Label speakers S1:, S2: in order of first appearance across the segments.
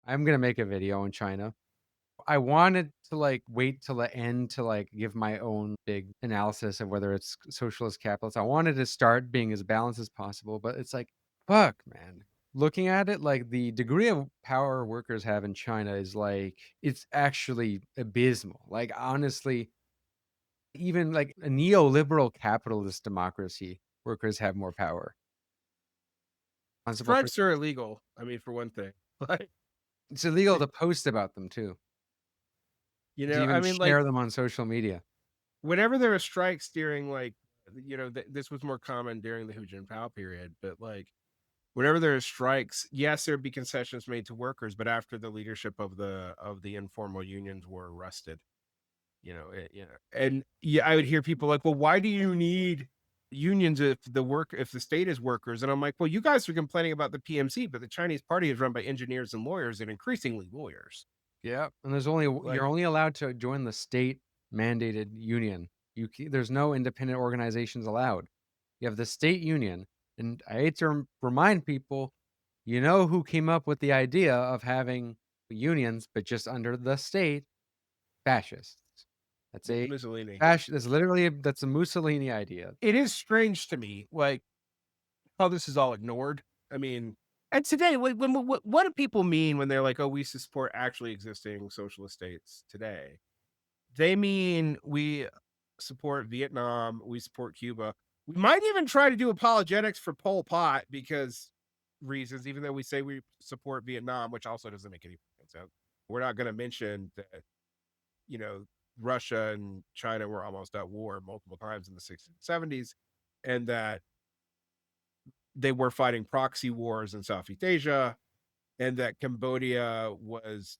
S1: I'm gonna make a video on China. I wanted to, like, wait till the end to, like, give my own big analysis of whether it's socialist, capitalist. I wanted to start being as balanced as possible, but it's like, fuck, man. Looking at it, like, the degree of power workers have in China is, like, it's actually abysmal. Like, honestly, even, like, a neoliberal capitalist democracy, workers have more power. Responsible for
S2: Strikes are illegal. I mean, for one thing, like,
S1: it's illegal to post about them too, to
S2: I
S1: even
S2: mean, like,
S1: share them on social media.
S2: whenever there were strikes during, like, this was more common during the Hu Jintao period, but, like, whenever there are strikes, yes, there'd be concessions made to workers, but after the leadership of the informal unions were arrested, and yeah, I would hear people like, "Well, why do you need unions if the state is workers?" And I'm like, "Well, you guys are complaining about the PMC, but the Chinese Party is run by engineers and lawyers, and increasingly lawyers."
S1: Yeah, and there's only you're
S2: Like,
S1: only allowed to join the state mandated union. There's no independent organizations allowed. You have the state union, and I hate to remind people, you know who came up with the idea of having unions, but just under the state? Fascists. That's a
S2: Mussolini.
S1: That's literally that's a Mussolini idea.
S2: It is strange to me, like, how this is all ignored. I mean, and today, what do people mean when they're like, "Oh, we support actually existing socialist states today"? They mean we support Vietnam, we support Cuba. We might even try to do apologetics for Pol Pot because reasons, even though we say we support Vietnam, which also doesn't make any sense. We're not going to mention that, you know, Russia and China were almost at war multiple times in the 60s and 70s, and that they were fighting proxy wars in Southeast Asia, and that Cambodia was,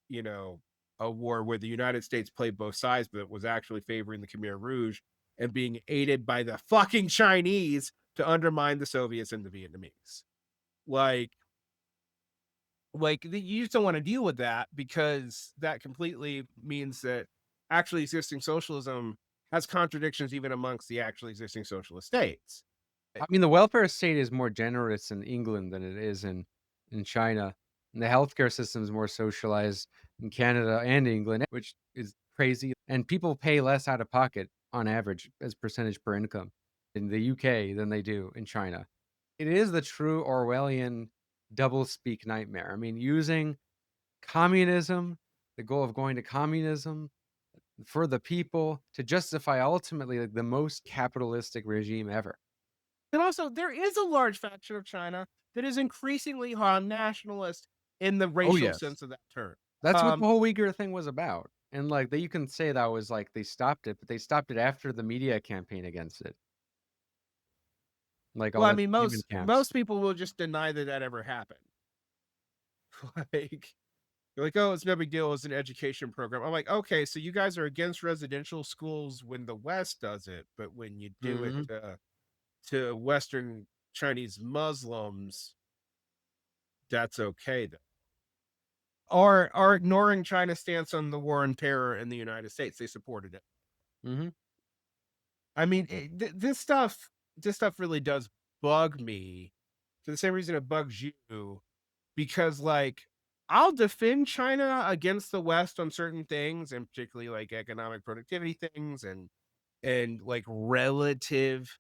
S2: you know, a war where the United States played both sides, but it was actually favoring the Khmer Rouge and being aided by the fucking Chinese to undermine the Soviets and the Vietnamese. Like, you just don't want to deal with that because that completely means that actually existing socialism has contradictions even amongst the actually existing socialist states.
S1: I mean, the welfare state is more generous in England than it is in China, and the healthcare system is more socialized in Canada and England, which is crazy, and people pay less out of pocket on average as percentage per income in the UK than they do in China. It is the true Orwellian double speak nightmare. I mean, using communism, the goal of going to communism for the people to justify ultimately, like, the most capitalistic regime ever.
S2: And also, there is a large faction of China that is increasingly nationalist in the
S1: Oh,
S2: racial
S1: yes.
S2: sense of that term.
S1: That's what the
S2: Um,
S1: whole Uyghur thing was about, and, like, that you can say that was, like, they stopped it, but they stopped it after the media campaign against it, like, all
S2: well, I
S1: the
S2: mean,
S1: treatment camps.
S2: most people will just deny that that ever happened. Like, they're like, "Oh, it's no big deal. It's an education program." I'm like, "Okay, so you guys are against residential schools when the West does it, but when you do it
S1: Mhm.
S2: to Western Chinese Muslims, that's okay though." Or ignoring China's stance on the war on terror in the United States. They supported it.
S1: Mhm.
S2: I mean, this stuff really does bug me for the same reason it bugs you, because, like, I'll defend China against the West on certain things, and particularly like economic productivity things and like relative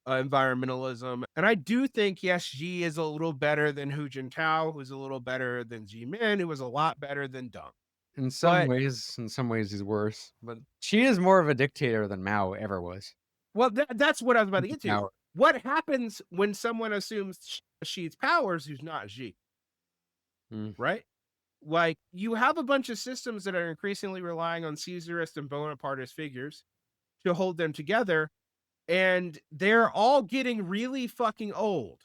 S2: environmentalism. And I do think, yes, Xi is a little better than Hu Jintao, who's a little better than Xi Min, who was a lot better than Deng. But
S1: In some ways he's worse, but she is more of a dictator than Mao ever was.
S2: well, that's what I was about to
S1: With the
S2: get to.
S1: power.
S2: What happens when someone assumes Xi's powers who's not Xi,
S1: Mm.
S2: right? Like, you have a bunch of systems that are increasingly relying on Caesarist and Bonapartist figures to hold them together, and they're all getting really fucking old.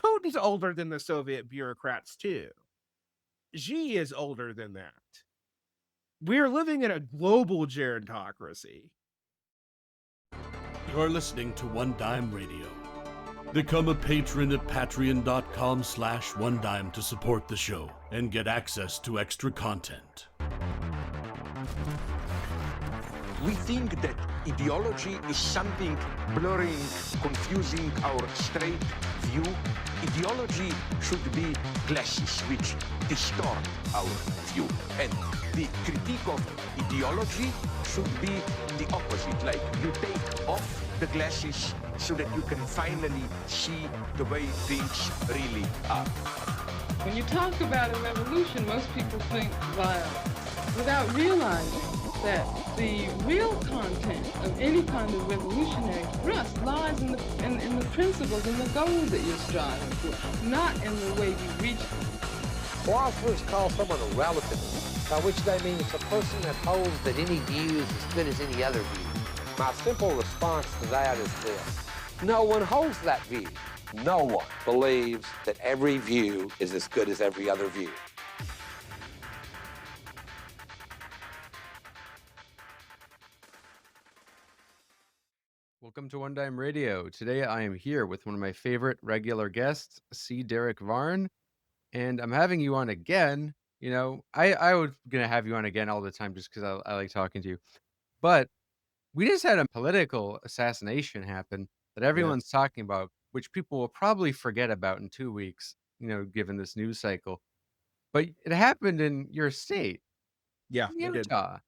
S2: Putin's older than the Soviet bureaucrats too. Xi is older than that. We're living in a global gerontocracy.
S3: You're listening to One Dime Radio. Become a patron at patreon.com/one dime to support the show and get access to extra content.
S4: We think that ideology is something blurring, confusing our straight view. Ideology should be glasses which distort our view. And the critique of ideology should be the opposite. Like you take off the glasses so that you can finally see the way things really are.
S5: When you talk about a revolution, most people think violence, without realizing that the real content of any kind of revolutionary thrust lies in the principles and the goals that you're striving for, not in the way you reach them.
S6: Philosophers call someone a relativist, by which they mean it's a person that holds that any view is as good as any other view. My simple response to that is this: no one holds that view. No one believes that every view is as good as every other view.
S1: Welcome to One Dime Radio. Today I am here with one of my favorite regular guests, C. Derick Varn, and I'm having you on again. You know, I was gonna have you on again all the time just because I like talking to you. But we just had a political assassination happen that
S2: Yeah.
S1: everyone's talking about, which people will probably forget about in 2 weeks, given this news cycle. But it happened in your state,
S2: Yeah, it did.
S1: Utah.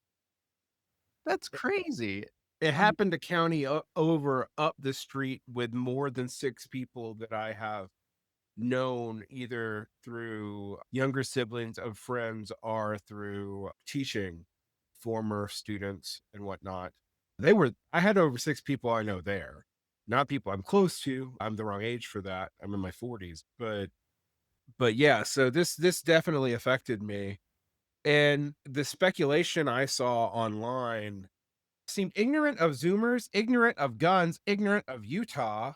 S1: That's crazy.
S2: It
S1: Um,
S2: happened to county over up the street with more than 6 people that I have known either through younger siblings of friends or through teaching former students and whatnot. I had over 6 people I know there, not people I'm close to. I'm the wrong age for that. I'm in my 40s, but yeah, so this definitely affected me. And the speculation I saw online seemed ignorant of Zoomers, ignorant of guns, ignorant of Utah,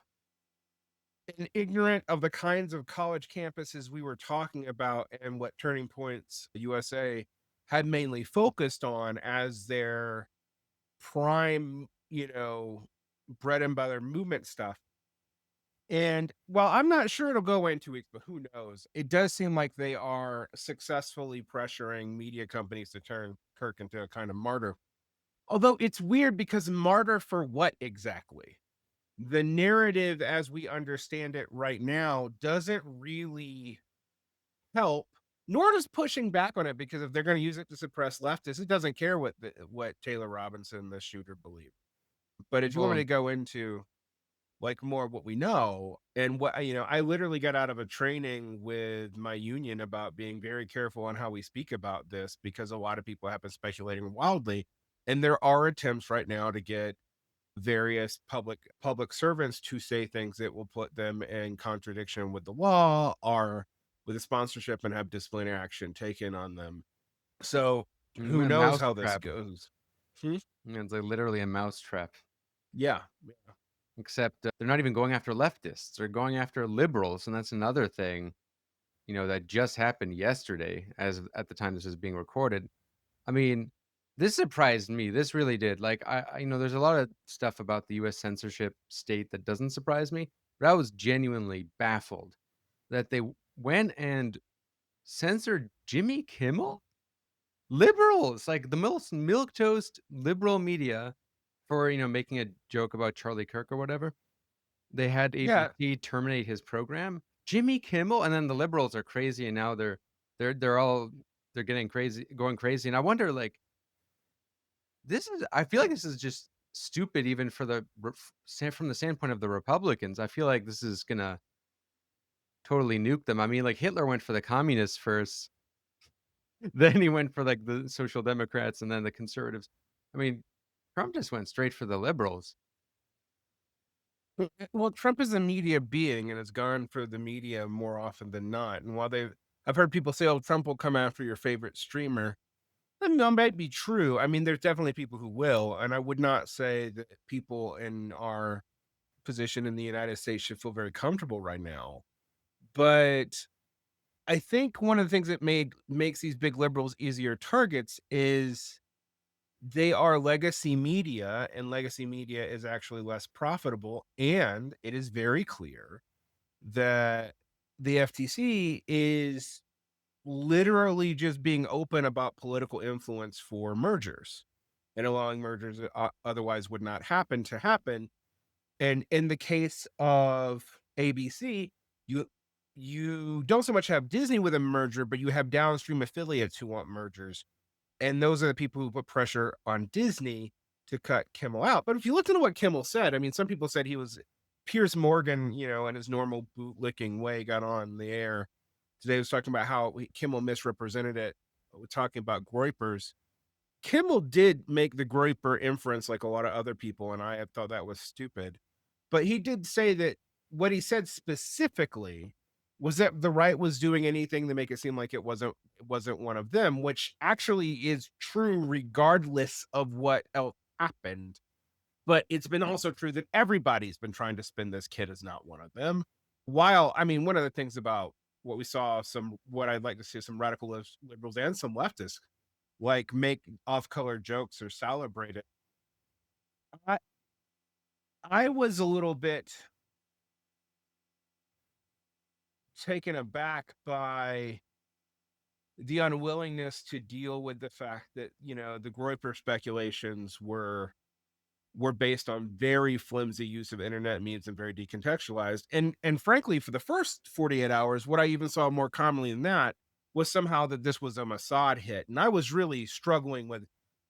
S2: and ignorant of the kinds of college campuses we were talking about and what Turning Points USA had mainly focused on as their prime, bread and butter movement stuff. And while I'm not sure it'll go away in 2 weeks, but who knows? It does seem like they are successfully pressuring media companies to turn Kirk into a kind of martyr. Although it's weird because martyr for what exactly? The narrative as we understand it right now doesn't really help, nor does pushing back on it, because if they're going to use it to suppress leftists, it doesn't care what Taylor Robinson, the shooter, believed. But if you want me
S1: well,
S2: to go into like more of what we know and I literally got out of a training with my union about being very careful on how we speak about this because a lot of people have been speculating wildly. And there are attempts right now to get various public servants to say things that will put them in contradiction with the law or with a sponsorship and have disciplinary action taken on them. So who
S1: a
S2: knows how this
S1: mousetrap.
S2: goes? Hmm?
S1: It's like literally a mousetrap.
S2: Yeah.
S1: Except they're not even going after leftists; they're going after liberals, and that's another thing. That just happened yesterday, at the time this is being recorded. I mean, this surprised me. This really did. Like, there's a lot of stuff about the U.S. censorship state that doesn't surprise me, but I was genuinely baffled that they went and censored Jimmy Kimmel. Liberals, like the most milquetoast liberal media, for making a joke about Charlie Kirk or whatever. They had
S2: Yeah.
S1: ABC terminate his program. Jimmy Kimmel, and then the liberals are crazy, and now they're getting crazy, going crazy, and I wonder, like, I feel like this is just stupid even for from the standpoint of the Republicans. I feel like this is gonna totally nuke them. I mean, like, Hitler went for the communists first, then he went for, like, the Social Democrats and then the conservatives. I mean, Trump just went straight for the liberals.
S2: Well, Trump is a media being and has gone for the media more often than not. And I've heard people say, "Oh, Trump will come after your favorite streamer." And that might be true. I mean, there's definitely people who will, and I would not say that people in our position in the United States should feel very comfortable right now. But I think one of the things that makes these big liberals easier targets is they are legacy media, and legacy media is actually less profitable. And it is very clear that the FTC is literally just being open about political influence for mergers. and allowing mergers that otherwise would not happen to happen. And in the case of ABC, you you don't so much have Disney with a merger, but you have downstream affiliates who want mergers. And those are the people who put pressure on Disney to cut Kimmel out. But if you listen to what Kimmel said, I mean, some people said he was Piers Morgan, in his normal bootlicking way, got on the air today, was talking about how Kimmel misrepresented it, talking about groypers. Kimmel did make the groyper inference like a lot of other people, and I had thought that was stupid. But he did say that what he said specifically was that the right was doing anything to make it seem like it wasn't one of them, which actually is true regardless of what else happened. But it's been also true that everybody's been trying to spin this kid as not one of them. While, I mean, one of the things about what I'd like to see some radical liberals and some leftists like make off-color jokes or celebrate it. I I was a little bit taken aback by the unwillingness to deal with the fact that, the Groyper speculations were based on very flimsy use of internet memes and very decontextualized. And frankly, for the first 48 hours, what I even saw more commonly than that was somehow that this was a Mossad hit. And I was really struggling with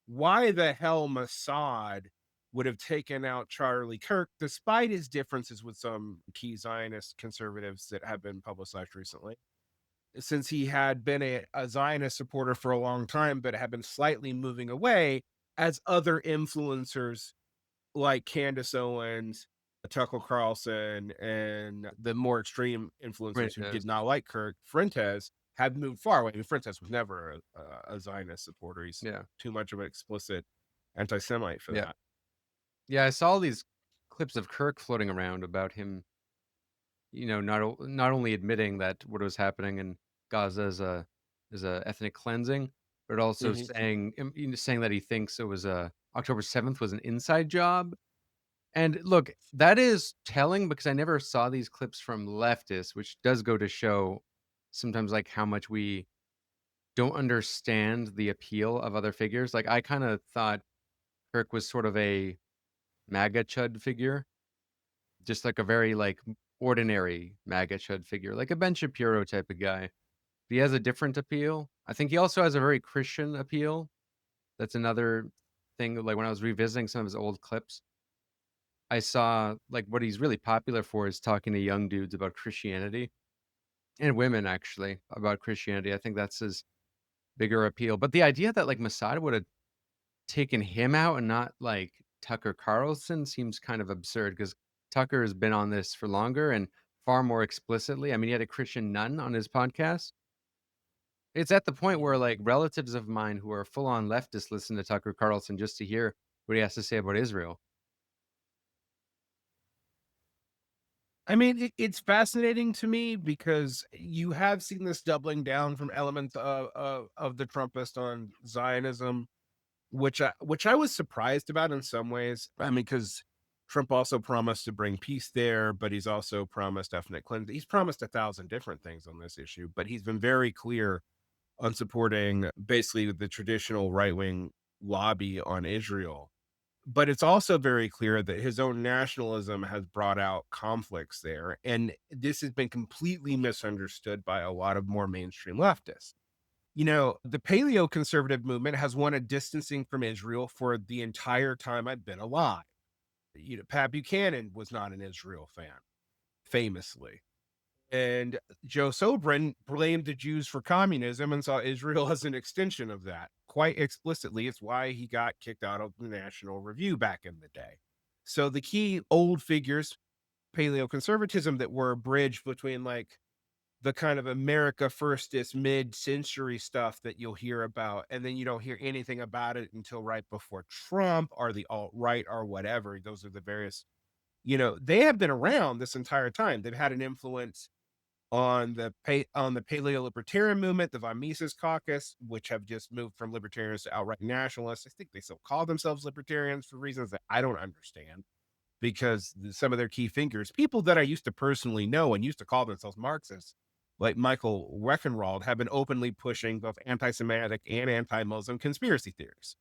S2: why the hell Mossad would have taken out Charlie Kirk, despite his differences with some key Zionist conservatives that have been publicized recently. Since he had been a Zionist supporter for a long time, but had been slightly moving away as other influencers like Candace Owens, Tucker Carlson, and the more extreme influencers who did not like Kirk, Fuentes, have moved far away. I mean, Fuentes was never a Zionist supporter. He's too much of an explicit anti-Semite for that.
S1: Yeah, I saw these clips of Kirk floating around about him, not only admitting that what was happening in Gaza is a ethnic cleansing, but also saying that he thinks it was October 7th was an inside job. And look, that is telling because I never saw these clips from leftists, which does go to show sometimes like how much we don't understand the appeal of other figures. Like I kind of thought Kirk was sort of a MAGA chud figure, just like a very like ordinary MAGA chud figure, like a Ben Shapiro type of guy. He has a different appeal. I think he also has a very Christian appeal. That's another thing. Like when I was revisiting some of his old clips, I saw like what he's really popular for is talking to young dudes about Christianity and women actually about Christianity. I think that's his bigger appeal. But the idea that like Masada would have taken him out and not like Tucker Carlson seems kind of absurd because Tucker has been on this for longer and far more explicitly. I mean, he had a Christian nun on his podcast. It's at the point where like relatives of mine who are full on leftists listen to Tucker Carlson just to hear what he has to say about Israel.
S2: I mean, it's fascinating to me because you have seen this doubling down from elements of the Trumpist on Zionism, which I was surprised about in some ways. I mean, because Trump also promised to bring peace there, but he's also promised ethnic cleansing. He's promised 1,000 different things on this issue, but he's been very clear on supporting basically the traditional right-wing lobby on Israel. But it's also very clear that his own nationalism has brought out conflicts there. And this has been completely misunderstood by a lot of more mainstream leftists. The paleo-conservative movement has wanted distancing from Israel for the entire time I've been alive. Pat Buchanan was not an Israel fan, famously. And Joe Sobran blamed the Jews for communism and saw Israel as an extension of that. Quite explicitly, it's why he got kicked out of the National Review back in the day. So the key old figures, paleoconservatism, that were a bridge between like the kind of America firstist mid-century stuff that you'll hear about, and then you don't hear anything about it until right before Trump or the alt-right or whatever. Those are the various, they have been around this entire time. They've had an influence on the paleo libertarian movement, the Von Mises caucus, which have just moved from libertarians to outright nationalists. I think they still call themselves libertarians for reasons that I don't understand, because some of their key figures, people that I used to personally know and used to call themselves Marxists, like Michael Rechenwald, have been openly pushing both anti-Semitic and anti-Muslim conspiracy theories.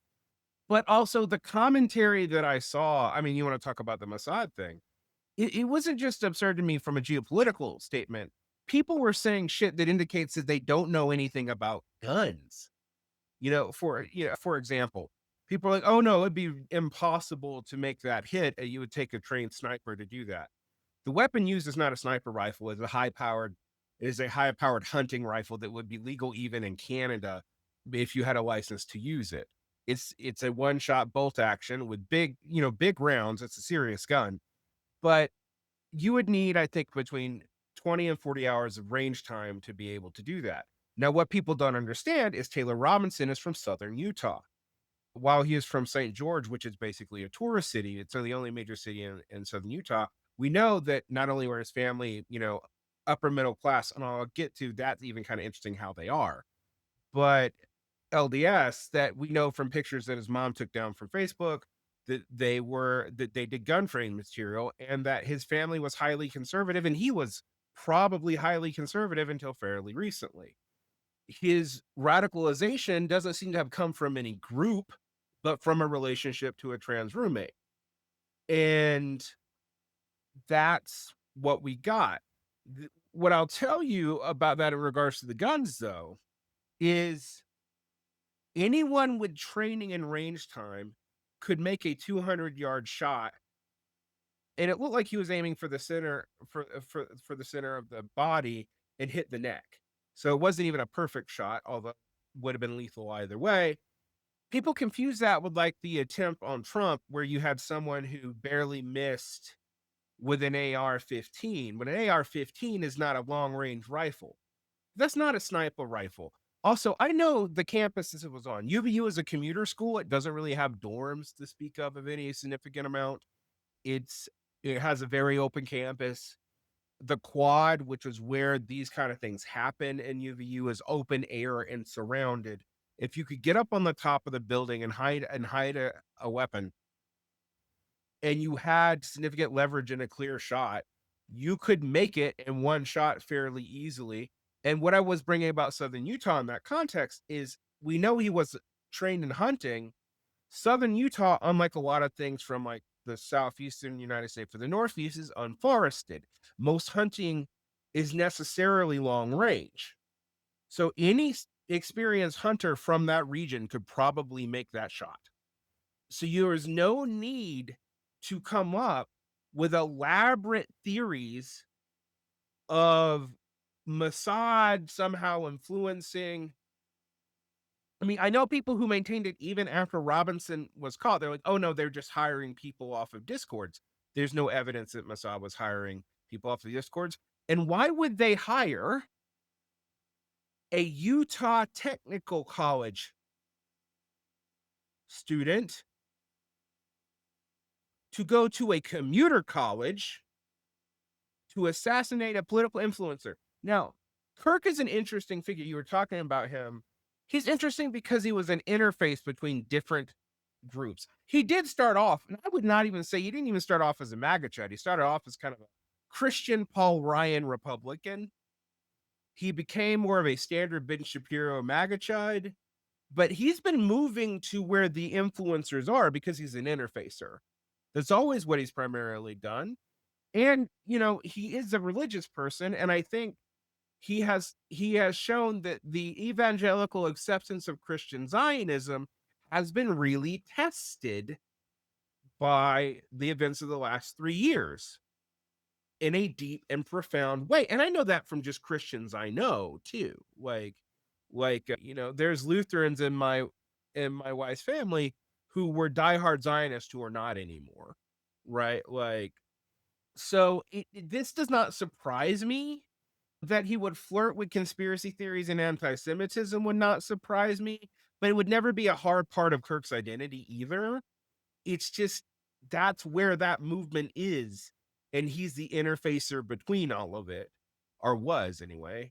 S2: But also the commentary that I saw, I mean, you want to talk about the Mossad thing. It wasn't just absurd to me from a geopolitical statement. People were saying shit that indicates that they don't know anything about guns. For example, people are like, "Oh no, it'd be impossible to make that hit. And you would take a trained sniper to do that." The weapon used is not a sniper rifle; it is a high-powered hunting rifle that would be legal even in Canada if you had a license to use it. It's a one-shot bolt action with big rounds. It's a serious gun, but you would need, I think, between 20 and 40 hours of range time to be able to do that. Now, what people don't understand is Taylor Robinson is from Southern Utah. While he is from St. George, which is basically a tourist city, it's the only major city in Southern Utah. We know that not only were his family, upper middle class, and I'll get to that's even kind of interesting how they are, but LDS that we know from pictures that his mom took down from Facebook that they did gun frame material and that his family was highly conservative and he was probably highly conservative until fairly recently. His radicalization doesn't seem to have come from any group, but from a relationship to a trans roommate. And that's what we got. What I'll tell you about that in regards to the guns, though, is anyone with training and range time could make a 200-yard shot, and it looked like he was aiming for the center for the center of the body and hit the neck. So it wasn't even a perfect shot, although it would have been lethal either way. People confuse that with like the attempt on Trump, where you had someone who barely missed with an AR-15. But an AR-15 is not a long-range rifle. That's not a sniper rifle. Also, I know the campus it was on. UVU is a commuter school. It doesn't really have dorms to speak of any significant amount. It has a very open campus. The quad, which is where these kind of things happen in UVU, is open air and surrounded. If you could get up on the top of the building and hide a weapon, and you had significant leverage in a clear shot, you could make it in one shot fairly easily. And what I was bringing about Southern Utah in that context is we know he was trained in hunting. Southern Utah, unlike a lot of things from like the southeastern United States or the northeast, is unforested. Most hunting is necessarily long range. So any experienced hunter from that region could probably make that shot. So there is no need to come up with elaborate theories of Mossad somehow influencing. I mean, I know people who maintained it even after Robinson was caught. They're like, oh no, they're just hiring people off of Discords. There's no evidence that Mossad was hiring people off of Discords. And why would they hire a Utah Technical College student to go to a commuter college to assassinate a political influencer? Now, Kirk is an interesting figure. You were talking about him. He's interesting because he was an interface between different groups. He did start off, and I would not even say he didn't even start off as a MAGA chud. He started off as kind of a Christian Paul Ryan Republican. He became more of a standard Ben Shapiro MAGA chud, but he's been moving to where the influencers are because he's an interfacer. That's always what he's primarily done. And, he is a religious person, and I think he has shown that the evangelical acceptance of Christian Zionism has been really tested by the events of the last 3 years in a deep and profound way. And I know that from just Christians I know too. There's Lutherans in my wife's family who were diehard Zionists who are not anymore. Right? So this does not surprise me. That he would flirt with conspiracy theories and anti-Semitism would not surprise me, but it would never be a hard part of Kirk's identity either. It's just that's where that movement is, and he's the interfacer between all of it, or was anyway.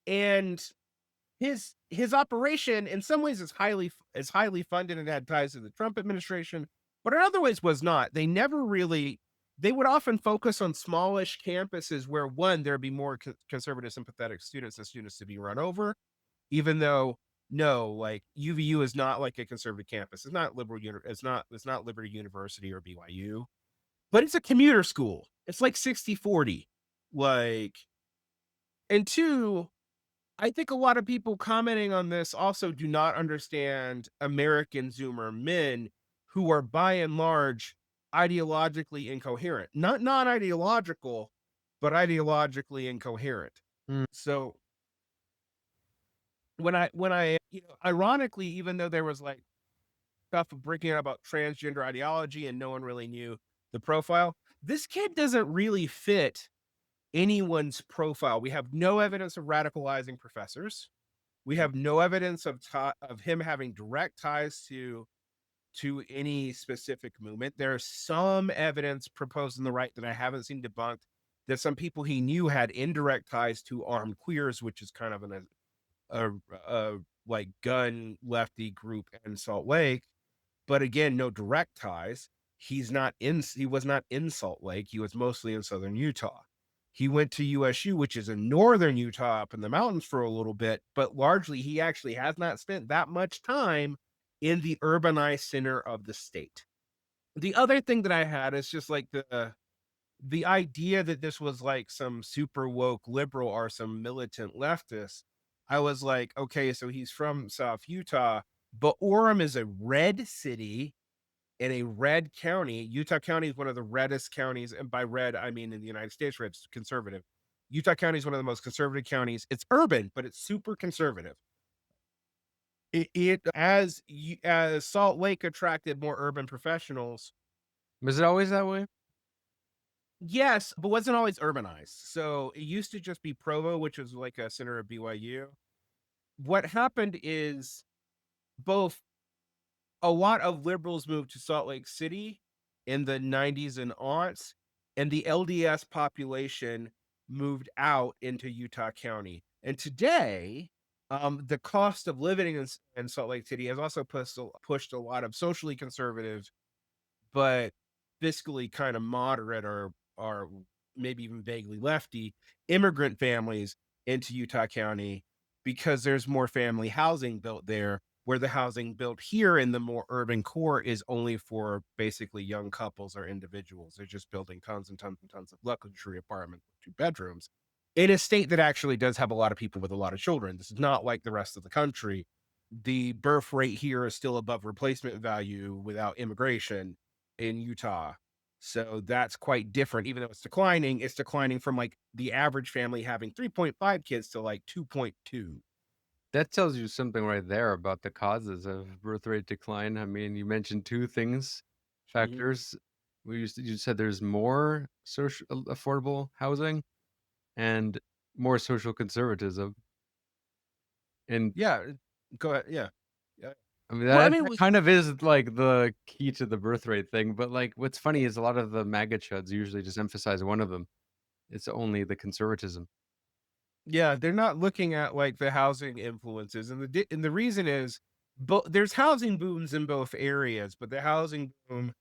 S2: And his operation, in some ways, is highly funded and had ties to the Trump administration, but in other ways was not. They would often focus on smallish campuses where, one, there'd be more conservative sympathetic students and students to be run over, even though no, like UVU is not like a conservative campus. It's not it's not Liberty University or BYU, but it's a commuter school. It's like 60-40. Like, and two, I think a lot of people commenting on this also do not understand American Zoomer men who are by and large ideologically incoherent. Not non-ideological, but ideologically incoherent.
S1: Mm.
S2: So when I ironically, even though there was like stuff breaking out about transgender ideology and no one really knew the profile, this kid doesn't really fit anyone's profile. We have no evidence of radicalizing professors. We have no evidence of him having direct ties to any specific movement. There's some evidence proposed in the right that I haven't seen debunked that some people he knew had indirect ties to armed queers, which is kind of a, a like gun lefty group in Salt Lake. But again, no direct ties. He was not in Salt Lake. He was mostly in southern Utah. He went to USU, which is in northern Utah up in the mountains for a little bit, but largely he actually has not spent that much time in the urbanized center of the state. The other thing that I had is just like the idea that this was like some super woke liberal or some militant leftist. I was like, okay, so he's from South Utah, but Orem is a red city in a red county. Utah County is one of the reddest counties, and by red I mean in the United States, red's conservative. Utah County is one of the most conservative counties. It's urban, but it's super conservative. As Salt Lake attracted more urban professionals,
S1: Was it always that way?
S2: yes, but wasn't always urbanized. So it used to just be Provo, which was like a center of BYU. What happened is both a lot of liberals moved to Salt Lake City in the 90s and aughts, and the LDS population moved out into Utah County. And today, the cost of living in Salt Lake City has also pushed a lot of socially conservative, but fiscally kind of moderate or maybe even vaguely lefty immigrant families into Utah County because there's more family housing built there, where the housing built here in the more urban core is only for basically young couples or individuals. They're just building tons and tons and tons of luxury apartments with 2 bedrooms in a state that actually does have a lot of people with a lot of children. This is not like the rest of the country. The birth rate here is still above replacement value without immigration in Utah. So that's quite different. Even though it's declining from like the average family having 3.5 kids to like 2.2.
S1: That tells you something right there about the causes of birth rate decline. I mean, you mentioned two things,
S2: Mhm.
S1: factors. You said there's more social affordable housing and more social conservatism. And
S2: Yeah. Go ahead. Yeah. Yeah.
S1: I mean,
S2: Well, I
S1: that
S2: mean,
S1: kind of is like the key to the birth rate thing. But like, what's funny is a lot of the MAGA chuds usually just emphasize one of them. It's only the conservatism.
S2: yeah, they're not looking at like the housing influences, and the reason is, there's housing booms in both areas, but the housing boom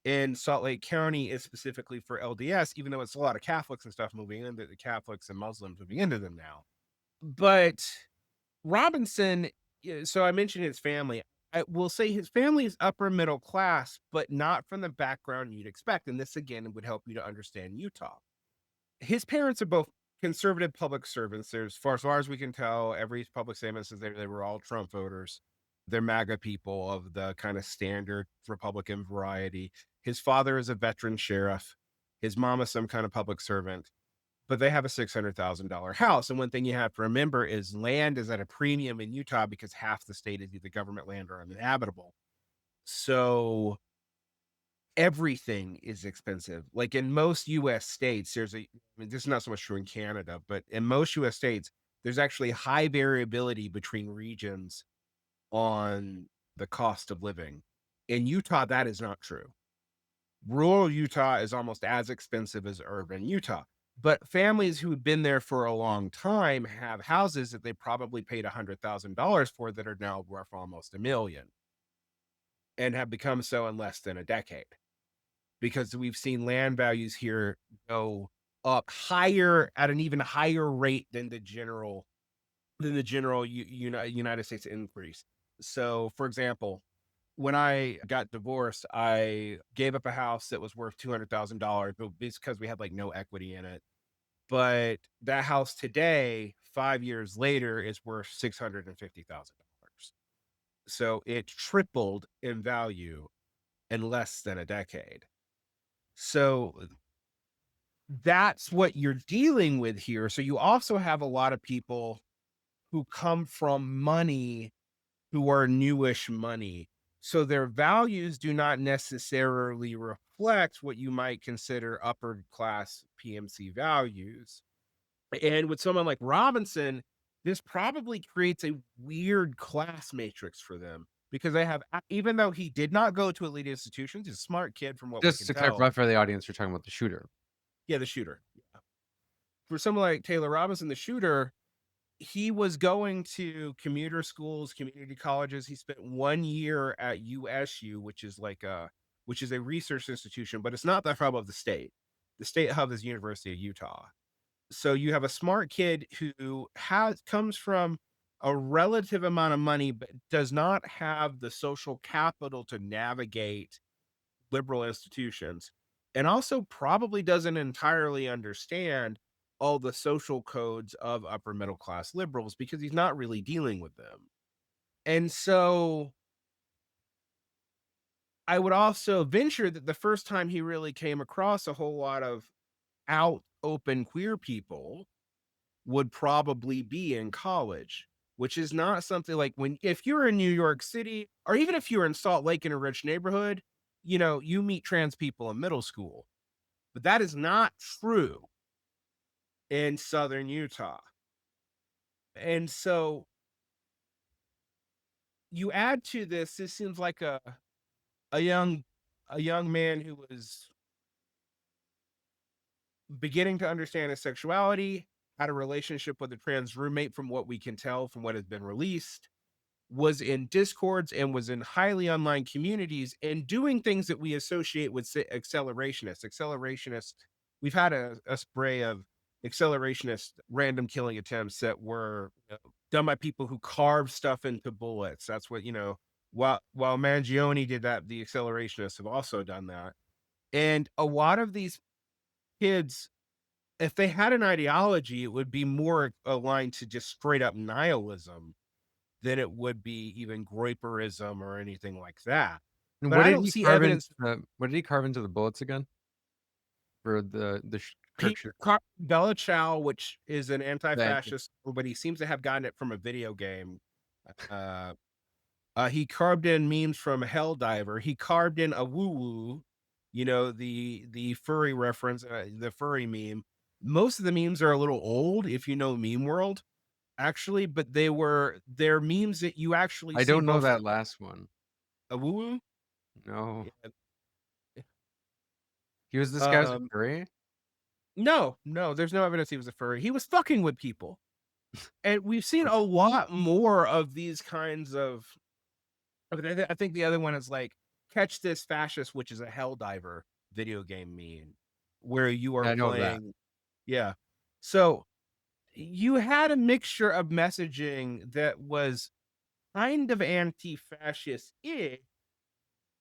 S2: in Salt Lake County is specifically for LDS, even though it's a lot of Catholics and stuff moving into the Catholics and Muslims moving into them now. But Robinson, so I mentioned his family. I will say his family is upper middle class, but not from the background you'd expect. And this again would help you to understand Utah. His parents are both conservative public servants. There's, far as far as we can tell, every public statement says they were all Trump voters. They're MAGA people of the kind of standard Republican variety. His father is a veteran sheriff. His mom is some kind of public servant, but they have a $600,000 house. And one thing you have to remember is land is at a premium in Utah because half the state is either government land or uninhabitable. So everything is expensive. Like in most US states, I mean, this is not so much true in Canada, but in most US states, there's actually high variability between regions on the cost of living. In Utah, that is not true. Rural Utah is almost as expensive as urban Utah. But families who've been there for a long time have houses that they probably paid $100,000 for that are now worth almost $1 million and have become so in less than a decade, because we've seen land values here go up higher at an even higher rate than the general than the general United States increase. So, for example, when I got divorced, I gave up a house that was worth $200,000, but it's because we had like no equity in it. But that house today, 5 years later, is worth $650,000. So it tripled in value in less than a decade. So that's what you're dealing with here. So you also have a lot of people who come from money who are newish money. So their values do not necessarily reflect what you might consider upper class PMC values. And with someone like Robinson, this probably creates a weird class matrix for them because they have, even though he did not go to elite institutions, he's a smart kid from what we
S1: Just
S2: can
S1: to
S2: tell.
S1: clarify for the audience, you're talking about the shooter.
S2: Yeah, the shooter. Yeah. For someone like Taylor Robinson, the shooter, he was going to commuter schools, community colleges. He spent 1 year at USU, which is a research institution, but it's not the hub of the state. The state hub is University of Utah. So you have a smart kid who comes from a relative amount of money, but does not have the social capital to navigate liberal institutions, and also probably doesn't entirely understand all the social codes of upper middle class liberals because he's not really dealing with them. And so I would also venture that the first time he really came across a whole lot of out open queer people would probably be in college, which is not something like if you're in New York City, or even if you're in Salt Lake in a rich neighborhood, you meet trans people in middle school. But that is not true in Southern Utah. And so you add to this seems like a young a young man who was beginning to understand his sexuality, had a relationship with a trans roommate from what we can tell from what has been released, was in discords and was in highly online communities and doing things that we associate with accelerationists. We've had a spray of accelerationist random killing attempts that were done by people who carved stuff into bullets. That's what, while Mangione did that, the accelerationists have also done that. And a lot of these kids, if they had an ideology, it would be more aligned to just straight up nihilism than it would be even Groyperism or anything like that.
S1: And
S2: But
S1: what
S2: I
S1: did
S2: don't
S1: he
S2: see
S1: carve into
S2: evidence.
S1: what did he carve into the bullets again? For the Kirk
S2: He
S1: shooter?
S2: Bella Ciao, which is an
S1: Thank you.
S2: anti-fascist, but he seems to have gotten it from a video game. Uh, he carved in memes from Helldiver. He carved in a woo woo, the furry reference, the furry meme. Most of the memes are a little old, if you know meme world, actually, but they're memes that you actually
S1: I
S2: see
S1: don't know
S2: both
S1: that last one.
S2: a woo woo.
S1: No.
S2: Yeah.
S1: He was disguised as a
S2: Um,
S1: furry?
S2: no, there's no evidence he was a furry. He was fucking with people. And we've seen a lot more of these kinds of I think the other one is like Catch This Fascist, which is a Helldiver video game meme where you are
S1: Yeah, I know of that.
S2: playing. Yeah. So you had a mixture of messaging that was kind of anti-fascist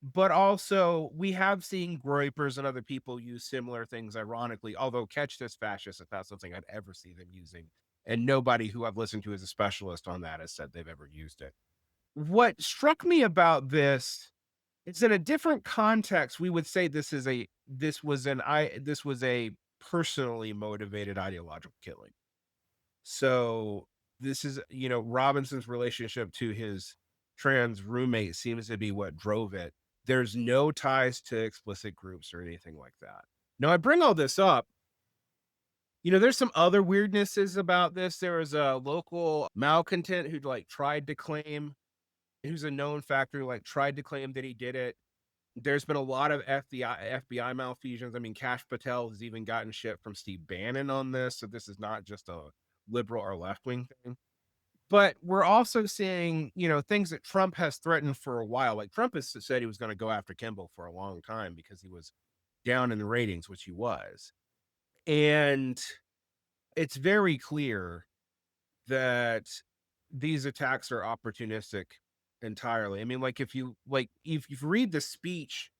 S2: but also we have seen Groypers and other people use similar things, ironically, although Catch This Fascist is not something I'd ever see them using. And nobody who I've listened to as a specialist on that has said they've ever used it. What struck me about this is in a different context, we would say this was a personally motivated ideological killing. So this is, Robinson's relationship to his trans roommate seems to be what drove it. There's no ties to explicit groups or anything like that. Now, I bring all this up. There's some other weirdnesses about this. There was a local malcontent who's a known factor, tried to claim that he did it. There's been a lot of FBI malfeasance. I mean, Kash Patel has even gotten shit from Steve Bannon on this. So this is not just a liberal or left wing thing. But we're also seeing, things that Trump has threatened for a while. Like Trump has said he was going to go after Kimball for a long time because he was down in the ratings, which he was. And it's very clear that these attacks are opportunistic entirely. I mean, like if you read the speech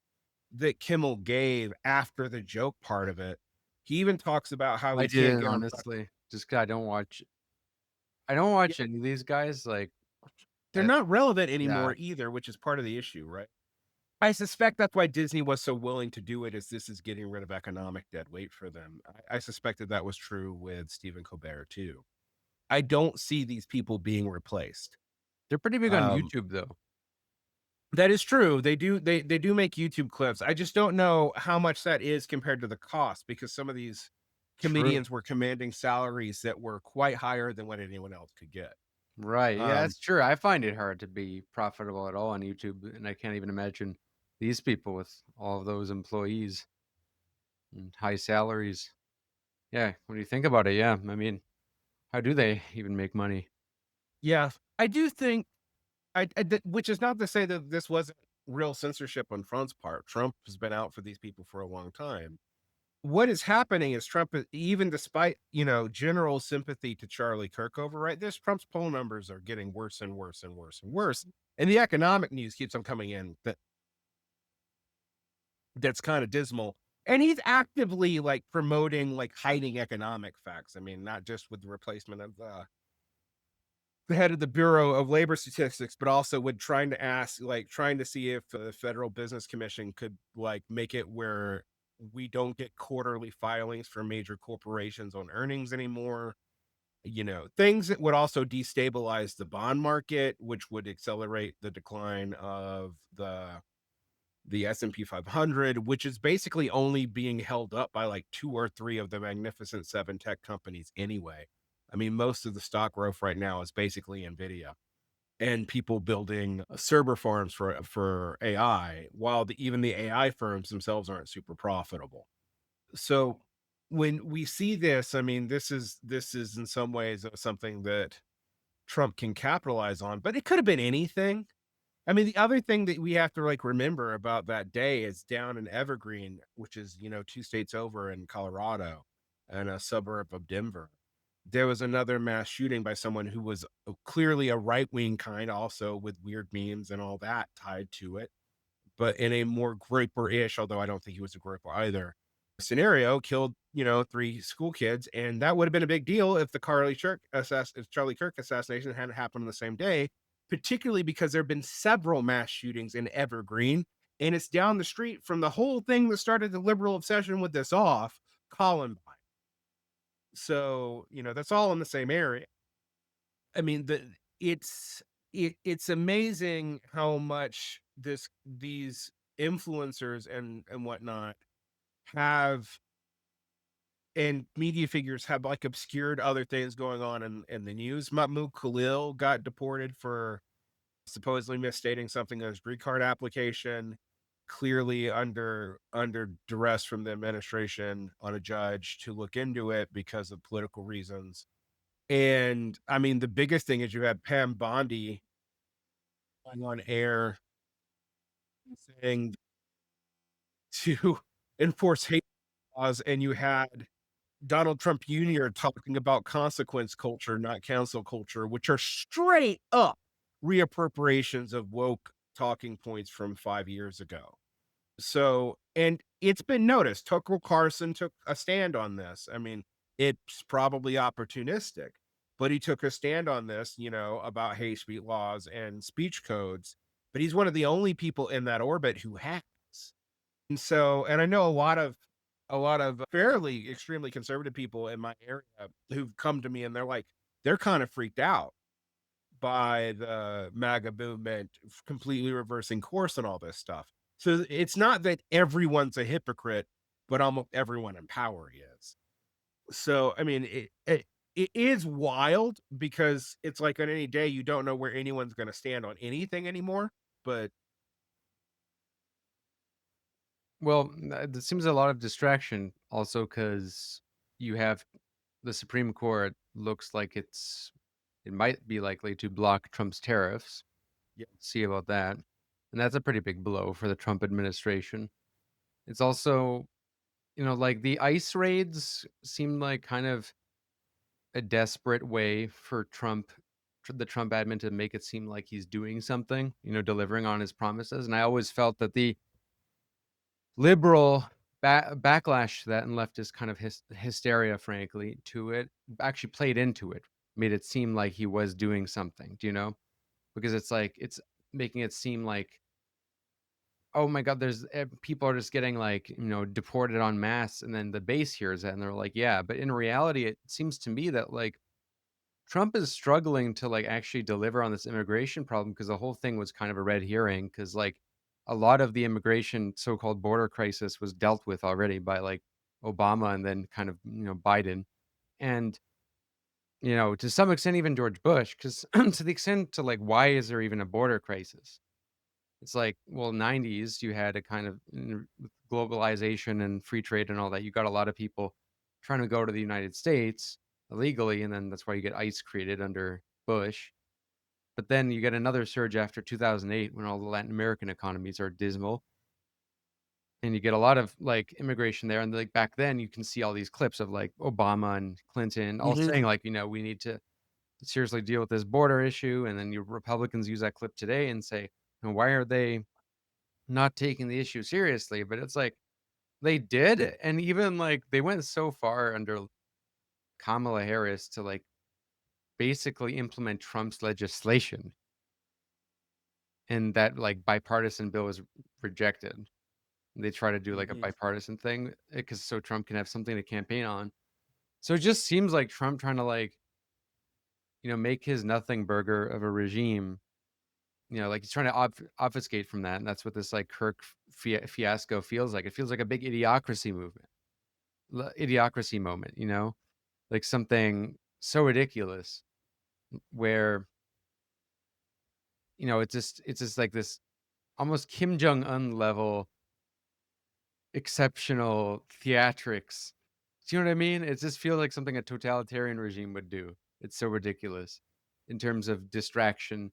S2: that Kimmel gave after the joke part of it, he even talks about how
S1: I
S2: he can't
S1: didn't
S2: get on.
S1: honestly, just 'cause I don't
S2: Yeah,
S1: watch any of these guys, like,
S2: they're
S1: uh
S2: not relevant
S1: yeah.
S2: anymore either, which is part of the issue, right? I suspect that's why Disney was so willing to do it, is this is getting rid of economic dead weight for them. I suspected that was true with Stephen Colbert too. I don't see these people being replaced.
S1: They're pretty big on
S2: Um,
S1: YouTube, though.
S2: that is true. They do make YouTube clips. I just don't know how much that is compared to the cost, because some of these
S1: True.
S2: comedians were commanding salaries that were quite higher than what anyone else could get.
S1: Right, yeah,
S2: Um,
S1: that's true. I find it hard to be profitable at all on YouTube, and I can't even imagine these people with all of those employees and high salaries. Yeah, when you think about it, yeah, I mean, how do they even make money?
S2: yeah, I do think which is not to say that this wasn't real censorship on Trump's part. Trump has been out for these people for a long time. What is happening is even despite, general sympathy to Charlie Kirk over right this, Trump's poll numbers are getting worse and worse and worse and worse. And the economic news keeps on coming in that's kind of dismal. And he's actively like promoting, like hiding economic facts. I mean, not just with the replacement of the head of the Bureau of Labor Statistics, but also with trying to see if the Federal Business Commission could like make it where we don't get quarterly filings for major corporations on earnings anymore. Things that would also destabilize the bond market, which would accelerate the decline of the S&P 500, which is basically only being held up by like two or three of the magnificent seven tech companies anyway. I mean, most of the stock growth right now is basically Nvidia and people building server farms for AI, while even the AI firms themselves aren't super profitable. So when we see this, I mean, this is in some ways something that Trump can capitalize on, but it could have been anything. I mean, the other thing that we have to like remember about that day is down in Evergreen, which is, two states over in Colorado and a suburb of Denver. There was another mass shooting by someone who was clearly a right wing kind, also with weird memes and all that tied to it, but in a more groper ish, although I don't think he was a groper either, scenario, killed, three school kids. And that would have been a big deal if the Charlie Kirk assassination hadn't happened on the same day, particularly because there have been several mass shootings in Evergreen. And it's down the street from the whole thing that started the liberal obsession with this off, Columbine. So, that's all in the same area. I mean, it's amazing how much these influencers and whatnot have, and media figures have like obscured other things going on in the news. Mahmoud Khalil got deported for supposedly misstating something on his green card application, clearly under duress from the administration on a judge to look into it because of political reasons. And I mean, the biggest thing is you had Pam Bondi going on air saying to enforce hate laws, and you had Donald Trump Jr. talking about consequence culture, not cancel culture, which are straight up reappropriations of woke talking points from 5 years ago. So, and it's been noticed. Tucker Carlson took a stand on this. I mean, it's probably opportunistic, but he took a stand on this, about hate speech laws and speech codes. But he's one of the only people in that orbit who has. And so, and I know a lot of fairly extremely conservative people in my area who've come to me and they're kind of freaked out by the MAGA movement completely reversing course and all this stuff. So it's not that everyone's a hypocrite, but almost everyone in power is. So, I mean, it is wild because it's like on any day, you don't know where anyone's going to stand on anything anymore. But
S1: Well, there seems a lot of distraction also because you have the Supreme Court looks like it might be likely to block Trump's tariffs.
S2: yeah,
S1: See about that. And that's a pretty big blow for the Trump administration. It's also, like the ICE raids seem like kind of a desperate way for the Trump admin to make it seem like he's doing something, delivering on his promises. And I always felt that the liberal backlash to that and leftist kind of hysteria, frankly, to it actually played into it, made it seem like he was doing something, do you know? Because it's like, it's making it seem like, oh my God, people are just getting like, deported en masse. And then the base hears that and they're like, yeah. But in reality, it seems to me that like Trump is struggling to like actually deliver on this immigration problem because the whole thing was kind of a red herring because like a lot of the immigration so-called border crisis was dealt with already by like Obama and then kind of, Biden. And, to some extent, even George Bush, because to the extent to like, why is there even a border crisis? It's like, well, 90s, you had a kind of with globalization and free trade and all that. You got a lot of people trying to go to the United States illegally, and then that's why you get ICE created under Bush. But then you get another surge after 2008 when all the Latin American economies are dismal, and you get a lot of like immigration there. And like back then, you can see all these clips of like Obama and Clinton all
S2: Mhm.
S1: saying like, we need to seriously deal with this border issue. And then you Republicans use that clip today and say, why are they not taking the issue seriously? But it's like they did, and even like they went so far under Kamala Harris to like basically implement Trump's legislation, and that like bipartisan bill was rejected. They try to do like a
S2: Mhm.
S1: bipartisan thing because so Trump can have something to campaign on. So it just seems like Trump trying to like make his nothing burger of a regime. Like he's trying to obfuscate from that, and that's what this like Kirk fiasco feels like. It feels like a big idiocracy movement, idiocracy moment. Like something so ridiculous where it's just like this almost Kim Jong Un level exceptional theatrics. Do you know what I mean? It just feels like something a totalitarian regime would do. It's so ridiculous in terms of distraction.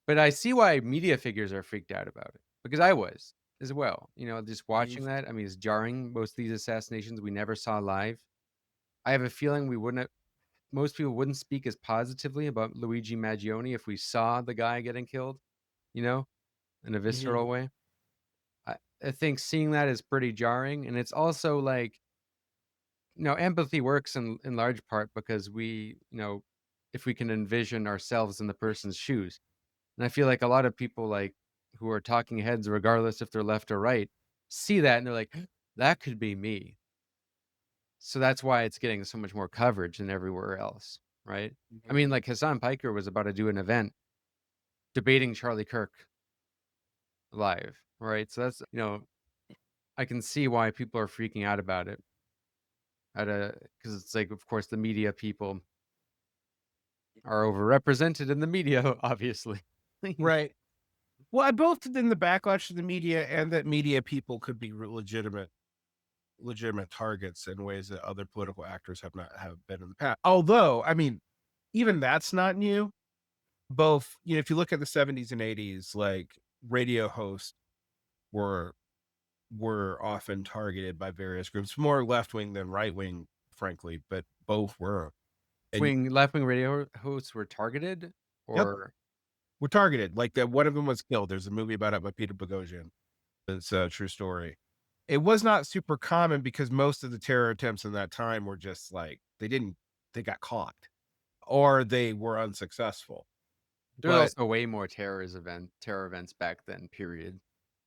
S1: But I see why media figures are freaked out about it because I was as well. Just
S2: Mhm.
S1: watching that. I mean, it's jarring. Most of these assassinations we never saw live. I have a feeling we wouldn't. Most people wouldn't speak as positively about Luigi Maggioni if we saw the guy getting killed. You know, in a
S2: Mhm.
S1: visceral way. I think seeing that is pretty jarring, and it's also like empathy works in large part because if we can envision ourselves in the person's shoes. And I feel like a lot of people like who are talking heads, regardless if they're left or right, see that and they're like, that could be me. So that's why it's getting so much more coverage than everywhere else, right? I
S2: Mhm.
S1: mean, like Hassan Piker was about to do an event debating Charlie Kirk live, right? So that's I can see why people are freaking out about it because it's like, of course, the media people are overrepresented in the media, obviously.
S2: Right. Well, I both in the backlash to the media and that media people could be legitimate targets in ways that other political actors have been in the past. Although, I mean, even that's not new. Both, if you look at the 70s and 80s, like radio hosts were often targeted by various groups, more left wing than right wing, frankly, but both were. And
S1: Left-wing radio hosts were targeted,
S2: yep,
S1: or
S2: were targeted. Like that, one of them was killed. There's a movie about it by Peter Boghossian. It's a true story. It was not super common because most of the terror attempts in that time were just like they got caught or they were unsuccessful.
S1: there was
S2: But
S1: also way more terror events back then, period.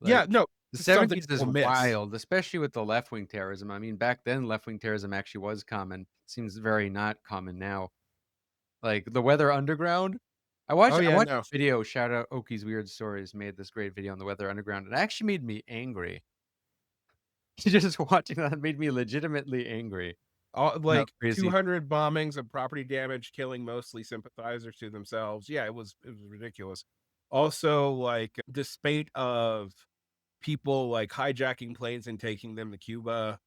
S2: yeah,
S1: Like,
S2: no,
S1: the
S2: it's something
S1: '70s is
S2: people miss.
S1: wild, especially with the left-wing terrorism. I mean, back then, left-wing terrorism actually was common. Seems very not common now. Like, the Weather Underground,
S2: Oh
S1: I
S2: yeah,
S1: watched
S2: no.
S1: a video, shout out Oki's Weird Stories, made this great video on the Weather Underground. It actually made me angry. Just watching that made me legitimately angry.
S2: All,
S1: How
S2: like
S1: crazy.
S2: 200 bombings and property damage, killing mostly sympathizers to themselves. Yeah, it was ridiculous. Also, like the spate of people like hijacking planes and taking them to Cuba,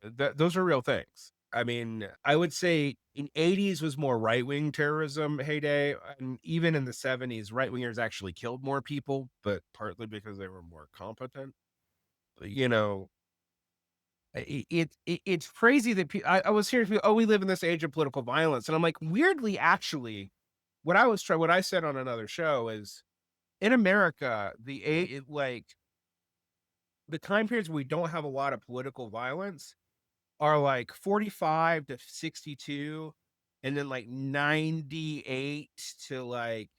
S2: those are real things. I mean, I would say in 80s was more right-wing terrorism heyday, and even in the 70s, right-wingers actually killed more people, but partly because they were more competent. You know, It's crazy that I was hearing people, oh, we live in this age of political violence, and I'm like, weirdly, actually, what I said on another show is in America, the time periods where we don't have a lot of political violence are like 45 to 62, and then like 98 to like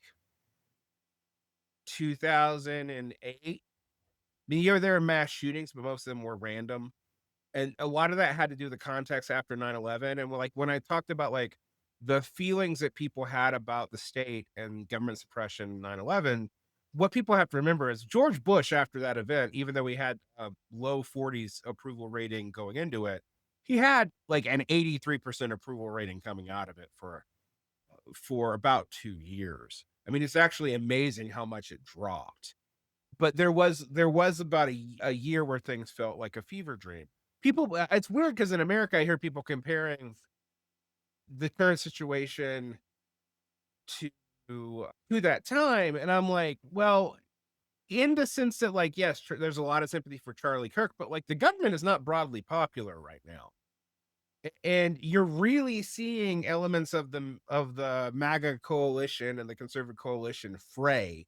S2: 2008. I mean, yeah, there are mass shootings, but most of them were random. And a lot of that had to do with the context after 9/11. And like when I talked about like the feelings that people had about the state and government suppression 9/11, what people have to remember is George Bush after that event, even though he had a low 40s approval rating going into it, he had like an 83% approval rating coming out of it for about 2 years. I mean, it's actually amazing how much it dropped. But there was about a year where things felt like a fever dream. People, it's weird because in America, I hear people comparing the current situation to to that time, and I'm like, well, in the sense that, like, yes, there's a lot of sympathy for Charlie Kirk, but like the government is not broadly popular right now, and you're really seeing elements of the MAGA coalition and the conservative coalition fray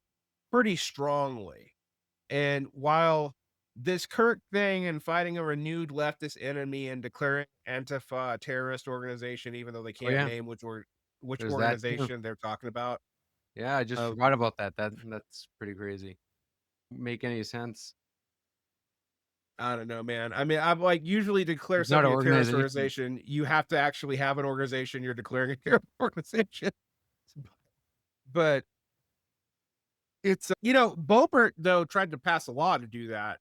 S2: pretty strongly. And while this Kirk thing and fighting a renewed leftist enemy and declaring Antifa a terrorist organization, even though they
S1: Oh,
S2: can't
S1: yeah.
S2: name which
S1: There's that too.
S2: organization they're talking about.
S1: Yeah, I just
S2: Uh,
S1: forgot about that. That's pretty crazy. Make any sense.
S2: I don't know, man. I mean, I've like usually declare
S1: It's not an
S2: something a terrorist
S1: organization.
S2: organization. You have to actually have an organization you're declaring a terrorist organization. But it's Boebert though tried to pass a law to do that,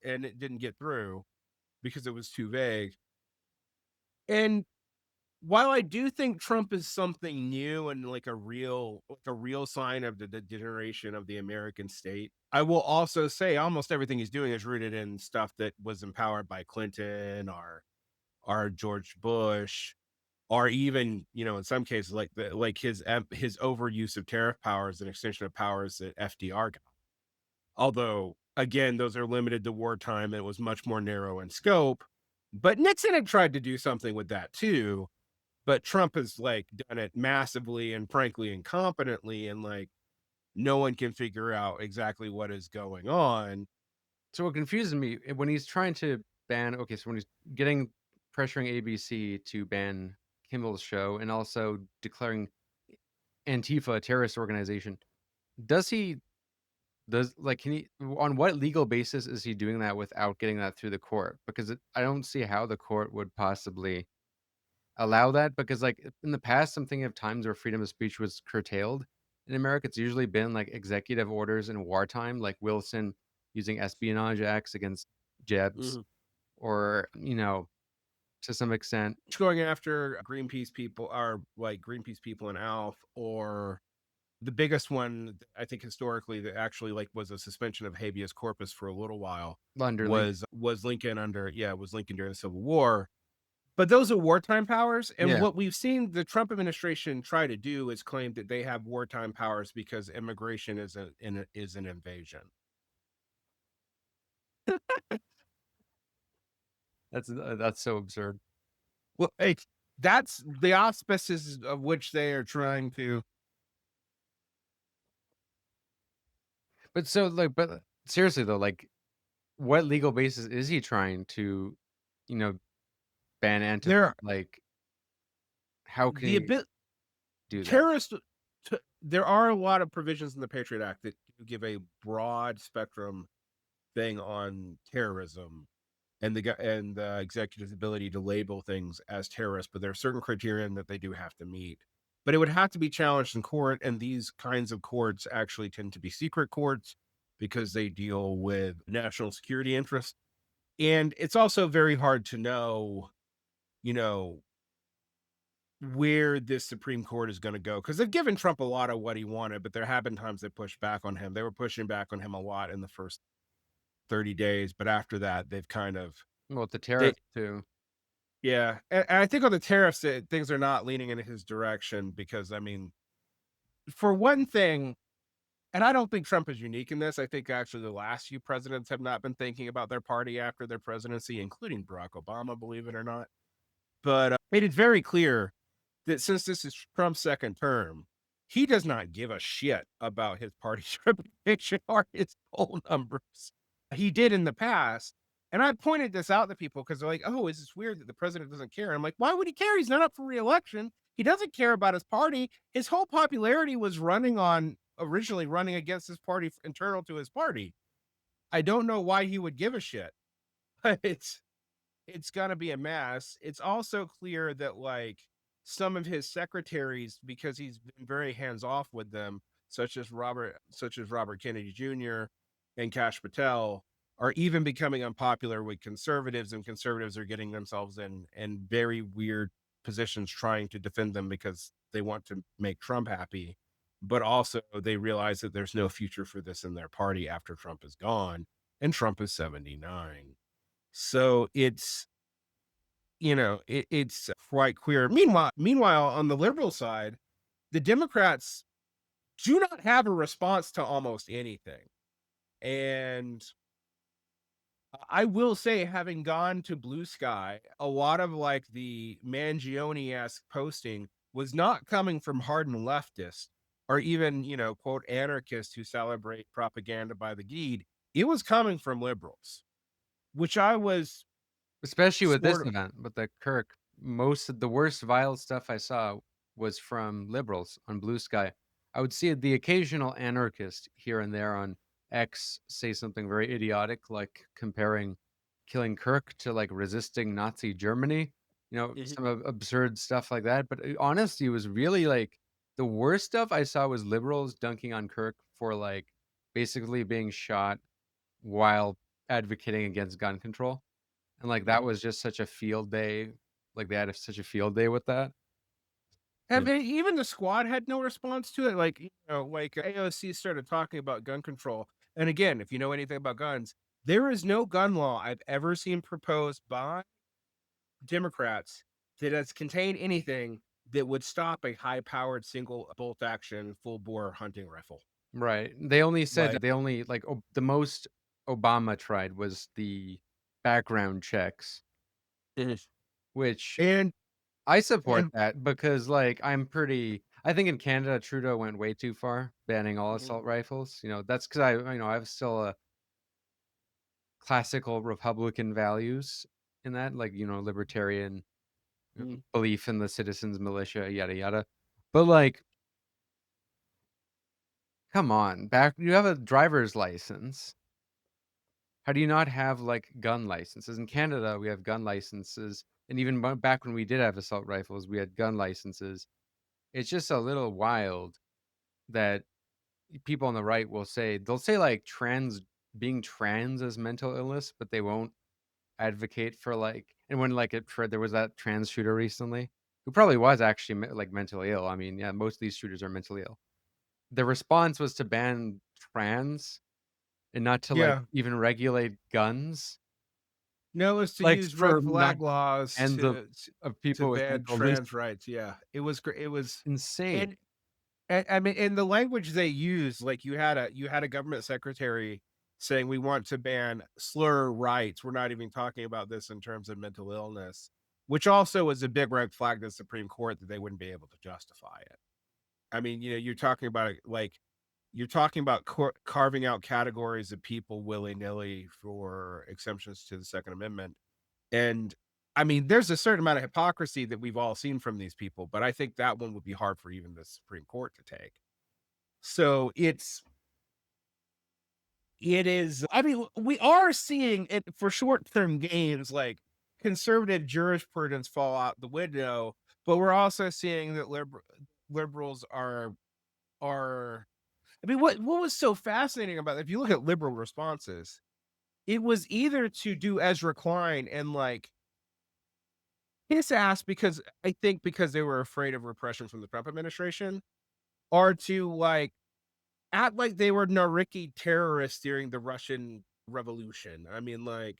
S2: and it didn't get through because it was too vague. And while I do think Trump is something new and like a real sign of the degeneration of the American state, I will also say almost everything he's doing is rooted in stuff that was empowered by Clinton or George Bush, or even, in some cases like his overuse of tariff powers and extension of powers that FDR got. Although again, those are limited to wartime. It was much more narrow in scope. But Nixon had tried to do something with that too, but Trump has like done it massively and frankly incompetently, and like no one can figure out exactly what is going on.
S1: So what confuses me when he's trying to ban okay, so when he's pressuring ABC to ban Kimmel's show and also declaring Antifa a terrorist organization, does he does like can he on what legal basis is he doing that without getting that through the court? Because I don't see how the court would possibly allow that because like in the past, I'm thinking of times where freedom of speech was curtailed in America. It's usually been like executive orders in wartime, like Wilson using espionage acts against Jebs,
S2: Mhm.
S1: or to some extent
S2: Going after Greenpeace people are like Greenpeace people in ALF, or the biggest one I think historically that actually like was a suspension of habeas corpus for a little while
S1: under Lincoln.
S2: was Lincoln was Lincoln during the Civil War. But those are wartime powers, and
S1: Yeah,
S2: what we've seen the Trump administration try to do is claim that they have wartime powers because immigration is an invasion.
S1: that's so absurd.
S2: Well, that's the auspices of which they are trying to.
S1: But so like, but seriously though, like, what legal basis is he trying to, you know, ban Antifa?
S2: There,
S1: Like, how can
S2: the
S1: he
S2: ability
S1: do that?
S2: terrorist. There are a lot of provisions in the Patriot Act that do give a broad spectrum thing on terrorism and the executive's ability to label things as terrorists, but there are certain criterion that they do have to meet. But it would have to be challenged in court, and these kinds of courts actually tend to be secret courts because they deal with national security interests. And it's also very hard to know, you know, where this Supreme Court is going to go because they've given Trump a lot of what he wanted, but there have been times they pushed back on him. They were pushing back on him a lot in the first 30 days, but after that, they've kind of
S1: Well, with the
S2: they
S1: tariffs too.
S2: yeah, and I think on the tariffs, things are not leaning in his direction because I mean, for one thing, and I don't think Trump is unique in this. I think actually the last few presidents have not been thinking about their party after their presidency, including Barack Obama, believe it or not. But it is very clear that since this is Trump's second term, he does not give a shit about his party's reputation or his poll numbers. He did in the past. And I pointed this out to people because they're like, oh, is this weird that the president doesn't care? I'm like, why would he care? He's not up for reelection. He doesn't care about his party. His whole popularity was originally running against his party internal to his party. I don't know why he would give a shit, but it's gonna be a mess. It's also clear that like some of his secretaries, because he's been very hands off with them, such as Robert Kennedy Jr. and Kash Patel, are even becoming unpopular with conservatives, and conservatives are getting themselves in very weird positions trying to defend them because they want to make Trump happy. But also they realize that there's no future for this in their party after Trump is gone, and Trump is 79. So it's quite queer. Meanwhile, on the liberal side, the Democrats do not have a response to almost anything. And I will say, having gone to Blue Sky, a lot of like the Mangione-esque posting was not coming from hardened leftists or even, quote, anarchists who celebrate propaganda by the Guide. It was coming from liberals, which I was
S1: Especially with this
S2: sort of.
S1: event, with the Kirk, most of the worst vile stuff I saw was from liberals on Blue Sky. I would see the occasional anarchist here and there on X say something very idiotic, like comparing killing Kirk to like resisting Nazi Germany, some absurd stuff like that. But honestly, it was really like the worst stuff I saw was liberals dunking on Kirk for like basically being shot while advocating against gun control. And, like, that
S2: Mhm.
S1: was just such a field day, like, they had such a field day with that.
S2: Have
S1: Mm.
S2: they, even the squad had no response to it? Like, like AOC started talking about gun control. And again, if you know anything about guns, there is no gun law I've ever seen proposed by Democrats that has contained anything that would stop a high powered single bolt action full bore hunting rifle.
S1: Right. They only said
S2: Like,
S1: they only like, the most Obama tried was the background checks,
S2: Mhm.
S1: which
S2: and,
S1: I support
S2: and,
S1: that because, like, I think in Canada, Trudeau went way too far banning all
S2: Mhm.
S1: assault rifles, that's 'cause I have still a classical Republican values in that, like, libertarian,
S2: Mhm.
S1: belief in the citizens militia, yada, yada. But, like, come on, back you have a driver's license. How do you not have, like, gun licenses? In Canada, we have gun licenses, and even back when we did have assault rifles, we had gun licenses. It's just a little wild that people on the right they'll say, like, being trans is mental illness, but they won't advocate for, like and when, like, there was that trans shooter recently, who probably was actually like, mentally ill. I mean, yeah, most of these shooters are mentally ill. The response was to ban trans and not to, like,
S2: Yeah.
S1: even regulate guns,
S2: No, it's to
S1: like,
S2: use red
S1: for not
S2: flag laws
S1: ends
S2: to
S1: of people with
S2: ban
S1: mental illness.
S2: trans rights. Yeah. It was,
S1: Insane.
S2: and I mean, in the language they use, like you had a government secretary saying we want to ban slur rights. We're not even talking about this in terms of mental illness, which also was a big red flag to the Supreme Court that they wouldn't be able to justify it. I mean, you're talking about it like you're talking about carving out categories of people willy nilly for exemptions to the Second Amendment. And I mean, there's a certain amount of hypocrisy that we've all seen from these people, but I think that one would be hard for even the Supreme Court to take. So it is, I mean, we are seeing it for short-term gains, like conservative jurisprudence fall out the window, but we're also seeing that liberals are I mean, what was so fascinating about it, if you look at liberal responses, it was either to do Ezra Klein and like kiss ass because I think because they were afraid of repression from the Trump administration, or to like act like they were Nariki terrorists during the Russian Revolution. I mean, like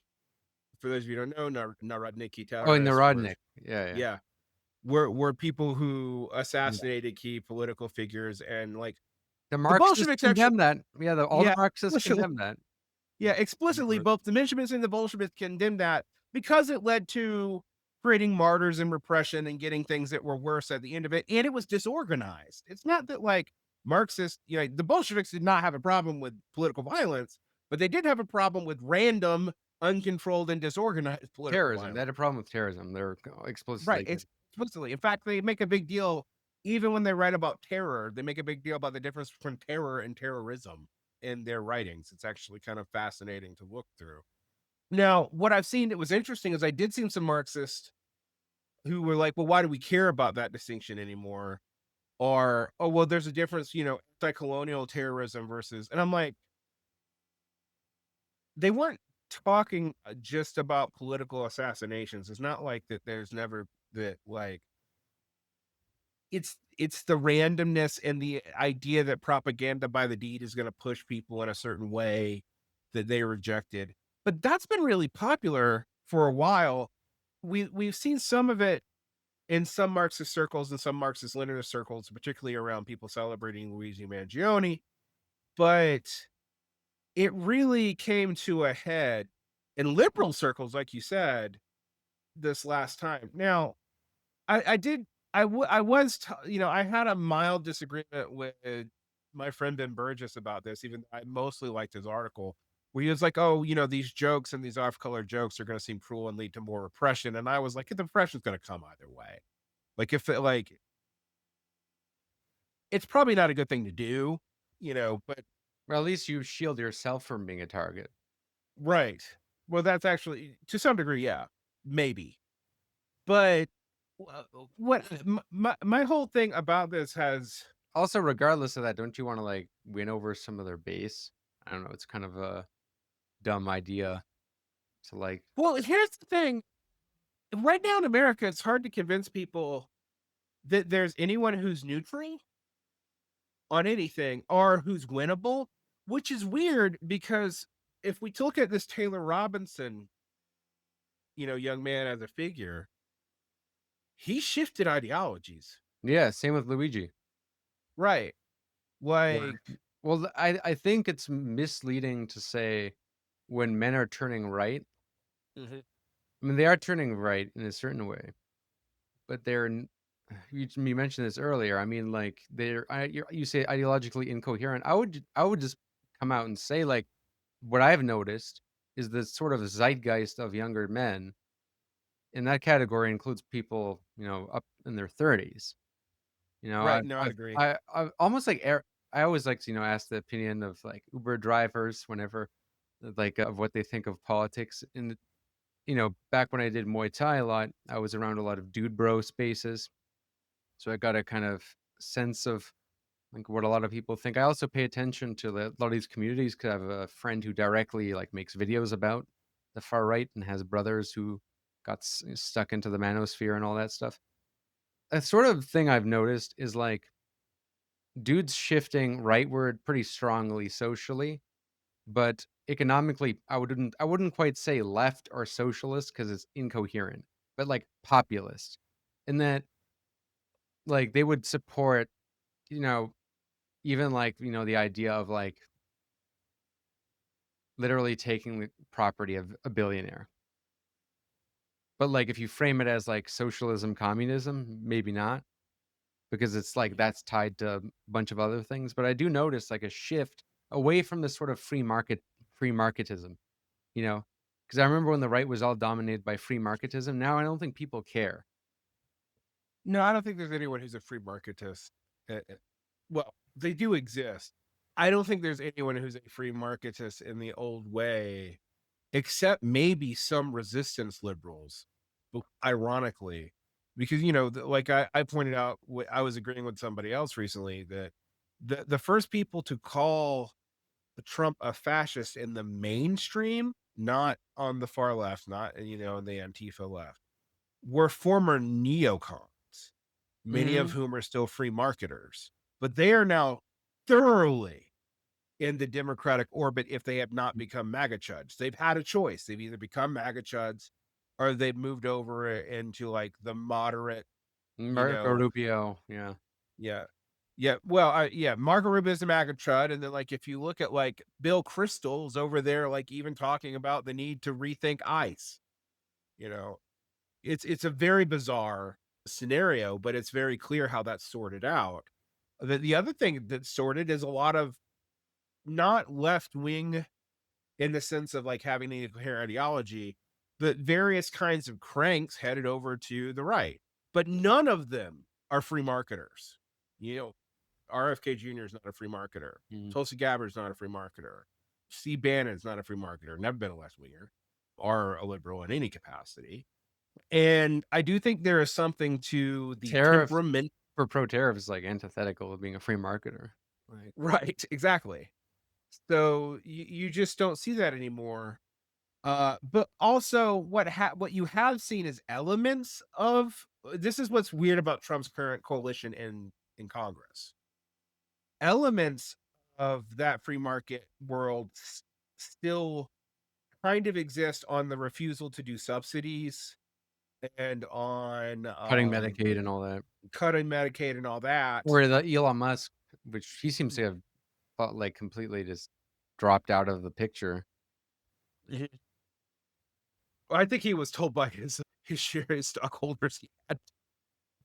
S2: for those of you who don't know, Narodniki
S1: Oh, and
S2: terrorists were,
S1: Narodnik. Yeah, yeah.
S2: yeah, were people who
S1: Yeah.
S2: assassinated key political figures and like
S1: The
S2: The
S1: Marxists
S2: Bolsheviks actually,
S1: condemn that. Yeah, all the
S2: yeah,
S1: Marxists
S2: explicitly,
S1: condemn that.
S2: yeah, explicitly, both the Mensheviks and the Bolsheviks condemned that because it led to creating martyrs and repression and getting things that were worse at the end of it, and it was disorganized. It's not that like Marxists, the Bolsheviks did not have a problem with political violence, but they did have a problem with random, uncontrolled, and disorganized political
S1: Terrorism. They
S2: violence.
S1: had a problem with terrorism. They're
S2: Right,
S1: explicitly
S2: explicitly. In fact, they make a big deal even when they write about terror, they make a big deal about the difference between terror and terrorism in their writings. It's actually kind of fascinating to look through. Now, what I've seen that was interesting is I did see some Marxists who were like, "Well, why do we care about that distinction anymore?" Or, "Oh, well, there's a difference, anti-colonial terrorism versus," and I'm like, they weren't talking just about political assassinations. It's not like that. There's never that like it's the randomness and the idea that propaganda by the deed is going to push people in a certain way that they rejected. But that's been really popular for a while. We've seen some of it in some Marxist circles and some Marxist Leninist circles, particularly around people celebrating Luigi Mangione. But it really came to a head in liberal circles, like you said, this last time. Now, I did I was I had a mild disagreement with my friend Ben Burgess about this, even though I mostly liked his article, where he was like, "Oh, these jokes and these off-color jokes are gonna seem cruel and lead to more repression," and I was like, "The repression's gonna come either way." Like, if it like it's probably not a good thing to do, but
S1: well, at least you shield yourself from being a target.
S2: right. Well, that's actually to some degree, yeah, maybe. But what my whole thing about this has
S1: Also, regardless of that, don't you wanna, like, win over some of their base? I don't know, it's kind of a dumb idea to, like
S2: well, here's the thing. Right now in America, it's hard to convince people that there's anyone who's neutral on anything or who's winnable, which is weird because if we look at this Taylor Robinson, young man as a figure, he shifted ideologies.
S1: Yeah, same with Luigi.
S2: Right.
S1: Where
S2: Like,
S1: well, I think it's misleading to say when men are turning right.
S2: mhm,
S1: I mean, they are turning right in a certain way, but they're n you mentioned this earlier. I mean, like, you say ideologically incoherent. I would just come out and say, like, what I've noticed is the sort of zeitgeist of younger men, and that category includes people, up in their 30s.
S2: right. No, I agree.
S1: I've almost like I always like to, ask the opinion of, like, Uber drivers whenever, like, of what they think of politics. And, back when I did Muay Thai a lot, I was around a lot of dude bro spaces, so I got a kind of sense of, like, what a lot of people think. I also pay attention to a lot of these communities 'cause I have a friend who directly, like, makes videos about the far right and has brothers who got stuck into the manosphere and all that stuff. A sort of thing I've noticed is, like, dudes shifting rightward pretty strongly socially, but economically, I wouldn't quite say left or socialist because it's incoherent, but, like, populist. And that, like, they would support, you know, even, like, the idea of, like, literally taking the property of a billionaire. But, like, if you frame it as, like, socialism, communism, maybe not, because it's, like, that's tied to a bunch of other things. But I do notice, like, a shift away from the sort of free marketism, you know? Because I remember when the right was all dominated by free marketism. Now I don't think people care.
S2: No, I don't think there's anyone who's a free marketist. Well, they do exist. I don't think there's anyone who's a free marketist in the old way, except maybe some resistance liberals, ironically, because like I pointed out, I was agreeing with somebody else recently that the first people to call Trump a fascist in the mainstream, not on the far left, not in the Antifa left, were former neocons, many of
S1: Mhm.
S2: whom are still free marketers, but they are now thoroughly in the Democratic orbit if they have not become MAGA chuds. They've had a choice. They've either become MAGA chuds or they've moved over into like the moderate, you
S1: Marco
S2: know,
S1: Rubio, yeah.
S2: yeah. Yeah, well, Marco Rubio's a MAGA chud, and then, like, if you look at, like, Bill Kristol's over there, like, even talking about the need to rethink ICE, you know? It's a very bizarre scenario, but it's very clear how that's sorted out. The other thing that's sorted is a lot of not left-wing in the sense of, like, having a coherent ideology, but various kinds of cranks headed over to the right, but none of them are free marketers. You know, RFK Jr. is not a free marketer.
S1: Mhm.
S2: Tulsi Gabbard's not a free marketer. C. Bannon's not a free marketer, never been a left winger or a liberal in any capacity. And I do think there is something to the
S1: Tariff
S2: temperament.
S1: for pro-tariff is, like, antithetical of being a free marketer. Like,
S2: Right, exactly. So you just don't see that anymore. But also what you have seen is elements of this is what's weird about Trump's current coalition in Congress. Elements of that free market world still kind of exist on the refusal to do subsidies and on
S1: cutting Medicaid and all that.
S2: cutting Medicaid and all that.
S1: Or the Elon Musk, which he seems to have, like, completely just dropped out of the picture.
S2: Mhm. I think he was told by his share stockholders he had.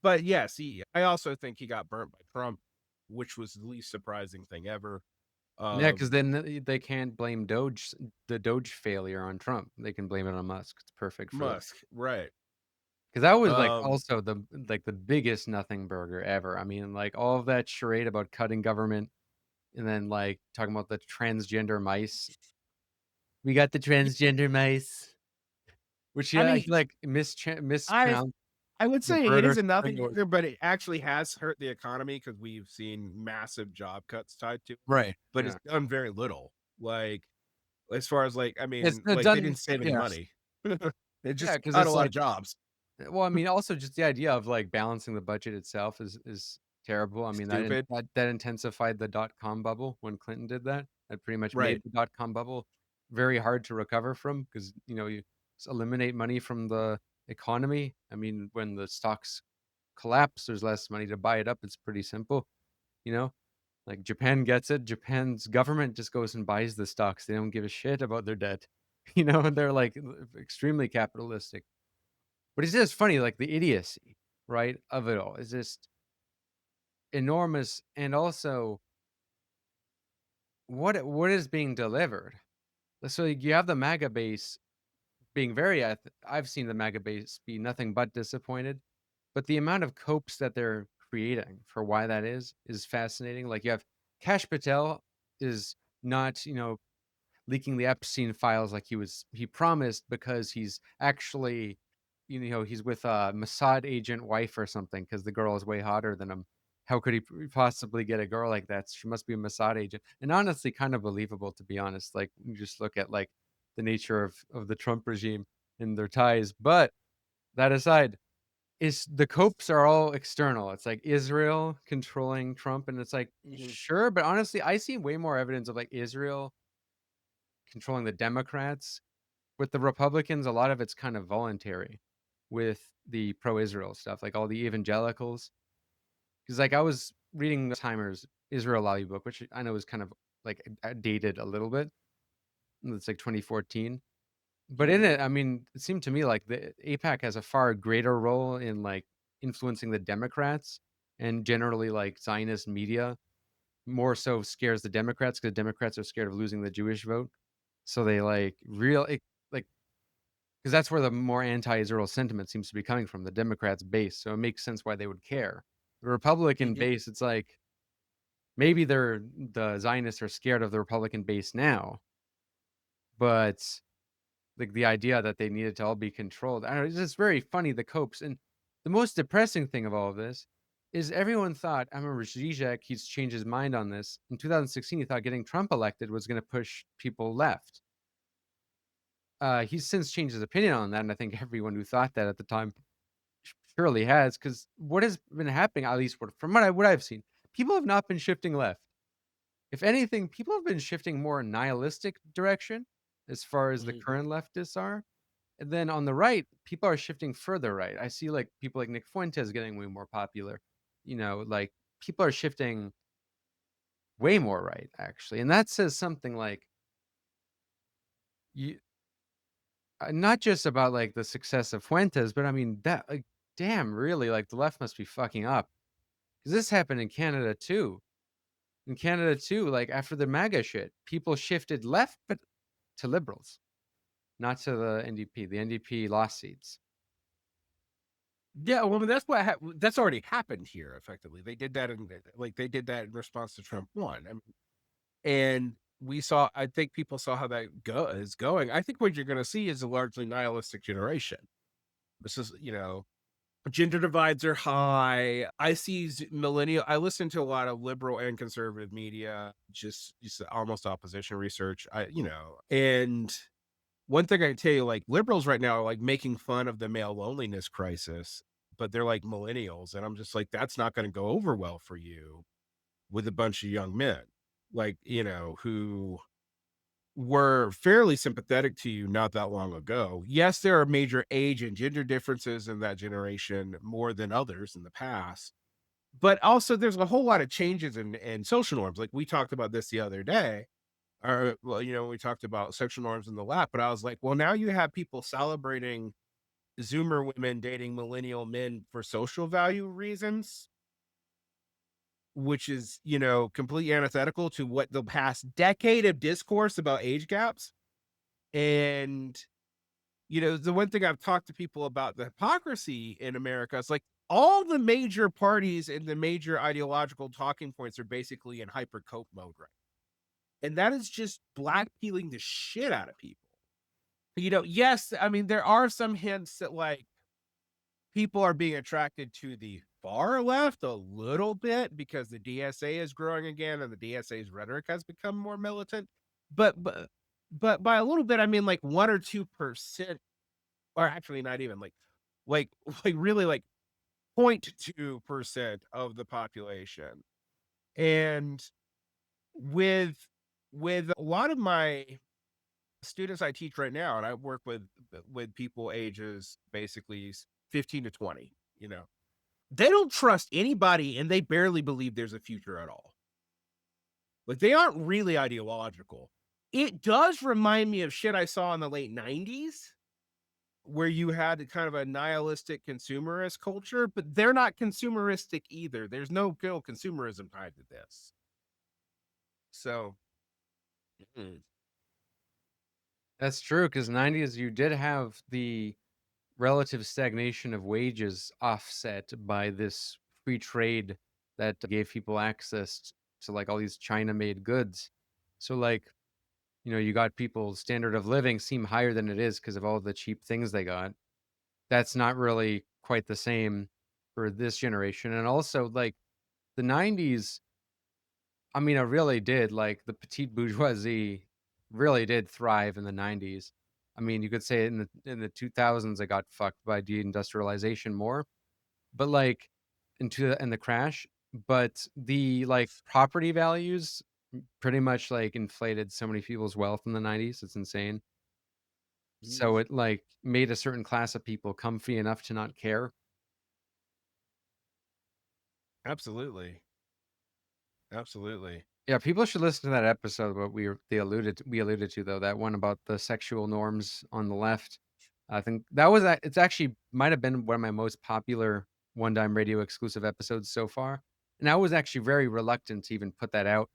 S2: But yes, I also think he got burnt by Trump, which was the least surprising thing ever.
S1: Yeah, because
S2: Um,
S1: then they can't blame the Doge failure on Trump. They can blame it on Musk. It's perfect for them.
S2: Musk, right.
S1: Because that was, like,
S2: Um,
S1: also the biggest nothing burger ever. I mean, like, all of that charade about cutting government and then, like, talking about the transgender mice. We got the
S2: y
S1: transgender mice, which,
S2: I
S1: yeah,
S2: mean,
S1: he, like,
S2: I
S1: mispronounced
S2: I would
S1: the
S2: say it
S1: birder
S2: is a nothing
S1: thing.
S2: burger, but it actually has hurt the economy because 'cause we've seen massive job cuts tied to it,
S1: Right,
S2: but it's
S1: yeah.
S2: done very little. Like, as far as, like, I
S1: It's
S2: mean,
S1: no
S2: like, they
S1: done
S2: didn't save any
S1: yes.
S2: money. They
S1: Yeah,
S2: just
S1: because
S2: cut a
S1: it's
S2: lot of
S1: like
S2: jobs.
S1: well, I mean, also just the idea of, like, balancing the budget itself is terrible. I mean,
S2: Stupid.
S1: that intensified the dot-com bubble when Clinton did that. That pretty much made
S2: Right.
S1: the dot-com bubble very hard to recover from because, you eliminate money from the economy. I mean, when the stocks collapse, there's less money to buy it up. It's pretty simple, you know? Like, Japan gets it. Japan's government just goes and buys the stocks. They don't give a shit about their debt, and they're, like, extremely capitalistic. But it's just funny, like, the idiocy, right, of it all is just enormous, and also what is being delivered. So you have the MAGA base being very I've seen the MAGA base be nothing but disappointed, but the amount of copes that they're creating for why that is fascinating. Like, you have Kash Patel is not, leaking the Epstein files like he promised because he's actually, he's with a Mossad agent wife or something because the girl is way hotter than him. How could he possibly get a girl like that? She must be a Mossad agent. And honestly, kind of believable, to be honest. Like, you just look at, like, the nature of the Trump regime and their ties. But that aside, is the copes are all external. It's like Israel controlling Trump, and it's like,
S2: Mhm.
S1: sure, but honestly, I see way more evidence of, like, Israel controlling the Democrats. With the Republicans, a lot of it's kind of voluntary with the pro-Israel stuff, like all the evangelicals. Because, like, I was reading the Timer's Israel Lobby book, which I know is kind of, like, dated a little bit. It's like 2014. But in
S2: Mhm.
S1: it, I mean, it seemed to me like the APAC has a far greater role in, like, influencing the Democrats, and generally, like, Zionist media more so scares the Democrats because Democrats are scared of losing the Jewish vote. So they, like, like, 'cause that's where the more anti-Israel sentiment seems to be coming from, the Democrats' base, so it makes sense why they would care. The Republican
S2: Mhm.
S1: base, it's like, maybe the Zionists are scared of the Republican base now, but, like, the idea that they needed to all be controlled, I don't know, it's just very funny, the copes, and the most depressing thing of all of this is everyone thought I remember Zizek, he's changed his mind on this. In 2016, he thought getting Trump elected was gonna push people left. He's since changed his opinion on that, and I think everyone who thought that at the time surely has, because what has been happening, at least from what I've seen, people have not been shifting left. If anything, people have been shifting more nihilistic direction as far as the
S2: Mhm.
S1: current leftists are. And then on the right, people are shifting further right. I see, like, people like Nick Fuentes getting way more popular. Like, people are shifting way more right, actually, and that says something like you not just about, like, the success of Fuentes, but I mean, that like, damn, really, like, the left must be fucking up, 'cause this happened in Canada too. In Canada too, like, after the MAGA shit, people shifted left, but to liberals, not to the NDP. The NDP lost seats.
S2: Yeah, well, I mean, that's what that's already happened here. Effectively, they did that they did that in response to Trump won, and we saw. I think people saw how that is going. I think what you're going to see is a largely nihilistic generation. This is, gender divides are high. I see millennial. I listen to a lot of liberal and conservative media, just almost opposition research. And one thing I can tell you, like liberals right now are like making fun of the male loneliness crisis, but they're like millennials, and I'm just like, that's not going to go over well for you with a bunch of young men, like who were fairly sympathetic to you not that long ago. Yes, there are major age and gender differences in that generation more than others in the past, but also there's a whole lot of changes in social norms. Like we talked about this the other day, or well, we talked about sexual norms in the lap, but I was like, well, now you have people celebrating Zoomer women dating millennial men for social value reasons, which is, completely antithetical to what the past decade of discourse about age gaps. And, the one thing I've talked to people about the hypocrisy in America is like all the major parties and the major ideological talking points are basically in hyper cope mode, right? And that is just black peeling the shit out of people. Yes, I mean, there are some hints that like people are being attracted to the far left a little bit because the DSA is growing again and the DSA's rhetoric has become more militant. But by a little bit, I mean like 1 or 2%, or actually not even like like really like 0.2% of the population. And with a lot of my students I teach right now, and I work with people ages basically 15 to 20, they don't trust anybody and they barely believe there's a future at all. Like they aren't really ideological. It does remind me of shit I saw in the late 90s where you had kind of a nihilistic consumerist culture, but they're not consumeristic either. There's no real consumerism tied to this. So, mm,
S1: That's true, because 90s, you did have the relative stagnation of wages offset by this free trade that gave people access to, like, all these China-made goods. So, like, you got people's standard of living seem higher than it is because of all the cheap things they got. That's not really quite the same for this generation, and also, like, the 90s, I mean, it really did, like, the petite bourgeoisie really did thrive in the 90s. I mean, you could say in the 2000s, it got fucked by deindustrialization more, but, like, in the crash, but the, like, property values pretty much, like, inflated so many people's wealth in the 90s, it's insane. So
S2: mm,
S1: it, like, made a certain class of people comfy enough to not care.
S2: absolutely. Absolutely.
S1: Yeah, people should listen to that episode, what we alluded to, though, that one about the sexual norms on the left. I think that was it's actually might have been one of my most popular One Dime Radio exclusive episodes so far, and I was actually very reluctant to even put that out,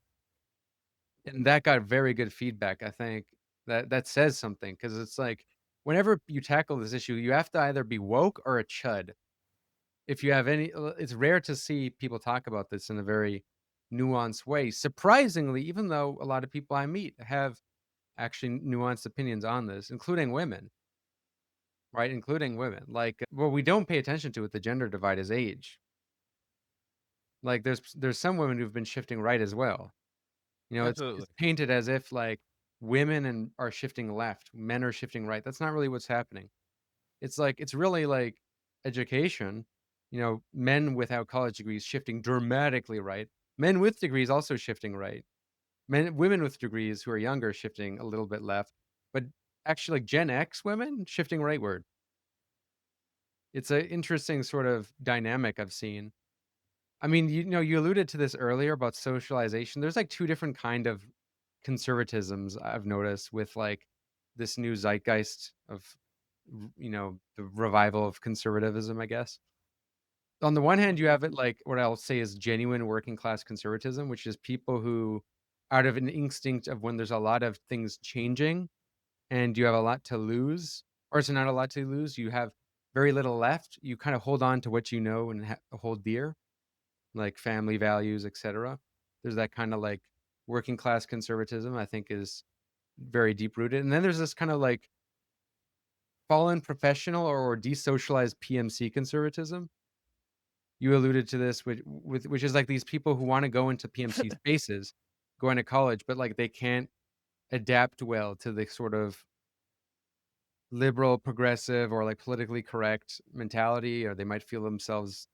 S1: and that got very good feedback. I think that says something because it's like, whenever you tackle this issue, you have to either be woke or a chud. If you have any it's rare to see people talk about this in a very nuanced way. Surprisingly, even though a lot of people I meet have actually nuanced opinions on this, including women, right? Including women. Like, what we don't pay attention to with the gender divide is age. Like, there's some women who've been shifting right as well. It's
S2: Absolutely.
S1: painted as if like women are shifting left, men are shifting right. That's not really what's happening. It's really like education, men without college degrees shifting dramatically right. Men with degrees also shifting right. Women with degrees who are younger shifting a little bit left, but actually like Gen X women shifting rightward. It's an interesting sort of dynamic I've seen. I mean, you alluded to this earlier about socialization. There's like two different kind of conservatisms I've noticed with like this new zeitgeist of the revival of conservatism, I guess. On the one hand, you have it like what I'll say is genuine working class conservatism, which is people who, out of an instinct of when there's a lot of things changing and you have a lot to lose, or it's not a lot to lose, you have very little left. You kind of hold on to what you know and hold dear, like family values, etc. There's that kind of like working class conservatism, I think, is very deep rooted. And then there's this kind of like fallen professional or desocialized PMC conservatism. You alluded to this, which is like these people who wanna go into PMC spaces, going to college, but, like, they can't adapt well to the sort of liberal, progressive, or, like, politically correct mentality, or they might feel themselves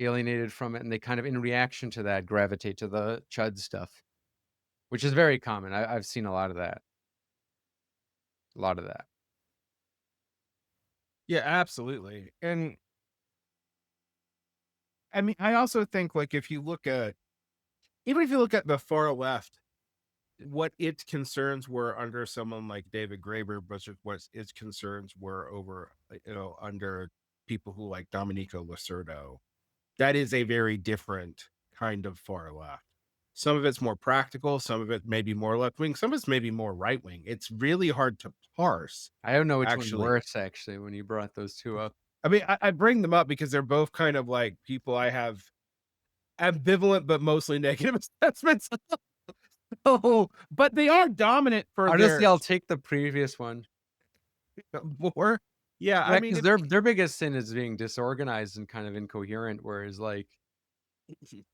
S1: alienated from it, and they kind of, in reaction to that, gravitate to the chud stuff, which is very common. I've seen a lot of that. A lot of that.
S2: Yeah, absolutely. And I mean, I also think like if you look at even if you look at the far left, what its concerns were under someone like David Graeber versus what its concerns were over, under people who like Domenico Lacerdo. That is a very different kind of far left. Some of it's more practical, some of it may be more left wing, some of it's maybe more right wing. It's really hard to parse,
S1: I don't know which one's
S2: actually.
S1: worse, actually, when you brought those 2 up.
S2: I mean, I bring them up because they're both kind of like people I have ambivalent but mostly negative assessments. Oh, but they are dominant for
S1: Honestly,
S2: their
S1: I'll take the previous one.
S2: more. Yeah, I
S1: Yeah,
S2: mean,
S1: because their biggest sin is being disorganized and kind of incoherent, whereas, like,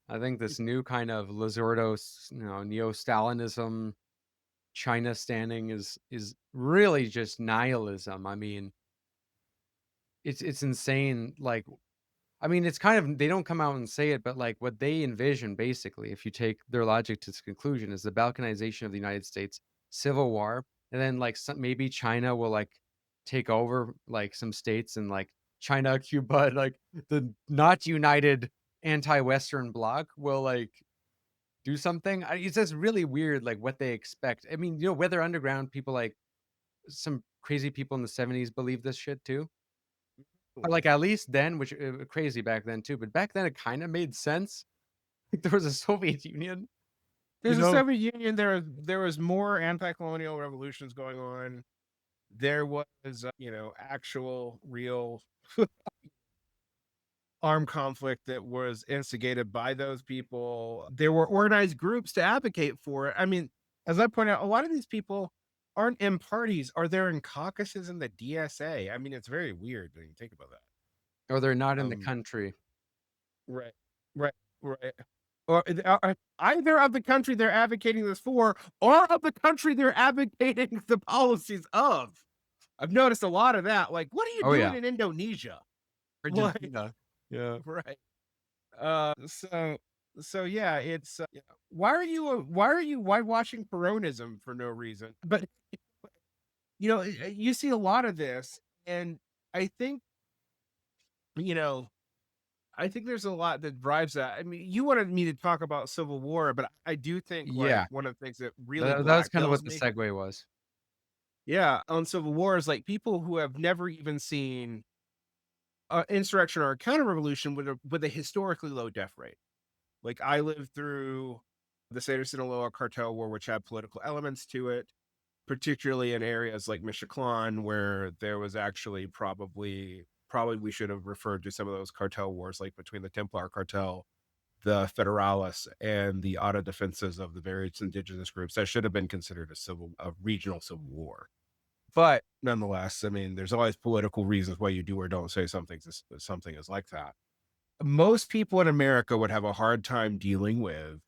S1: I think this new kind of Lazardos, neo-Stalinism, China standing is really just nihilism. I mean, it's insane. Like, I mean, it's kind of they don't come out and say it, but like what they envision, basically, if you take their logic to its conclusion, is the balkanization of the United States, civil war, and then like maybe China will like take over like some states and like China, Cuba, like the not united anti-Western bloc will like do something. It's just really weird, like what they expect. I mean, Weather Underground people like some crazy people in the '70s believe this shit too. Or like at least then, which crazy back then too, but back then it kind of made sense. Like there was a Soviet Union, you
S2: there's a
S1: know?
S2: Soviet Union. There was more anti-colonial revolutions going on. There was, actual, real armed conflict that was instigated by those people. There were organized groups to advocate for it. I mean, as I point out, a lot of these people aren't in parties, or they're in caucuses in the DSA. I mean, it's very weird when you think about that.
S1: Or they're not in the
S2: Um,
S1: country.
S2: right, right, right. Or either of the country they're advocating this for, or of the country they're advocating the policies of. I've noticed a lot of that. Like, what are you
S1: Oh
S2: doing
S1: yeah,
S2: in Indonesia? Like,
S1: Argentina. Yeah.
S2: right. So yeah, it's why are you whitewashing Peronism for no reason? But you see a lot of this, and I think you know I think there's a lot that drives that. I mean, you wanted me to talk about Civil War, but I do think like
S1: Yeah,
S2: one of the things that really
S1: that was kind of
S2: blackmails
S1: what the
S2: me,
S1: segue was.
S2: yeah, on Civil War is like people who have never even seen insurrection or a counter revolution with a historically low death rate. Like I lived through the Seder Sinaloa cartel war, which had political elements to it, particularly in areas like Michoacan, where there was actually probably we should have referred to some of those cartel wars, like between the Templar cartel, the Federales, and the autodefensas of the various indigenous groups. That should have been considered a regional civil war. But nonetheless, I mean, there's always political reasons why you do or don't say something is like that. Most people in America would have a hard time dealing with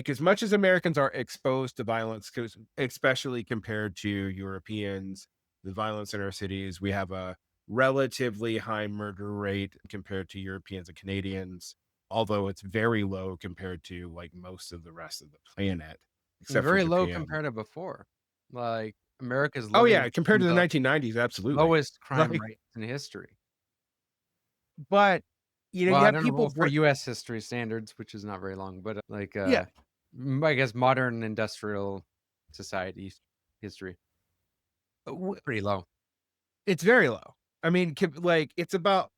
S2: as much as Americans are exposed to violence, especially compared to Europeans, the violence in our cities, we have a relatively high murder rate compared to Europeans and Canadians, although it's very low compared to like most of the rest of the planet,
S1: And
S2: except for
S1: very low
S2: Japan.
S1: compared to before. Like America's
S2: Oh
S1: living
S2: yeah, compared
S1: in
S2: to the
S1: the
S2: 1990s, absolutely.
S1: lowest crime
S2: Like,
S1: rate in history.
S2: but
S1: Well,
S2: you
S1: I
S2: have
S1: don't know.
S2: people
S1: Well, for U.S. history standards, which is not very long, but
S2: yeah.
S1: I guess modern industrial society history, pretty low.
S2: It's very low. I mean, like it's about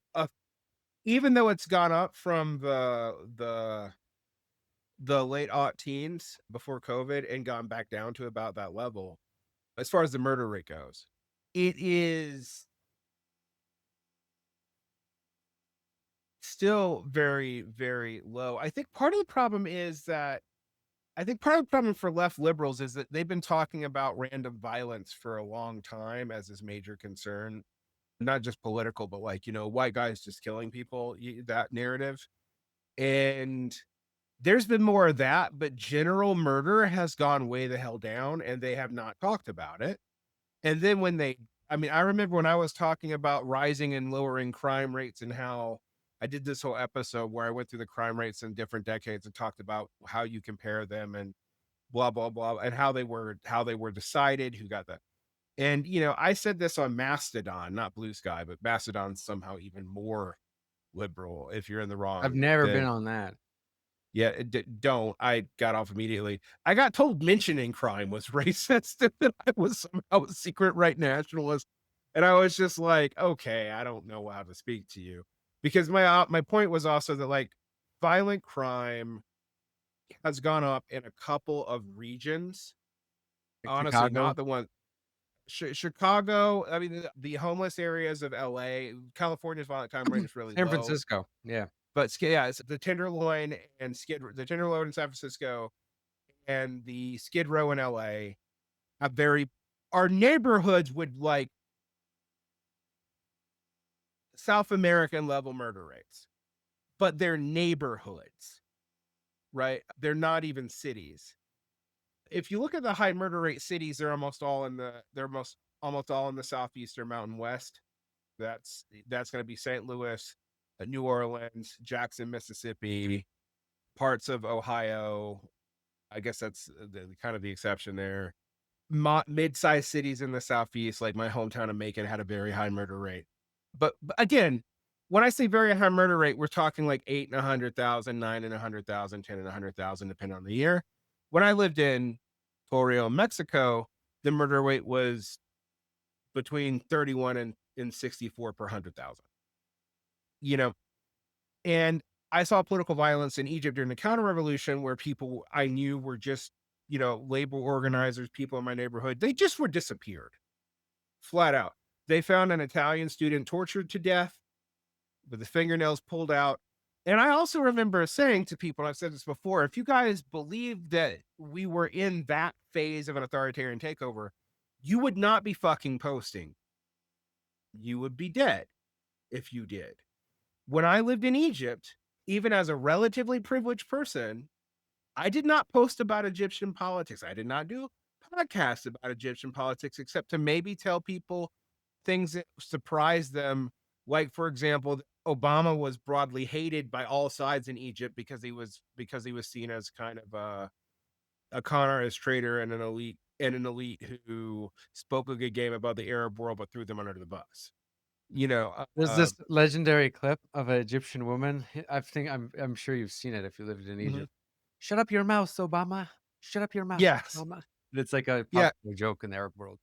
S2: even though it's gone up from the late aught teens before COVID and gone back down to about that level as far as the murder rate goes. It is still very, very low. I think part of the problem is that I think part of the problem for left liberals is that they've been talking about random violence for a long time as this major concern, not just political, but like, white guys just killing people, that narrative. And there's been more of that, but general murder has gone way the hell down and they have not talked about it. And then I mean, I remember when I was talking about rising and lowering crime rates and how I did this whole episode where I went through the crime rates in different decades and talked about how you compare them and blah, blah, blah, and how they were decided, who got that. And, I said this on Mastodon, not Blue Sky, but Mastodon's somehow even more liberal if you're in the
S1: I've
S2: wrong.
S1: never been
S2: Then
S1: on that.
S2: yeah, don't. I got off immediately. I got told mentioning crime was racist and that I was somehow a secret right nationalist. And I was just like, okay, I don't know how to speak to you. Because my point was also that like violent crime has gone up in a couple of regions.
S1: Like
S2: Honestly,
S1: Chicago,
S2: not the one Chicago, I mean, the homeless areas of LA, California's violent crime rate is really
S1: San
S2: low.
S1: Francisco. Yeah,
S2: But yeah, it's the Tenderloin in San Francisco and the Skid Row in LA have our neighborhoods would like South American level murder rates, but they're neighborhoods, right? They're not even cities. If you look at the high murder rate cities, almost all in the southeastern Mountain West. That's going to be St. Louis, New Orleans, Jackson, Mississippi, parts of Ohio. I guess that's kind of the exception there. Mid-sized cities in the southeast, like my hometown of Macon, had a very high murder rate. But again, when I say very high murder rate, we're talking like 8 in 100,000, 9 in 100,000, 10 in 100,000, depending on the year. When I lived in Torreon, Mexico, the murder rate was between 31 and 64 per 100,000. You know, and I saw political violence in Egypt during the counter revolution where people I knew were just, labor organizers, people in my neighborhood, they just were disappeared flat out. They found an Italian student tortured to death with the fingernails pulled out. And I also remember saying to people, I've said this before, if you guys believed that we were in that phase of an authoritarian takeover, you would not be fucking posting. You would be dead if you did. When I lived in Egypt, even as a relatively privileged person, I did not post about Egyptian politics. I did not do podcasts about Egyptian politics, except to maybe tell people things that surprised them. Like, for example, Obama was broadly hated by all sides in Egypt because he was seen as kind of a con artist, traitor, and an elite who spoke a good game about the Arab world but threw them under the bus.
S1: there's this legendary clip of an Egyptian woman. I'm sure you've seen it if you lived in
S2: Mhm.
S1: Egypt. Shut up your mouth, Obama. Shut up your mouth,
S2: Yes.
S1: Obama. It's like a
S2: Yeah.
S1: popular joke in the Arab world.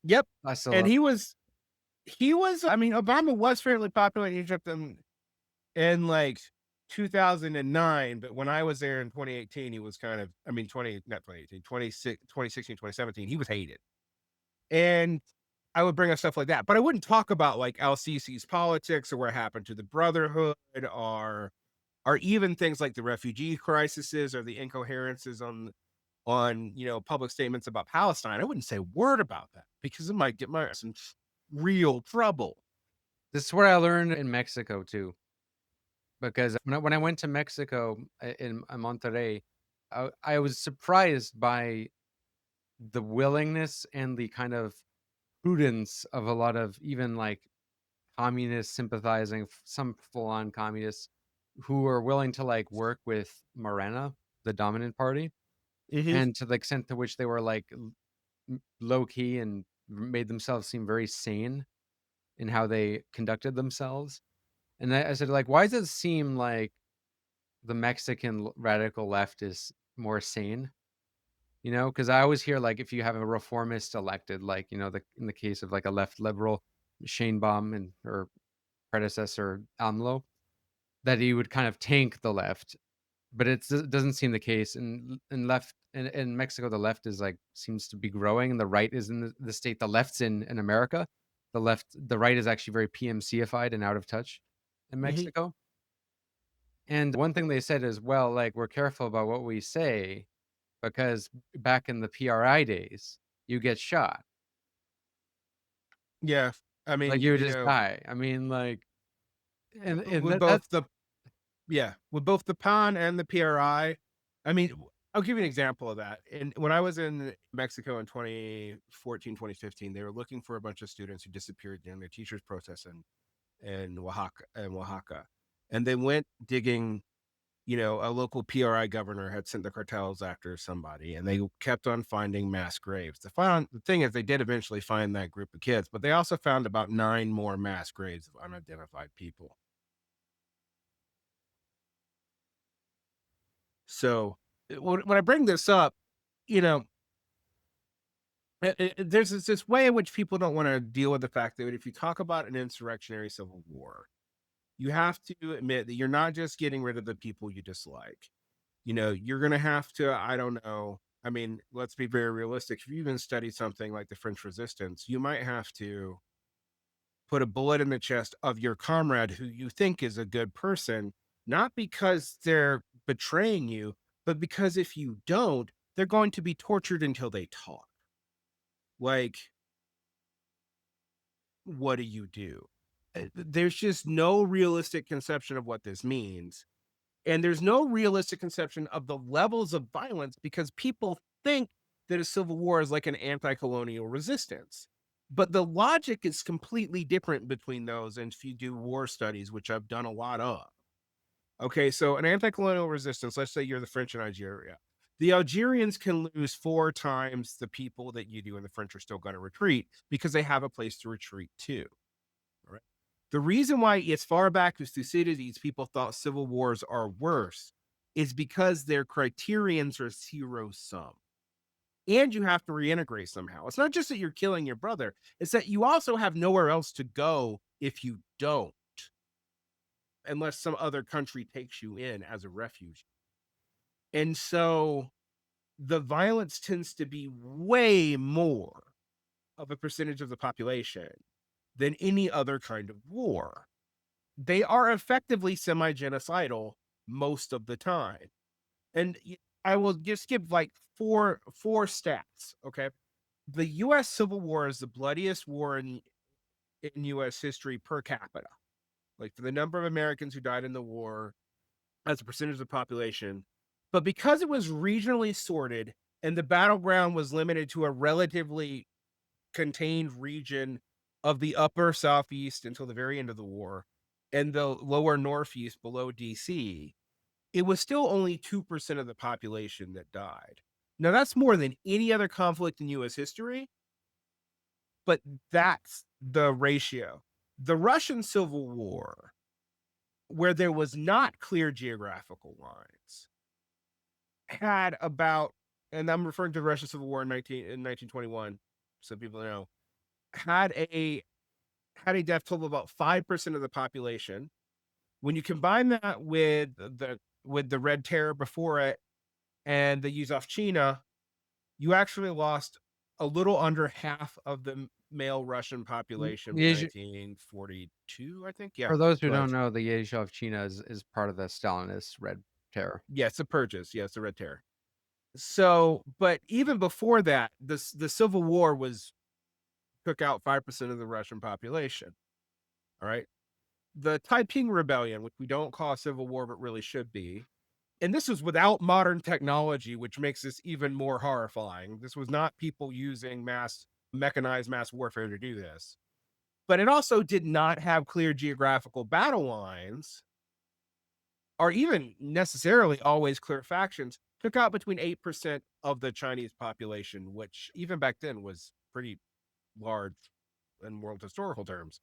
S2: Yep.
S1: I still
S2: And
S1: love.
S2: I mean, Obama was fairly popular in Egypt in like 2009, but when I was there in 2018, he was kind of, I mean, 2016, 2017, he was hated. And I would bring up stuff like that, but I wouldn't talk about like Al-Sisi's politics or what happened to the Brotherhood or even things like the refugee crises or the incoherences on public statements about Palestine. I wouldn't say a word about that because it might get my ass in real trouble.
S1: This is where I learned in Mexico too, because when I went to Mexico in Monterrey, I was surprised by the willingness and the kind of prudence of a lot of even like communist sympathizing, some full on communists who are willing to like work with Morena, the dominant party,
S2: Mhm.
S1: and to the extent to which they were like low key and made themselves seem very sane in how they conducted themselves. And I said, like, why does it seem like the Mexican radical left is more sane? You know, because I always hear, like, if you have a reformist elected, like, in the case of, like, a left liberal, Shane Baum and her predecessor, AMLO, that he would kind of tank the left, but it doesn't seem the case. In Mexico, the left is, like, seems to be growing, and the right is in the state the left's in America. The right is actually very PMC-ified and out of touch in
S2: Hmm.
S1: Mexico. And one thing they said is, well, like, we're careful about what we say because back in the PRI days, you get shot.
S2: Yeah. I
S1: Like,
S2: mean,
S1: you would just die. I mean, like, and
S2: with
S1: that
S2: both the yeah, with both the PAN and the PRI, mean, I'll give you an example of that. And when I was in Mexico in 2014, 2015, they were looking for a bunch of students who disappeared during the teachers' protest in Oaxaca. And they went digging, a local PRI governor had sent the cartels after somebody, and they kept on finding mass graves. The thing is, they did eventually find that group of kids, but they also found about 9 more mass graves of unidentified people. So when I bring this up, you know, there's this way in which people don't want to deal with the fact that if you talk about an insurrectionary civil war, you have to admit that you're not just getting rid of the people you dislike. You're going to have to, I don't know. Let's be very realistic. If you even study something like the French Resistance, you might have to put a bullet in the chest of your comrade who you think is a good person, not because they're betraying you, but because if you don't, they're going to be tortured until they talk. Like, what do you do? There's just no realistic conception of what this means. And there's no realistic conception of the levels of violence because people think that a civil war is like an anti colonial resistance. But the logic is completely different between those. And if you do war studies, which I've done a lot of, okay, so an anti colonial resistance, let's say you're the French in Algeria. The Algerians can lose 4 times the people that you do, and the French are still going to retreat because they have a place to retreat to. Right. The reason why, as far back as Thucydides, people thought civil wars are worse is because their criterions are zero sum. And you have to reintegrate somehow. It's not just that you're killing your brother, it's that you also have nowhere else to go if you don't, unless some other country takes you in as a refugee. And so the violence tends to be way more of a percentage of the population than any other kind of war. They are effectively semi-genocidal most of the time. And I will just give like four stats, okay? The US Civil War is the bloodiest war in US history per capita. Like, for the number of Americans who died in the war as a percentage of the population. But because it was regionally sorted and the battleground was limited to a relatively contained region of the upper southeast until the very end of the war and the lower northeast below DC, it was still only 2% of the population that died. Now, that's more than any other conflict in US history, but that's the ratio. The Russian Civil War, where there was not clear geographical lines, had about, and I'm referring to the Russian Civil War in 1921, so people know, had a death toll of about 5% of the population. When you combine that with the Red Terror before it and the Yuzovchina, you actually lost a little under half of the male Russian population in
S1: Yesh
S2: 1942, I think. Yeah,
S1: For those who
S2: go ahead.
S1: don't know, the Yezhovchina is part of the Stalinist Red Terror.
S2: Yes, the purges. Yes, the Red Terror. So, but even before that, the Civil War took out 5% of the Russian population. All right. The Taiping Rebellion, which we don't call a civil war, but really should be. And this was without modern technology, which makes this even more horrifying. This was not people using mechanized mass warfare to do this. But it also did not have clear geographical battle lines or even necessarily always clear factions. Took out between 8% of the Chinese population, which even back then was pretty large in world historical terms.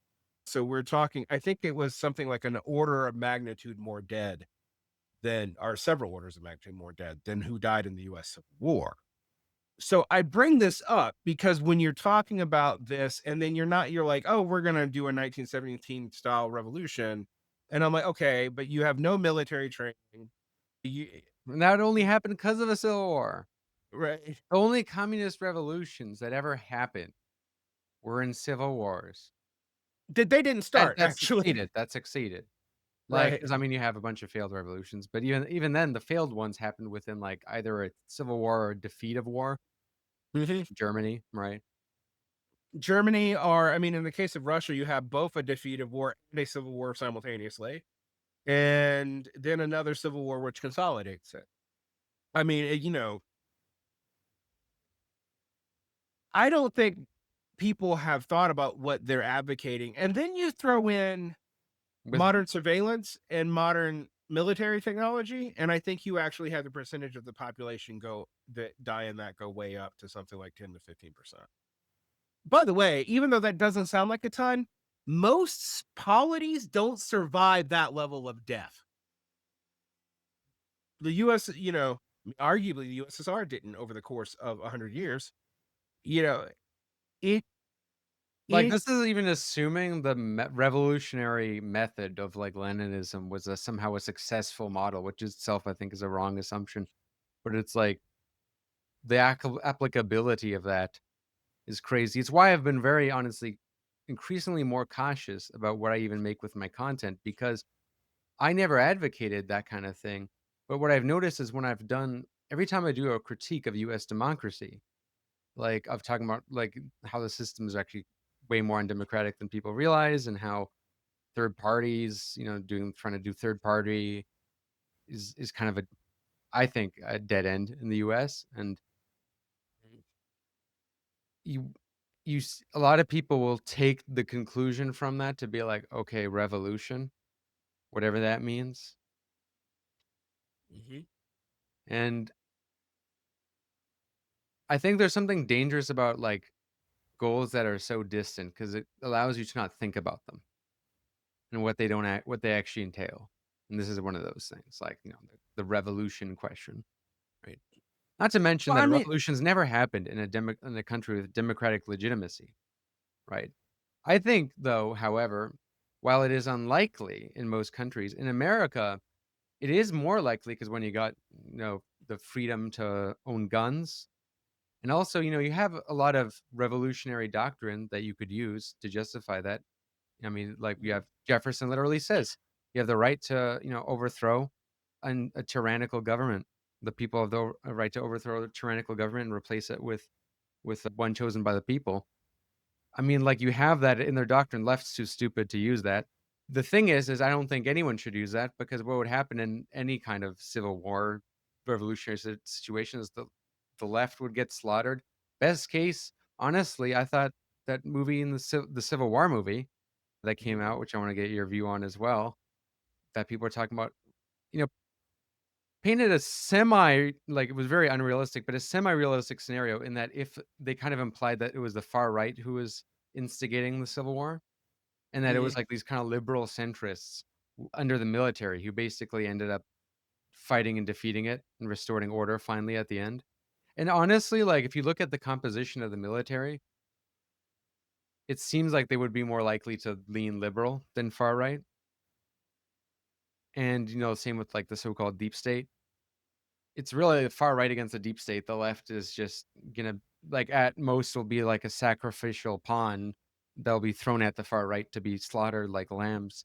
S2: So we're talking, I think it was something like an order of magnitude more dead than, or several orders of magnitude more dead than who died in the US Civil War. So I bring this up because when you're talking about this and then you're like, oh, we're going to do a 1917 style revolution. And I'm like, okay, but you have no military training. You,
S1: And that only happened because of a civil war.
S2: right.
S1: The only communist revolutions that ever happened were in civil wars.
S2: They didn't
S1: That
S2: start,
S1: that
S2: actually.
S1: succeeded, that succeeded. Like,
S2: Right.
S1: 'cause I mean, you have a bunch of failed revolutions, but even then, the failed ones happened within, like, either a civil war or a defeat of war.
S2: Mhm.
S1: Germany, right?
S2: Germany, or I mean, in the case of Russia, you have both a defeat of war and a civil war simultaneously, and then another civil war which consolidates it. I mean, I don't think people have thought about what they're advocating. And then you throw in
S1: With
S2: modern surveillance and modern military technology, and I think you actually have the percentage of the population go that die in that go way up to something like 10 to 15%. By the way, even though that doesn't sound like a ton, most polities don't survive that level of death. The US, arguably the USSR didn't over the course of 100 years. You know, it
S1: like,
S2: it
S1: this is even assuming the revolutionary method of, like, Leninism was somehow a successful model, which itself, I think, is a wrong assumption. But it's like, the applicability of that is crazy. It's why I've been very honestly increasingly more cautious about what I even make with my content because I never advocated that kind of thing. But what I've noticed is when I've done every time I do a critique of US democracy, like of talking about like how the system is actually way more undemocratic than people realize and how third parties, doing trying to do third party is kind of a I think a dead end in the US and you a lot of people will take the conclusion from that to be like, okay, revolution, whatever that means.
S2: Mhm.
S1: And I think there's something dangerous about like goals that are so distant because it allows you to not think about them and what they actually entail. And this is one of those things, like the revolution question, right? Not to mention
S2: Well,
S1: that
S2: I mean,
S1: revolutions never happened in in a country with democratic legitimacy, right? I think, though, however, while it is unlikely in most countries, in America, it is more likely because when you got, the freedom to own guns, and also, you have a lot of revolutionary doctrine that you could use to justify that. I mean, like you have Jefferson literally says you have the right to, overthrow a tyrannical government. The people have the right to overthrow a tyrannical government and replace it with one chosen by the people. I mean, like, you have that in their doctrine, left's too stupid to use that. The thing is I don't think anyone should use that because what would happen in any kind of civil war, revolutionary situation is the left would get slaughtered. Best case, honestly, I thought that movie in the Civil War movie that came out, which I wanna get your view on as well, that people are talking about, you know, painted a semi like, it was very unrealistic, but a semi-realistic scenario in that if they kind of implied that it was the far right who was instigating the Civil War, and that it was,
S2: mhm.
S1: like, these kinda liberal centrists under the military who basically ended up fighting and defeating it and restoring order finally at the end. And honestly, like, if you look at the composition of the military, it seems like they would be more likely to lean liberal than far right. And, same with, like, the so-called deep state. It's really the far right against the deep state. The left is just gonna like, at most, will be like a sacrificial pawn that'll be thrown at the far right to be slaughtered like lambs.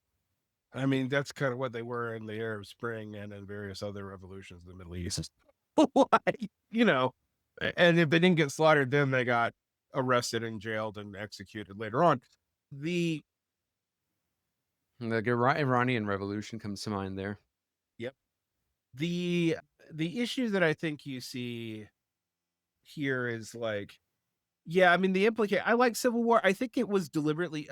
S2: I mean, that's kind of what they were in the Arab Spring and in various other revolutions in the Middle East. Like, and if they didn't get slaughtered, then they got arrested and jailed and executed later on. The
S1: The Iranian Revolution comes to mind there.
S2: Yep. The the issue that I think you see here is like, yeah, I mean, I like Civil War. I think it was deliberately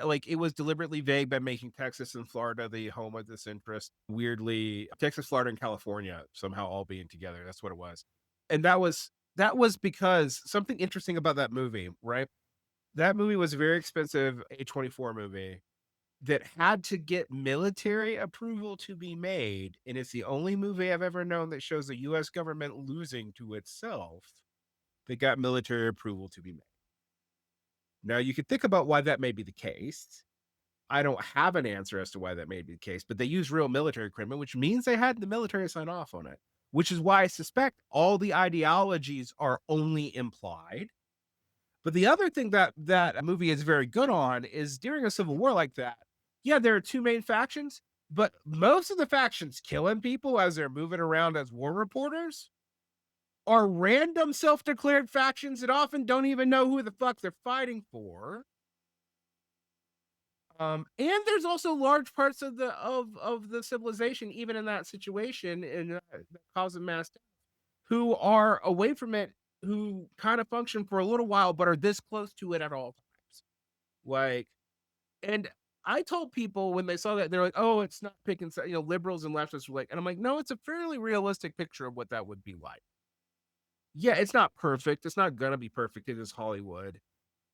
S2: vague by making Texas and Florida the home of this interest. Weirdly, Texas, Florida, and California somehow all being together. That's what it was. And that was because something interesting about that movie, right? That movie was a very expensive A24 movie that had to get military approval to be made, and it's the only movie I've ever known that shows the US government losing to itself that got military approval to be made. Now, you could think about why that may be the case. I don't have an answer as to why that may be the case, but they use real military equipment, which means they had the military sign off on it, which is why I suspect all the ideologies are only implied. But the other thing that that movie is very good on is during a civil war like that, yeah, there are two main factions, but most of the factions killing people as they're moving around as war reporters are random self-declared factions that often don't even know who the fuck they're fighting for. And there's also large parts of the civilization, even in that situation, in the cause of mass death, who are away from it, who kind of function for a little while, but are this close to it at all times. Like, and I told people when they saw that, they're like, "Oh, it's not picking," liberals and leftists were like, and I'm like, "No, it's a fairly realistic picture of what that would be like." Yeah, it's not perfect. It's not gonna be perfect. It is Hollywood,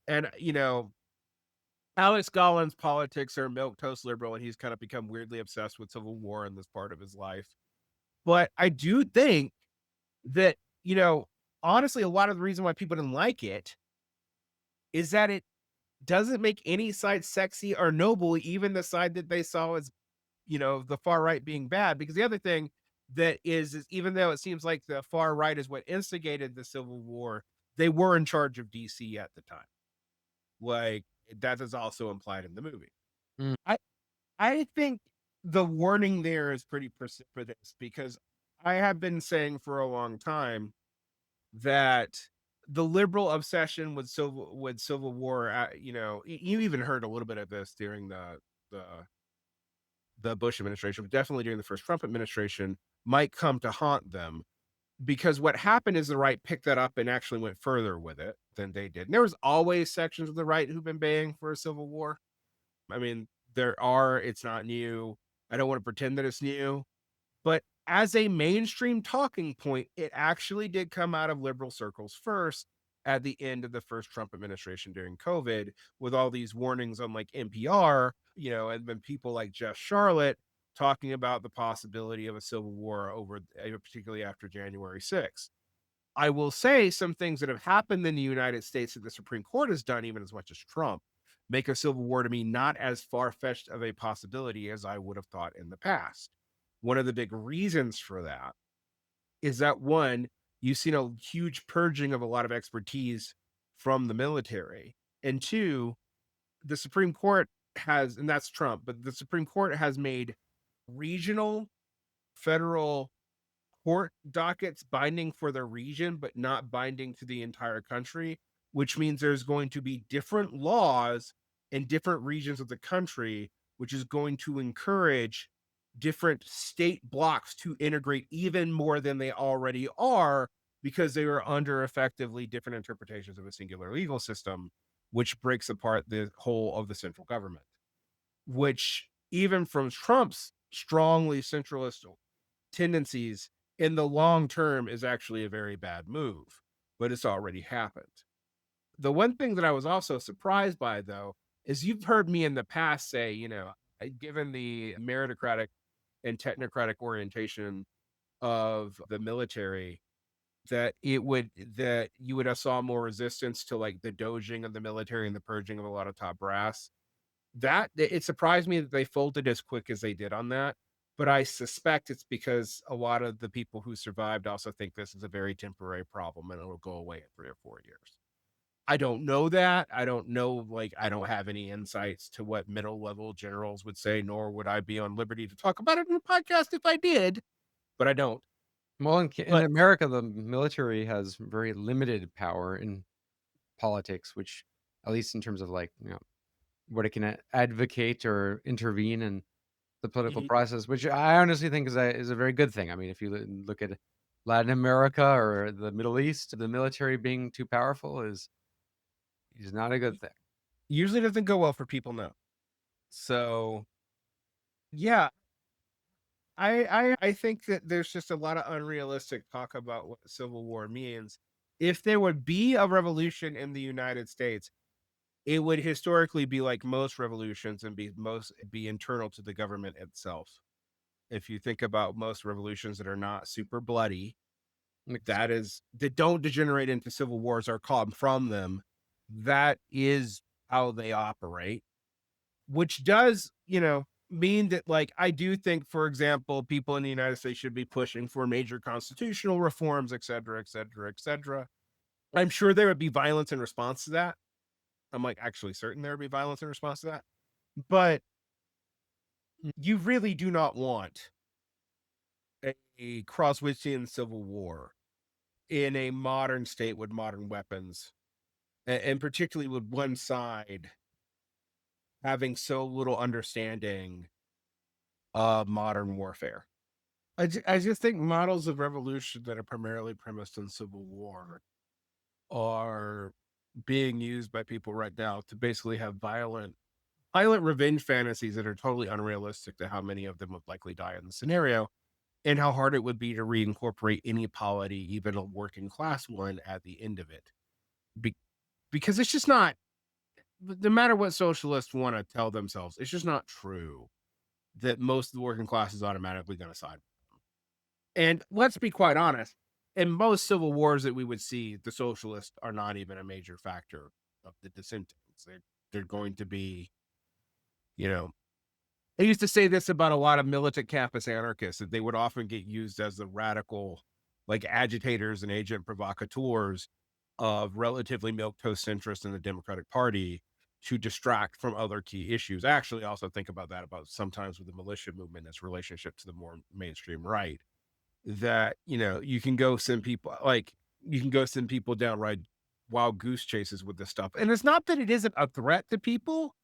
S2: and Alex Gollins' politics are milquetoast liberal, and he's kind of become weirdly obsessed with Civil War in this part of his life. But I do think that, honestly, a lot of the reason why people didn't like it is that it doesn't make any side sexy or noble, even the side that they saw as, the far right being bad. Because the other thing that is even though it seems like the far right is what instigated the Civil War, they were in charge of DC at the time. Like, that is also implied in the movie.
S1: Mm.
S2: I think the warning there is pretty precipitous because I have been saying for a long time that the liberal obsession with civil war, you even heard a little bit of this during the the Bush administration, but definitely during the first Trump administration, might come to haunt them because what happened is the right picked that up and actually went further with it than they did. And there was always sections of the right who've been baying for a civil war. I mean, it's not new. I don't want to pretend that it's new, but as a mainstream talking point, it actually did come out of liberal circles first at the end of the first Trump administration during COVID, with all these warnings on like NPR, and then people like Jeff Charlotte talking about the possibility of a civil war particularly after January 6th. I will say some things that have happened in the United States that the Supreme Court has done, even as much as Trump, make a civil war to me not as far-fetched of a possibility as I would have thought in the past. One of the big reasons for that is that, one, you've seen a huge purging of a lot of expertise from the military. And two, the Supreme Court has, and that's Trump, but the Supreme Court has made regional federal court dockets binding for the region, but not binding to the entire country, which means there's going to be different laws in different regions of the country, which is going to encourage different state blocks to integrate even more than they already are because they are under effectively different interpretations of a singular legal system, which breaks apart the whole of the central government, which even from Trump's strongly centralist tendencies in the long term is actually a very bad move, but it's already happened. The one thing that I was also surprised by, though, is you've heard me in the past say, given the meritocratic and technocratic orientation of the military, that you would have saw more resistance to like the doging of the military and the purging of a lot of top brass. That it surprised me that they folded as quick as they did on that. But I suspect it's because a lot of the people who survived also think this is a very temporary problem and it'll go away in 3 or 4 years. I don't know that. I don't know, I don't have any insights to what middle level generals would say, nor would I be on liberty to talk about it in a podcast if I did, but I don't.
S1: Well, in
S2: But
S1: America, the military has very limited power in politics, which, at least in terms of what it can advocate or intervene in the political
S2: Mhm.
S1: process, which I honestly think is a very good thing. I mean, if you look at Latin America or the Middle East, the military being too powerful is not a good thing.
S2: Usually doesn't go well for people, no. So yeah, I think that there's just a lot of unrealistic talk about what civil war means. If there would be a revolution in the United States, it would historically be like most revolutions and be internal to the government itself. If you think about most revolutions that are not super bloody,
S1: Ex-
S2: that don't degenerate into civil wars or come from them, that is how they operate, which does, mean that, like, I do think, for example, people in the United States should be pushing for major constitutional reforms, et cetera, et cetera, et cetera. I'm sure there would be violence in response to that. I'm like actually certain there would be violence in response to that. But you really do not want a Clausewitzian civil war in a modern state with modern weapons, and particularly with one side having so little understanding of modern warfare. I just think models of revolution that are primarily premised on civil war are being used by people right now to basically have violent revenge fantasies that are totally unrealistic to how many of them would likely die in the scenario, and how hard it would be to reincorporate any polity, even a working class one, at the end of it. Be- because it's just not, no matter what socialists want to tell themselves, it's just not true that most of the working class is automatically going to side. And let's be quite honest, in most civil wars that we would see, the socialists are not even a major factor of the dissensions. They're going to be, you know, I used to say this about a lot of militant campus anarchists, that they would often get used as the radical, like, agitators and agent provocateurs of relatively milquetoast centrists in the Democratic Party to distract from other key issues. I actually also think about that about sometimes with the militia movement, its relationship to the more mainstream right. That, you can go send people, like, you can go send people down right wild goose chases with this stuff. And it's not that it isn't a threat to people,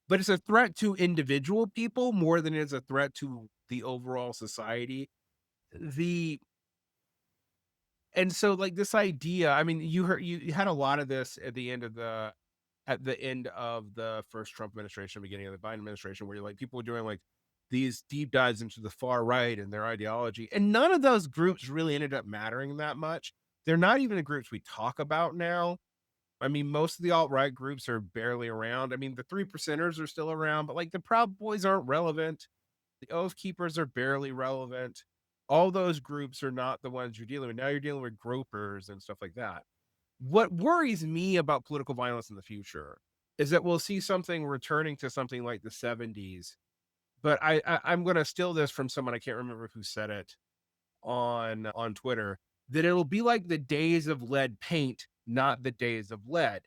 S2: but it's a threat to individual people more than it is a threat to the overall society. The And so, like, this idea, I mean, you had a lot of this at the end of the first Trump administration, beginning of the Biden administration, where, like, people were doing, like, these deep dives into the far right and their ideology, and none of those groups really ended up mattering that much. They're not even the groups we talk about now. I mean, most of the alt-right groups are barely around. I mean, the three percenters are still around, but, like, the Proud Boys aren't relevant. The Oath Keepers are barely relevant. All those groups are not the ones you're dealing with. Now you're dealing with gropers and stuff like that. What worries me about political violence in the future is that we'll see something returning to something like the 70s. But I'm going to steal this from someone, I can't remember who said it on Twitter, that it'll be like the days of lead paint, not the days of lead.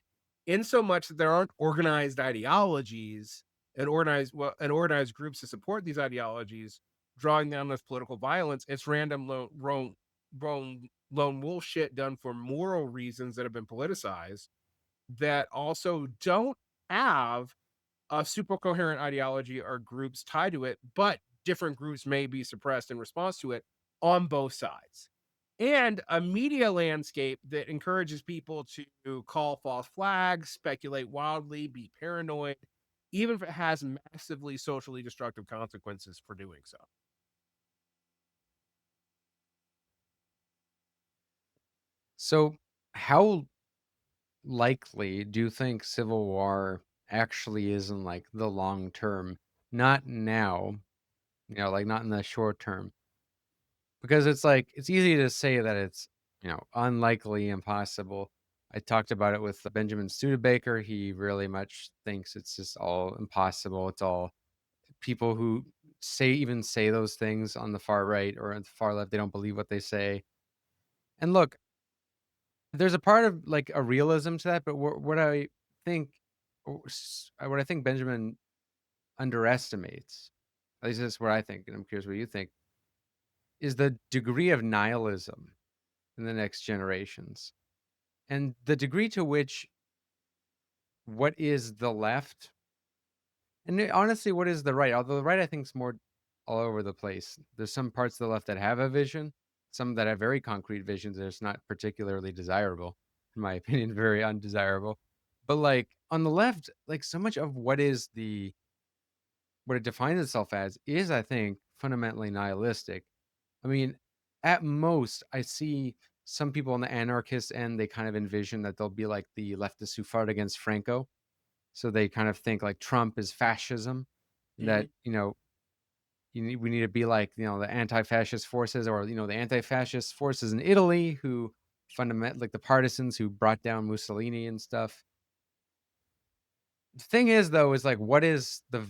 S2: In so much that there aren't organized ideologies and organized groups to support these ideologies, drawing down this political violence. It's random lone wolf shit done for moral reasons that have been politicized, that also don't have a super coherent ideology or groups tied to it, but different groups may be suppressed in response to it on both sides. And a media landscape that encourages people to call false flags, speculate wildly, be paranoid, even if it has massively socially destructive consequences for doing so.
S1: So, how likely do you think civil war actually is in like the long term? Not now, like not in the short term. Because it's like it's easy to say that it's, unlikely, impossible. I talked about it with Benjamin Studebaker. He really much thinks it's just all impossible. It's all people who say those things on the far right or on the far left, they don't believe what they say. And look, there's a part of like a realism to that, but think, what I think Benjamin underestimates, at least that's what I think, and I'm curious what you think, is the degree of nihilism in the next generations and the degree to which what is the left and honestly, what is the right? Although the right, I think, is more all over the place. There's some parts of the left that have a vision, some that have very concrete visions that it's not particularly desirable, in my opinion, very undesirable. But like on the left, like so much of what it defines itself as is, I think, fundamentally nihilistic. I mean, at most, I see some people on the anarchist end, they kind of envision that they'll be like the leftists who fought against Franco. So they kind of think like Trump is fascism, and that,
S2: Mhm.
S1: we need to be like, the anti-fascist forces, or, the anti-fascist forces in Italy who like the partisans who brought down Mussolini and stuff. The thing is, though, is like, what is the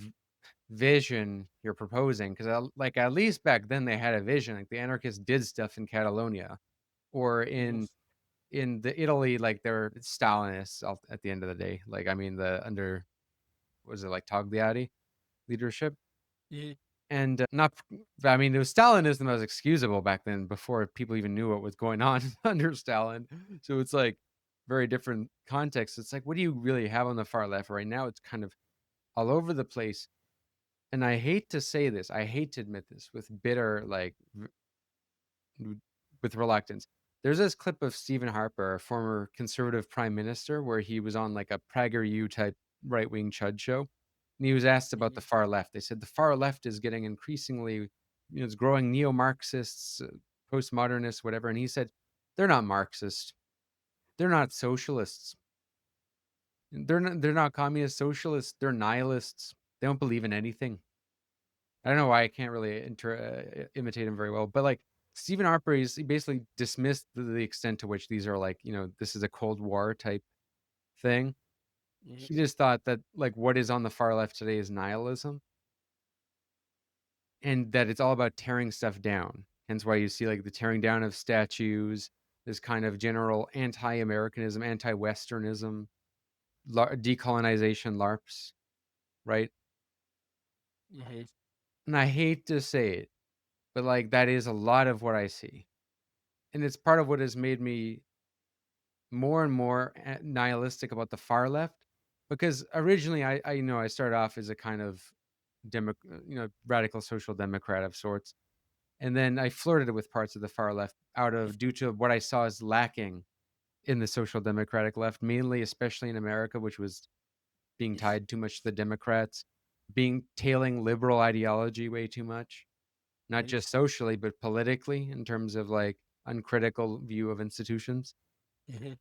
S1: vision you're proposing? Because, like, at least back then they had a vision. Like the anarchists did stuff in Catalonia, or
S2: Mhm.
S1: in the Italy, like they're Stalinists at the end of the day. Like, I mean, the under was it like Togliatti leadership?
S2: Mhm.
S1: And, not I mean, it was Stalinism that was excusable back then before people even knew what was going on under Stalin. So it's like very different context. It's like, what do you really have on the far left right now? It's kind of all over the place. And I hate to say this, I hate to admit this with bitter, like, with reluctance. There's this clip of Stephen Harper, a former conservative prime minister, where he was on like a PragerU type right wing chud show. And he was asked about the
S2: Mhm.
S1: far left. They said the far left is getting increasingly, it's growing neo Marxists, postmodernists, whatever. And he said, they're not Marxists. They're not socialists. They're not communist socialists. They're nihilists. They don't believe in anything. I don't know why I can't really imitate him very well, but like Stephen Harper, he basically dismissed the extent to which these are like, this is a Cold War type thing.
S2: Mhm.
S1: He just thought that like what is on the far left today is nihilism, and that it's all about tearing stuff down. Hence why you see like the tearing down of statues, this kind of general anti-Americanism, anti-Westernism, decolonization LARPs, right?
S2: Mhm.
S1: And I hate to say it, but like that is a lot of what I see. And it's part of what has made me more and more nihilistic about the far left, because originally I started off as a kind of radical social democrat of sorts, and then I flirted with parts of the far left out of due to what I saw as lacking in the social democratic left, mainly especially in America, which was being tied too much to the Democrats, being tailing liberal ideology way too much, not
S2: Mhm.
S1: just socially but politically in terms of like uncritical view of institutions.
S2: Mhm.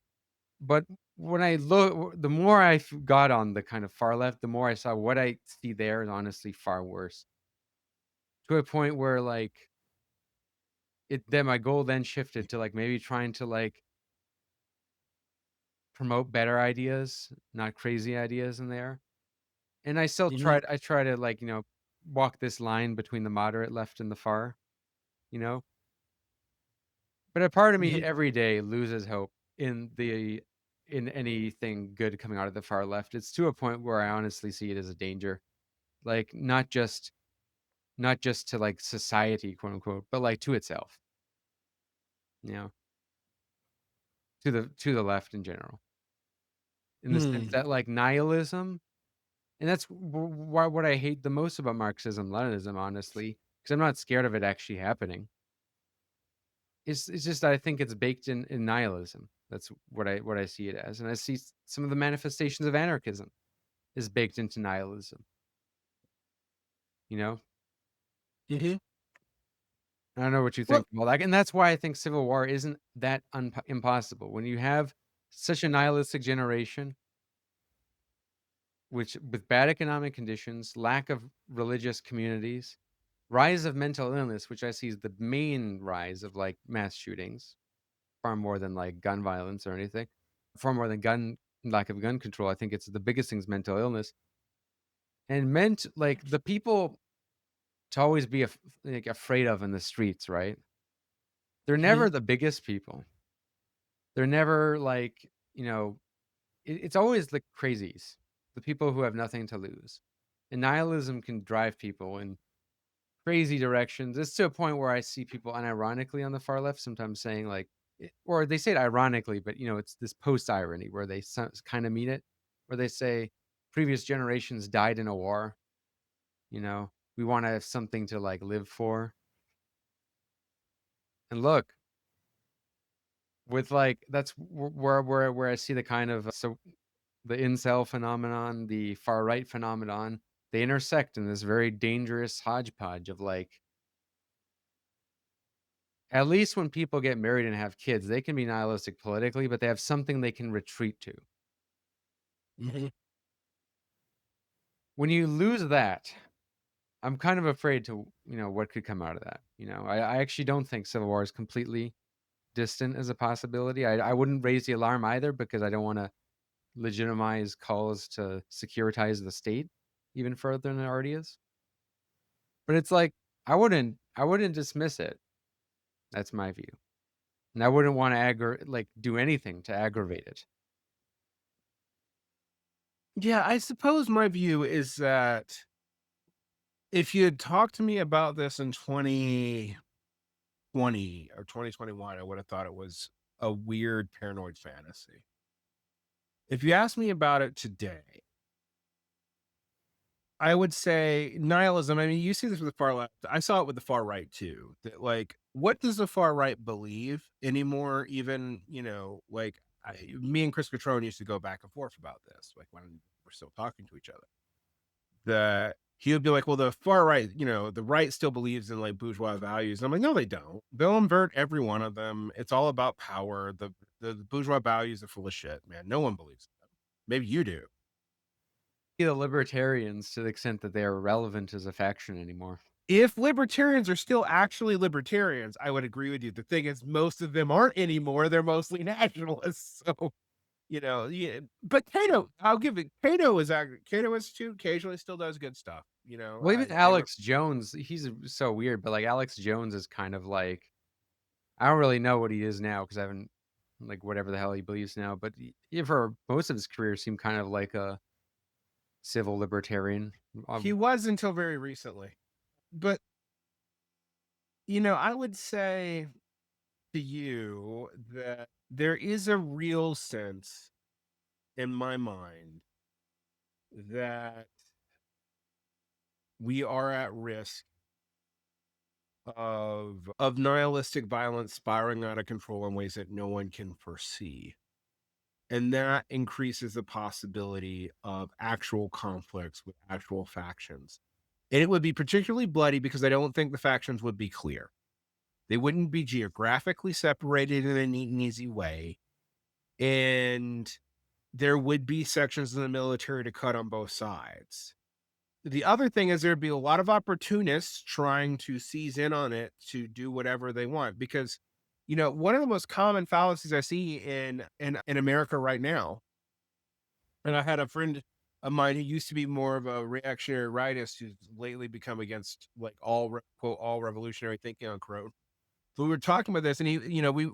S1: But when I look, the more got on the kind of far left, the more I saw what I see there is honestly far worse. To a point where like then my goal then shifted to like maybe trying to like promote better ideas, not crazy ideas in there. And
S2: Mhm.
S1: I try to like, walk this line between the moderate left and the far, you know. But a part of me
S2: Mhm.
S1: every day loses hope in anything good coming out of the far left. It's to a point where I honestly see it as a danger. Like, not just to, like, society, quote, unquote, but, like, to itself, you know, to the left in general, in the sense
S2: Mhm.
S1: that, like, nihilism, and that's why what I hate the most about Marxism, Leninism, honestly, because 'cause I'm not scared of it actually happening. It's just that I think it's baked in nihilism. That's what I see it as, and I see some of the manifestations of anarchism is baked into nihilism, you know?
S2: Mhm.
S1: I don't know what you
S2: Well,
S1: think about that, and that's why I think civil war isn't that impossible. When you have such a nihilistic generation, which with bad economic conditions, lack of religious communities, rise of mental illness, which I see is the main rise of like mass shootings, far more than like gun violence or anything, far more than gun lack of gun control. I think it's the biggest thing is mental illness, and meant like the people to always be like afraid of in the streets, right? They're never
S2: Mhm.
S1: the biggest people. They're never like, it's always the crazies, the people who have nothing to lose. And nihilism can drive people in crazy directions. It's to a point where I see people unironically on the far left sometimes saying like, or they say it ironically, but it's this post irony where they kind of mean it, where they say previous generations died in a war. We want to have something to like live for. And look, with like that's where I see the kind of the incel phenomenon, the far right phenomenon, they intersect in this very dangerous hodgepodge of like, at least when people get married and have kids, they can be nihilistic politically, but they have something they can retreat to.
S2: Mhm.
S1: when you lose that, I'm kind of afraid to, what could come out of that. I actually don't think civil war is completely distant as a possibility. I wouldn't raise the alarm either because I don't want to legitimize calls to securitize the state even further than it already is. But it's like I wouldn't dismiss it. That's my view. And I wouldn't want to do anything to aggravate it.
S2: Yeah, I suppose my view is that if you had talked to me about this in 2020 or 2021, I would have thought it was a weird paranoid fantasy. If you ask me about it today, I would say nihilism. I mean, you see this with the far left. I saw it with the far right too. That like, what does the far right believe anymore? Even me and Chris Catrone used to go back and forth about this, like when we're still talking to each other. That he would be like, well, the far right, the right still believes in like bourgeois values. And I'm like, no, they don't. They'll invert every one of them. It's all about power. The bourgeois values are full of shit, man. No one believes in them. Maybe you do.
S1: The libertarians, to the extent that they are relevant as a faction anymore.
S2: If libertarians are still actually libertarians, I would agree with you. The thing is, most of them aren't anymore. They're mostly nationalists. So, yeah. But Cato, I'll give it. Cato Institute occasionally still does good stuff.
S1: Well, even Alex Jones, he's so weird, but like Alex Jones is kind of like, I don't really know what he is now because I haven't, like, whatever the hell he believes now, but for most of his career seemed kind of like a civil libertarian.
S2: He was until very recently. But, I would say to you that there is a real sense in my mind that we are at risk of nihilistic violence spiraling out of control in ways that no one can foresee. And that increases the possibility of actual conflicts with actual factions. And it would be particularly bloody because I don't think the factions would be clear. They wouldn't be geographically separated in a neat and easy way. And there would be sections of the military to cut on both sides. The other thing is there'd be a lot of opportunists trying to seize in on it to do whatever they want. Because, one of the most common fallacies I see in America right now, and I had a friend of mine who used to be more of a reactionary rightist who's lately become against like quote, all revolutionary thinking, unquote. So we were talking about this and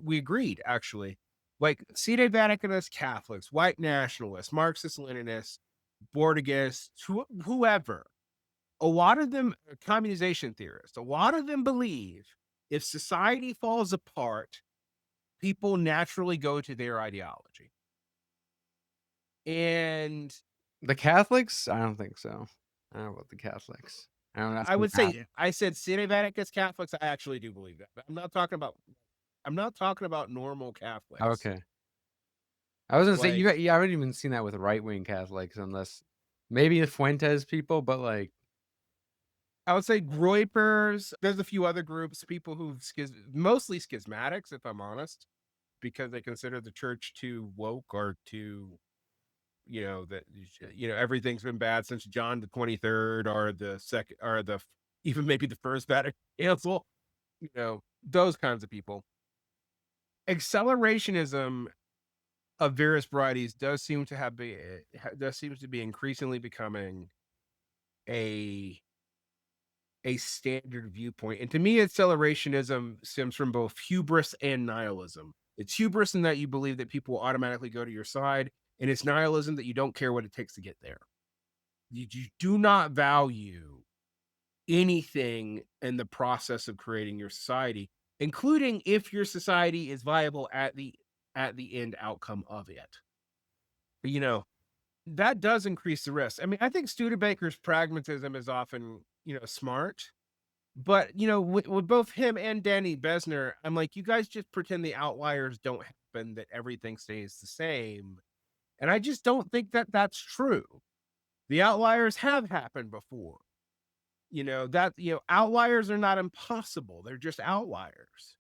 S2: we agreed actually. Like Sede Vaticanist Catholics, white nationalists, Marxist Leninists, Bordigists, whoever, a lot of them communization theorists, a lot of them believe if society falls apart, people naturally go to their ideology. And
S1: the Catholics, I don't think so. I don't know about the Catholics. I don't know.
S2: I would say, I said Sede Vaticanist Catholics. I actually do believe that, but I'm not talking about normal Catholics.
S1: Okay. I was gonna say I haven't even seen that with right-wing Catholics, unless maybe the Fuentes people, but like,
S2: I would say Groypers. There's a few other groups, people who mostly schismatics, if I'm honest, because they consider the church too woke or too, that everything's been bad since John the 23rd or the second or the even maybe the first Vatican Council. Those kinds of people. Accelerationism of various varieties does seem to be increasingly becoming a standard viewpoint. And to me, accelerationism stems from both hubris and nihilism. It's hubris in that you believe that people will automatically go to your side, and it's nihilism that you don't care what it takes to get there. You do not value anything in the process of creating your society, including if your society is viable at the end outcome of it. That does increase the risk. I mean, I think Studebaker's pragmatism is often, smart. But, with both him and Danny Besner, I'm like, you guys just pretend the outliers don't happen, that everything stays the same. And I just don't think that that's true. The outliers have happened before. Outliers are not impossible. They're just outliers.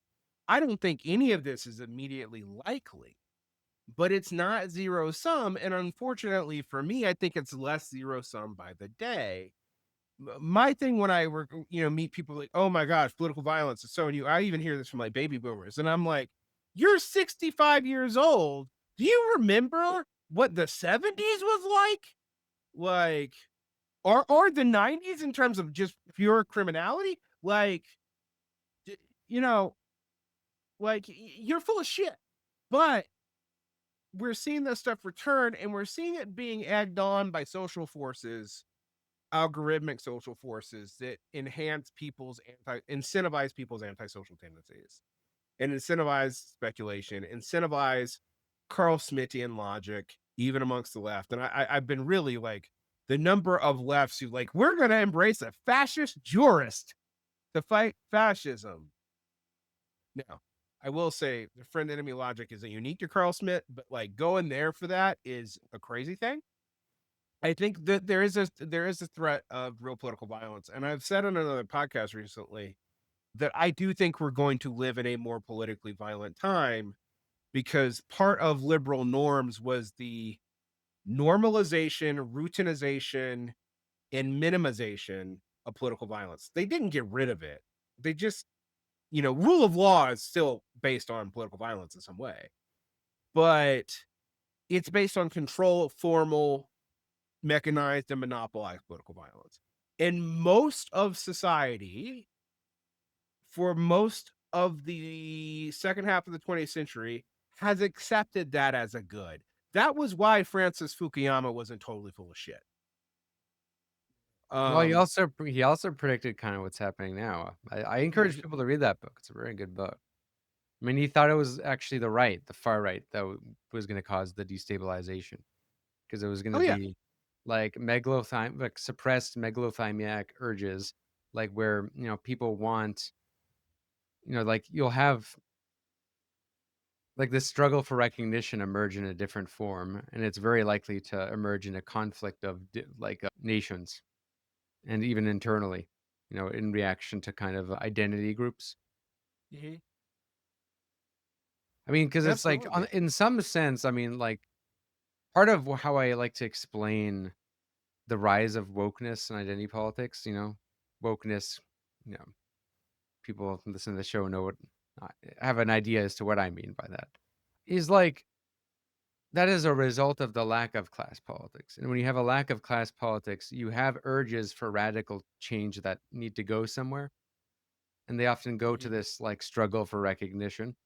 S2: I don't think any of this is immediately likely. but it's not zero sum. And unfortunately for me, I think it's less zero sum by the day. My thing when I work, meet people like, oh my gosh, political violence is so new. I even hear this from like baby boomers, and I'm like, you're 65 years old. Do you remember what the 70s was like? Like, or the 90s in terms of just pure criminality? Like, d- you know, you're full of shit. But we're seeing this stuff return, and we're seeing it being egged on by social forces, algorithmic social forces that incentivize people's antisocial tendencies and incentivize speculation, incentivize Carl Smithian logic, even amongst the left. And I've been really like the number of lefts who like, we're going to embrace a fascist jurist to fight fascism. Now, I will say the friend enemy logic isn't unique to Carl Smith, but like going there for that is a crazy thing. I think that there is a threat of real political violence. And I've said on another podcast recently that I do think we're going to live in a more politically violent time, because part of liberal norms was the normalization, routinization, and minimization of political violence. They didn't get rid of it. They just, rule of law is still based on political violence in some way, but it's based on control, formal, mechanized, and monopolized political violence. And most of society, for most of the second half of the 20th century, has accepted that as a good. That was why Francis Fukuyama wasn't totally full of shit.
S1: Well,
S2: Um,
S1: he also predicted kind of what's happening now. I encourage people to read that book. It's a very good book. I mean, he thought it was actually the far right, that was going to cause the destabilization, because it was going
S2: oh
S1: to
S2: yeah.
S1: be like suppressed megalothymiac urges, like where people want, like you'll have like this struggle for recognition emerge in a different form, and it's very likely to emerge in a conflict of nations, and even internally, in reaction to kind of identity groups.
S2: Mhm.
S1: I mean, because it's like
S2: Absolutely.
S1: in some sense, I mean, like part of how I like to explain the rise of wokeness and identity politics, wokeness, you know, people who listen to the show know what I have an idea as to what I mean by that. Is like that is a result of the lack of class politics. And when you have a lack of class politics, you have urges for radical change that need to go somewhere. And they often go to
S2: Mhm.
S1: this like struggle for recognition.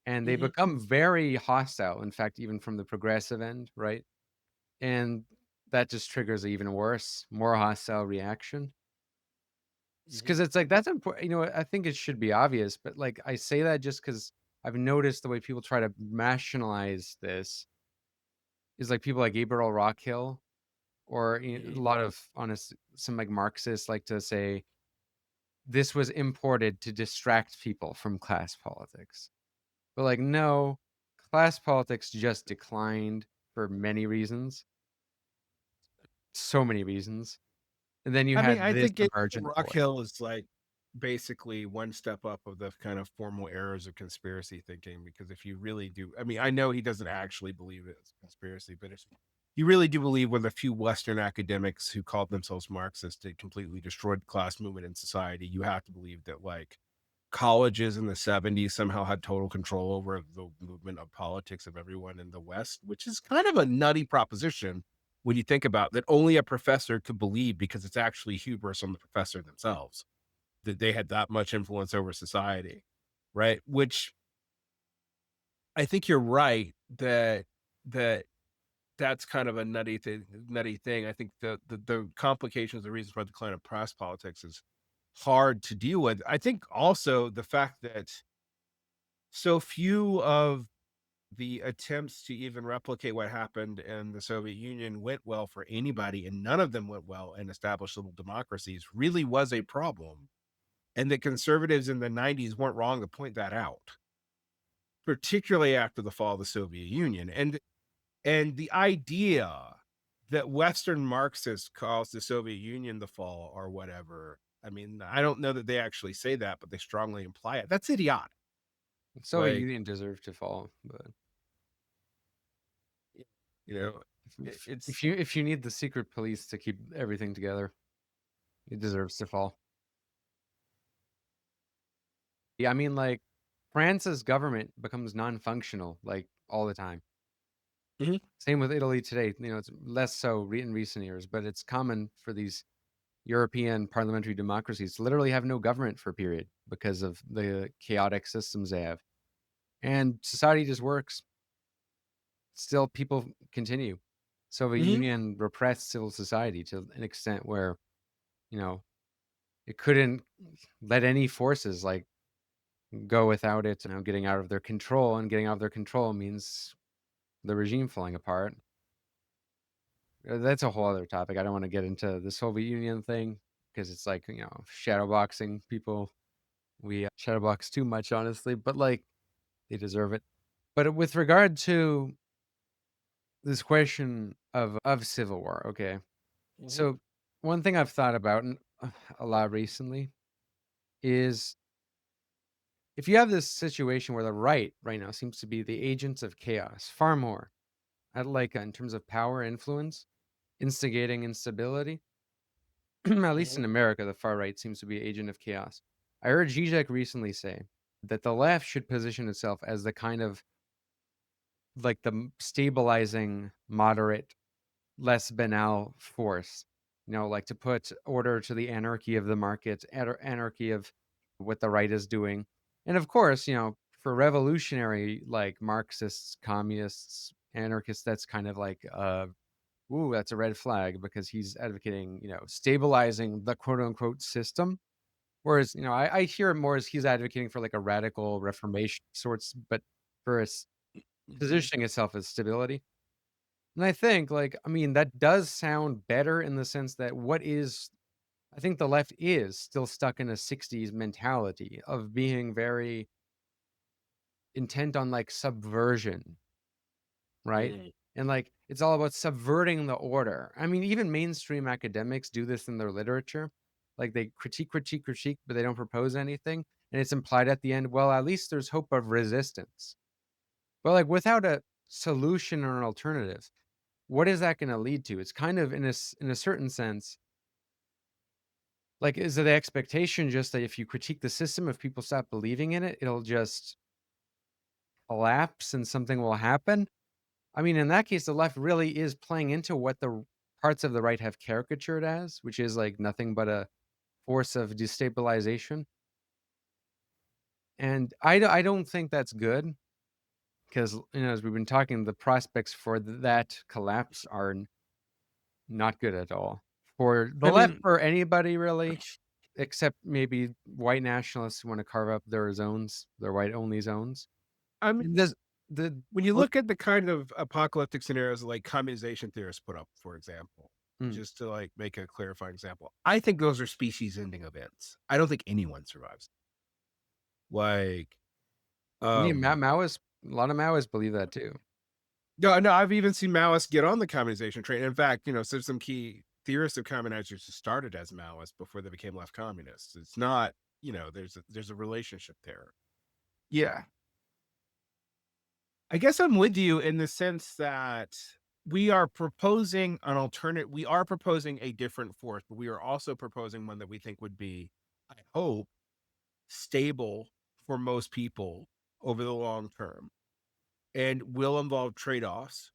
S1: And they
S2: Mhm.
S1: become very hostile, in fact, even from the progressive end, right? And that just triggers an even worse, more hostile reaction.
S2: Mhm.
S1: Because it's like that's important. I think it should be obvious, but like I say that just because I've noticed the way people try to rationalize this is like people like Gabriel Rockhill, or a
S2: Mhm.
S1: lot of honest some like Marxists like to say this was imported to distract people from class politics. But like no, class politics just declined for many reasons, so many reasons. And then you
S2: I mean,
S1: had
S2: I
S1: this
S2: think
S1: emergent
S2: Rock
S1: voice.
S2: Hill is like basically one step up of the kind of formal errors of conspiracy thinking. Because if you really do, I mean, I know he doesn't actually believe it's a conspiracy, but if you really do believe with a few Western academics who called themselves Marxists, they completely destroyed class movement in society, you have to believe that like colleges in the 70s somehow had total control over the movement of politics of everyone in the West, which is kind of a nutty proposition when you think about that only a professor could believe, because it's actually hubris on the professor themselves that they had that much influence over society, right? Which I think you're right that that's kind of a nutty thing. I think the complications, the reasons for the decline of class politics is hard to deal with. I think also the fact that so few of the attempts to even replicate what happened in the Soviet Union went well for anybody, and none of them went well in established little democracies, really was a problem. And the conservatives in the 90s weren't wrong to point that out, particularly after the fall of the Soviet Union. And the idea that Western Marxists caused the Soviet Union the fall or whatever, I mean, I don't know that they actually say that, but they strongly imply it. That's idiotic.
S1: Soviet
S2: Like,
S1: Union deserved to fall, but
S2: You know,
S1: If you need the secret police to keep everything together, it deserves to fall. Yeah, I mean, like, France's government becomes non-functional, like, all the time.
S2: Mhm.
S1: Same with Italy today. It's less so in recent years, but it's common for these European parliamentary democracies to literally have no government for a period because of the chaotic systems they have. And society just works. Still, people continue. Soviet
S2: Mhm.
S1: Union repressed civil society to an extent where, you know, it couldn't let any forces like go without it, getting out of their control. And getting out of their control means the regime falling apart. That's a whole other topic. I don't want to get into the Soviet Union thing because it's like, shadowboxing people. We shadowbox too much, honestly, but like they deserve it. But with regard to this question of civil war, okay.
S2: Mhm.
S1: So one thing I've thought about a lot recently is if you have this situation where the right now seems to be the agents of chaos far more, at like in terms of power influence, instigating instability. At least in
S2: Mhm.
S1: America, the far right seems to be agent of chaos. I heard Zizek recently say that the left should position itself as the kind of like the stabilizing, moderate, less banal force. Like to put order to the anarchy of the market, anarchy of what the right is doing. And of course, for revolutionary like Marxists, communists, anarchists, that's kind of like ooh, that's a red flag because he's advocating, stabilizing the quote unquote system. Whereas, I hear it more as he's advocating for like a radical reformation sorts, but for
S2: Mhm.
S1: positioning itself as stability. And I think, like, I mean, that does sound better in the sense that I think the left is still stuck in a 60s mentality of being very intent on like subversion, right?
S2: Mhm.
S1: And like, it's all about subverting the order. I mean, even mainstream academics do this in their literature. Like, they critique, but they don't propose anything. And it's implied at the end, well, at least there's hope of resistance. But like, without a solution or an alternative, what is that going to lead to? It's kind of in a certain sense, like, is it the expectation just that if you critique the system, if people stop believing in it, it'll just collapse and something will happen? I mean, in that case, the left really is playing into what the parts of the right have caricatured as, which is like nothing but a force of destabilization. And I don't think that's good because, as we've been talking, the prospects for that collapse are not good at all for the
S2: I
S1: left,
S2: mean,
S1: for anybody really, except maybe white nationalists who want to carve up their zones, their white only zones.
S2: I mean,
S1: And the
S2: when you
S1: look,
S2: look at the kind of apocalyptic scenarios like communization theorists put up, for example,
S1: mm,
S2: just to like make a clarifying example, I think those are species ending events. I don't think anyone survives. Like,
S1: yeah,
S2: um,
S1: Maoists, a lot of Maoists believe that too.
S2: no, no, I've even seen Maoists get on the communization train. In fact, so some key theorists of communizers who started as Maoists before they became left communists. It's not, there's a relationship there. Yeah. I guess I'm with you in the sense that we are proposing an alternate we are proposing a different force, but we are also proposing one that we think would be, I hope, stable for most people over the long term and will involve trade-offs.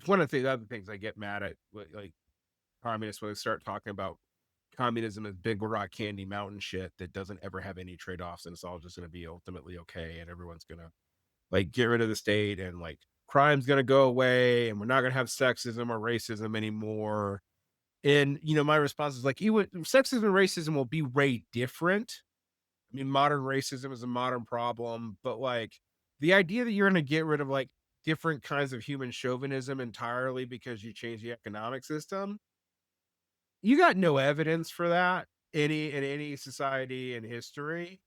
S2: One of the other things I get mad at, like communists, when they start talking about communism as big rock candy mountain shit that doesn't ever have any trade-offs and it's all just going to be ultimately okay and everyone's going to like get rid of the state and like crime's going to go away and we're not going to have sexism or racism anymore. And my response is like, sexism and racism will be way different. I mean, modern racism is a modern problem, but like the idea that you're going to get rid of like different kinds of human chauvinism entirely because you change the economic system, you got no evidence for that in any society in history.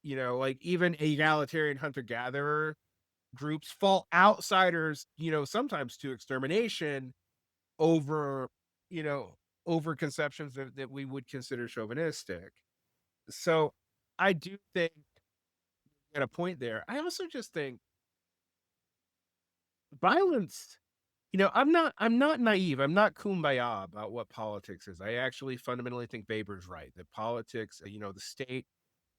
S2: Like even egalitarian hunter gatherer groups fall outsiders, sometimes to extermination over, you know, over conceptions that we would consider chauvinistic. So I do think at a point there, I also just think violence. I'm not naive. I'm not kumbaya about what politics is. I actually fundamentally think Weber's right that politics, the state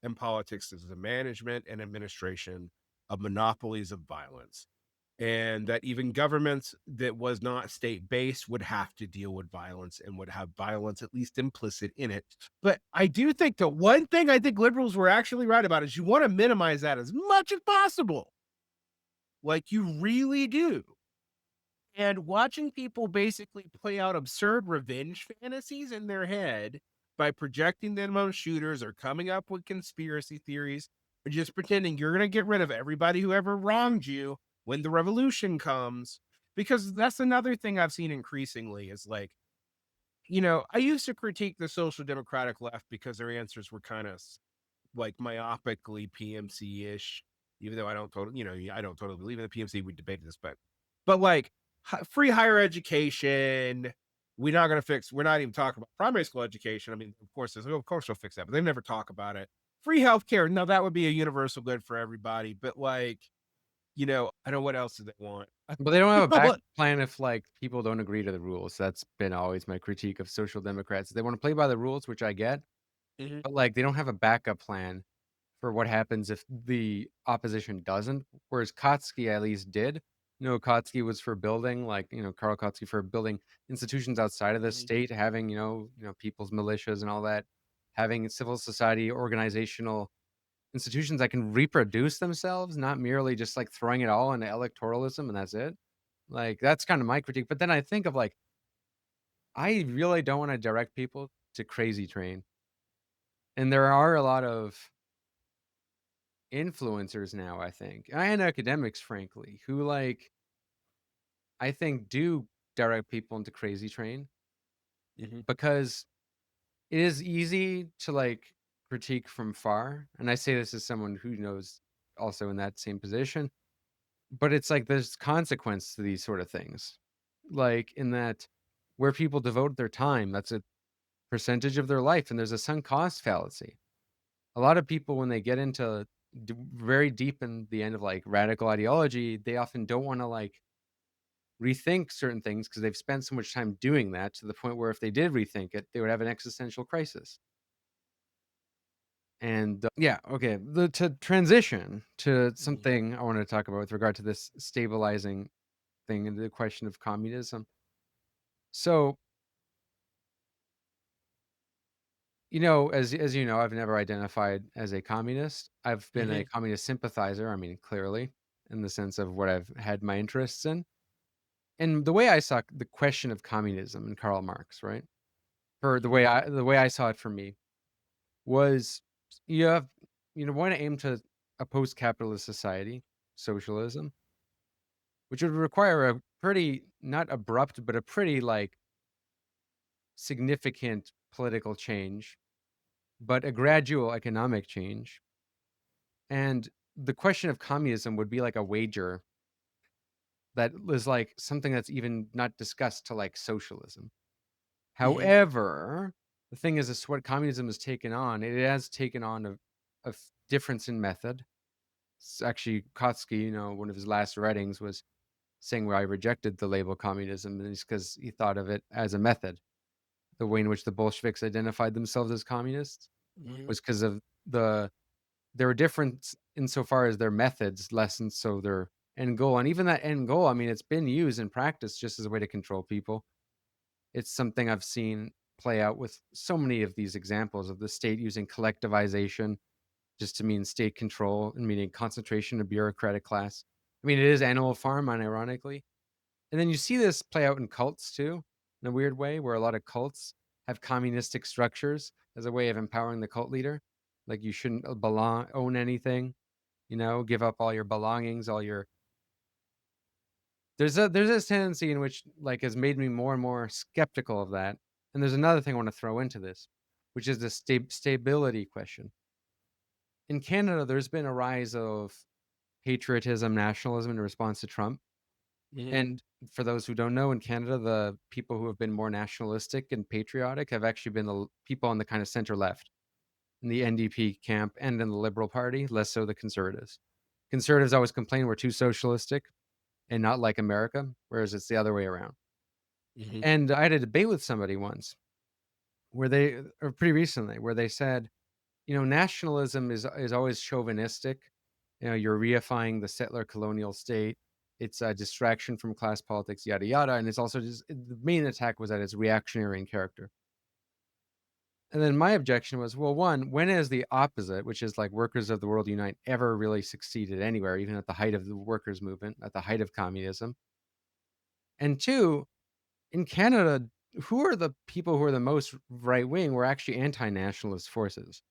S2: and politics is the management and administration of monopolies of violence. And that even governments that was not state based would have to deal with violence and would have violence at least implicit in it. But I do think the one thing I think liberals were actually right about is you want to minimize that as much as possible. Like you really do. And watching people basically play out absurd revenge fantasies in their head by projecting them on shooters or coming up with conspiracy theories or just pretending you're going to get rid of everybody who ever wronged you when the revolution comes. Because that's another thing I've seen increasingly is like, I used to critique the social democratic left because their answers were kind of like myopically PMC-ish, even though I don't totally believe in the PMC. We debated this, but like free higher education, we're not even talking about primary school education. I mean, of course they'll fix that, but they never talk about it. Free healthcare, no, that would be a universal good for everybody. But like, I don't know what else do they want.
S1: But they don't have a back
S2: What-
S1: plan if, like, people don't agree to the rules. That's been always my critique of social democrats. They wanna play by the rules, which I get,
S2: Mhm.
S1: but, like, they don't have a backup plan for what happens if the opposition doesn't, whereas Kotsky at least did. Kotsky was for building, like, Karl Kotsky for building institutions outside of the
S2: Mhm.
S1: state, having, people's militias and all that, having civil society organizational institutions that can reproduce themselves, not merely just, like, throwing it all into electoralism and that's it. Like, that's kinda my critique, but then I think of, like, I really don't wanna direct people to Crazy Train, and there are a lot of influencers now, I think, and academics, frankly, who, like, I think do direct people into Crazy Train
S2: Mhm.
S1: because it is easy to, like, critique from far, and I say this as someone who knows also in that same position, but it's like there's consequence to these sort of things. Like, in that where people devote their time, that's a percentage of their life, and there's a sunk cost fallacy. A lot of people, when they get into very deep in the end of like radical ideology, they often don't want to like rethink certain things because they've spent so much time doing that to the point where if they did rethink it, they would have an existential crisis. And yeah, okay, to transition to
S2: Mhm.
S1: something I want to talk about with regard to this stabilizing thing and the question of communism. So, as you know, I've never identified as a communist. I've been a
S2: Mhm.
S1: communist sympathizer. I mean, clearly, in the sense of what I've had my interests in, and the way I saw the question of communism and Karl Marx, right? For
S2: Mhm.
S1: the way I saw it for me was you have want to aim to a post-capitalist society, socialism, which would require a pretty not abrupt, but a pretty like significant political change, but a gradual economic change. And the question of communism would be like a wager that was like something that's even not discussed to like socialism.
S2: Mhm.
S1: However, the thing is what communism has taken on, it has taken on a difference in method. It's actually, Kotsky, one of his last writings was saying why I rejected the label communism, and it's because he thought of it as a method. The way in which the Bolsheviks identified themselves as communists
S2: Mhm.
S1: was because of they were different insofar as their methods, less than so their end goal. And even that end goal, I mean, it's been used in practice just as a way to control people. It's something I've seen play out with so many of these examples of the state using collectivization just to mean state control and meaning concentration of bureaucratic class. I mean, it is Animal Farm, unironically. And then you see this play out in cults too, in a weird way, where a lot of cults have communistic structures as a way of empowering the cult leader. Like you shouldn't own anything, give up all your belongings, all your there's this tendency in which like has made me more and more skeptical of that. And there's another thing I want to throw into this, which is the stability question. In Canada, there's been a rise of patriotism, nationalism in response to Trump.
S2: Mhm.
S1: And for those who don't know, in Canada, the people who have been more nationalistic and patriotic have actually been the people on the kind of center left in the NDP camp and in the Liberal Party, less so the Conservatives. Conservatives always complain we're too socialistic. and not like America, whereas it's the other way around.
S2: Mhm.
S1: And I had a debate with somebody once where they or pretty recently, where they said, nationalism is always chauvinistic. You're reifying the settler colonial state. It's a distraction from class politics, yada yada, and it's also just the main attack was that it's reactionary in character. And then my objection was, well, one, when has the opposite, which is like workers of the world unite, ever really succeeded anywhere, even at the height of the workers' movement, at the height of communism? And two, in Canada, who are the people who are the most right wing were actually anti-nationalist forces.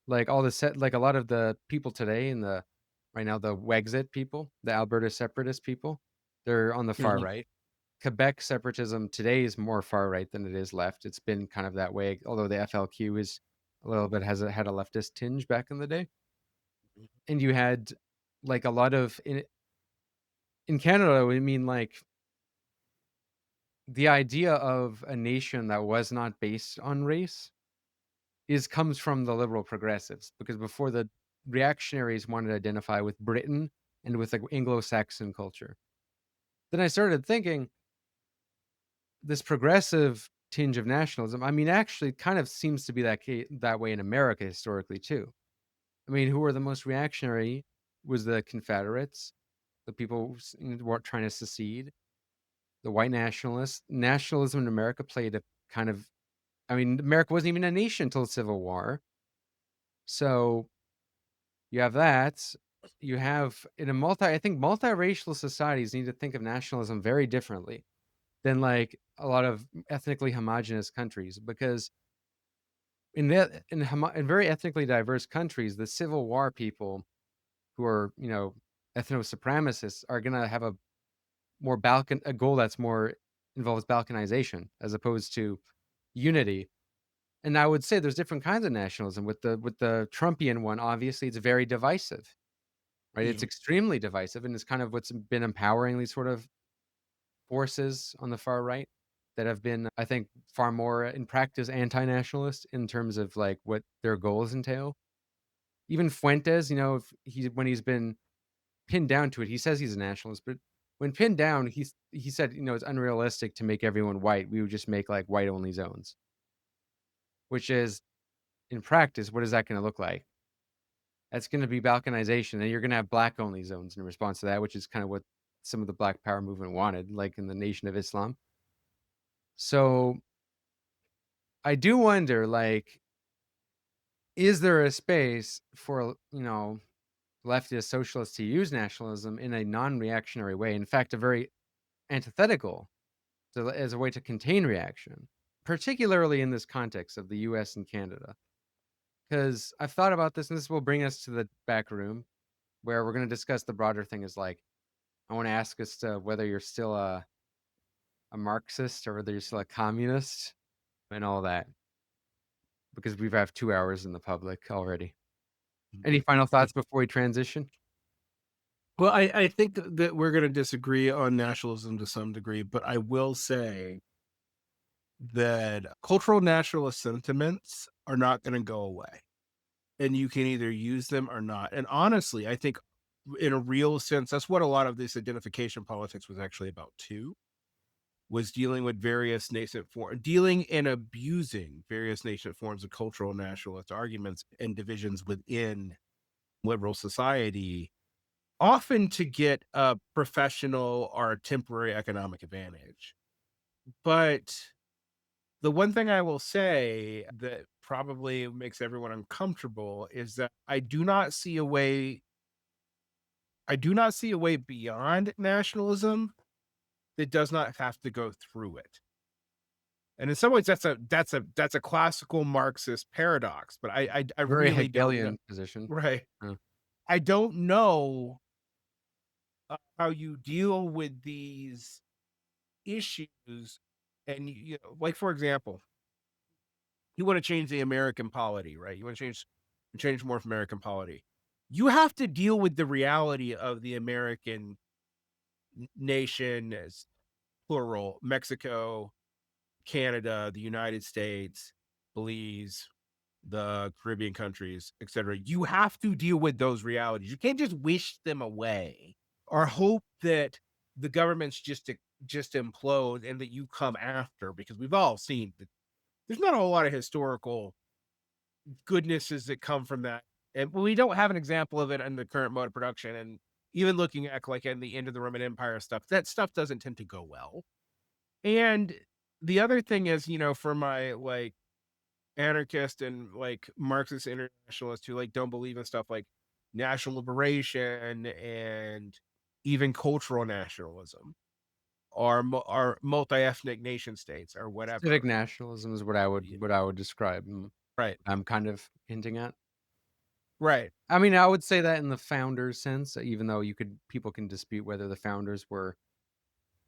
S1: Like a lot of the people today in the right now, the Wexit people, the Alberta separatist people, they're on the far
S2: Mhm.
S1: right. Quebec separatism today is more far right than it is left. It's been kind of that way, although the FLQ is a little bit had a leftist tinge back in the day. And you had like a lot of in Canada, I mean like the idea of a nation that was not based on race is comes from the liberal progressives, because before the reactionaries wanted to identify with Britain and with like Anglo-Saxon culture. Then I started thinking this progressive tinge of nationalism, I mean, actually kind of seems to be that way in America historically too. I mean, who were the most reactionary was the Confederates, the people who were trying to secede, the white nationalists. Nationalism in America played a kind of, I mean, America wasn't even a nation until the Civil War. So you have that. You have in a I think multiracial societies need to think of nationalism very differently than like a lot of ethnically homogenous countries, because in very ethnically diverse countries, the Civil War people who are ethno supremacists are gonna have a goal that's more involves balkanization as opposed to unity. And I would say there's different kinds of nationalism. With the Trumpian one, obviously, it's very divisive, right? It's
S2: Mhm.
S1: extremely divisive, and it's kind of what's been empowering these sort of forces on the far right that have been, I think, far more in practice anti-nationalist in terms of like what their goals entail. Even Fuentes, if when he's been pinned down to it, he says he's a nationalist, but when pinned down, he said, it's unrealistic to make everyone white. We would just make like white only zones, which is in practice, what is that going to look like? That's going to be balkanization, and you're going to have black only zones in response to that, which is kind of what some of the Black Power movement wanted, like in the Nation of Islam. So I do wonder, like, is there a space for leftist socialists to use nationalism in a non-reactionary way? In fact, a very antithetical as a way to contain reaction, particularly in this context of the U.S. and Canada. Because I've thought about this, and this will bring us to the back room, where we're going to discuss the broader thing. Is like I want to ask us to whether you're still a Marxist or whether you're still a communist and all that, because we've have 2 hours in the public already. Any final thoughts before we transition?
S2: Well, I think that we're going to disagree on nationalism to some degree, but I will say that cultural nationalist sentiments are not going to go away. And you can either use them or not. And honestly, I think in a real sense, that's what a lot of this identification politics was actually about too, was dealing with various nascent dealing and abusing various nascent forms of cultural nationalist arguments and divisions within liberal society, often to get a professional or a temporary economic advantage. But the one thing I will say that probably makes everyone uncomfortable is that I do not see a way beyond nationalism that does not have to go through it. And in some ways that's a classical Marxist paradox, but I
S1: Very
S2: really don't know.
S1: Hegelian position.
S2: Right.
S1: Uh,
S2: I don't know how you deal with these issues. And like, for example, you want to change the American polity, right? You want to change more of American polity. You have to deal with the reality of the American nation as plural: Mexico, Canada, the United States, Belize, the Caribbean countries, etc. You have to deal with those realities. You can't just wish them away or hope that the governments just implode and that you come after, because we've all seen that there's not a whole lot of historical goodnesses that come from that. And we don't have an example of it in the current mode of production. And even looking at like in the end of the Roman Empire stuff, that stuff doesn't tend to go well. And the other thing is, for my like anarchist and like Marxist internationalists who like don't believe in stuff like national liberation and even cultural nationalism or multi-ethnic nation states or
S1: Civic
S2: whatever.
S1: nationalism is
S2: Yeah.
S1: what I would describe,
S2: Right.
S1: I'm kind of hinting at.
S2: Right.
S1: I mean, I would say that in the founders sense, even though people can dispute whether the founders were.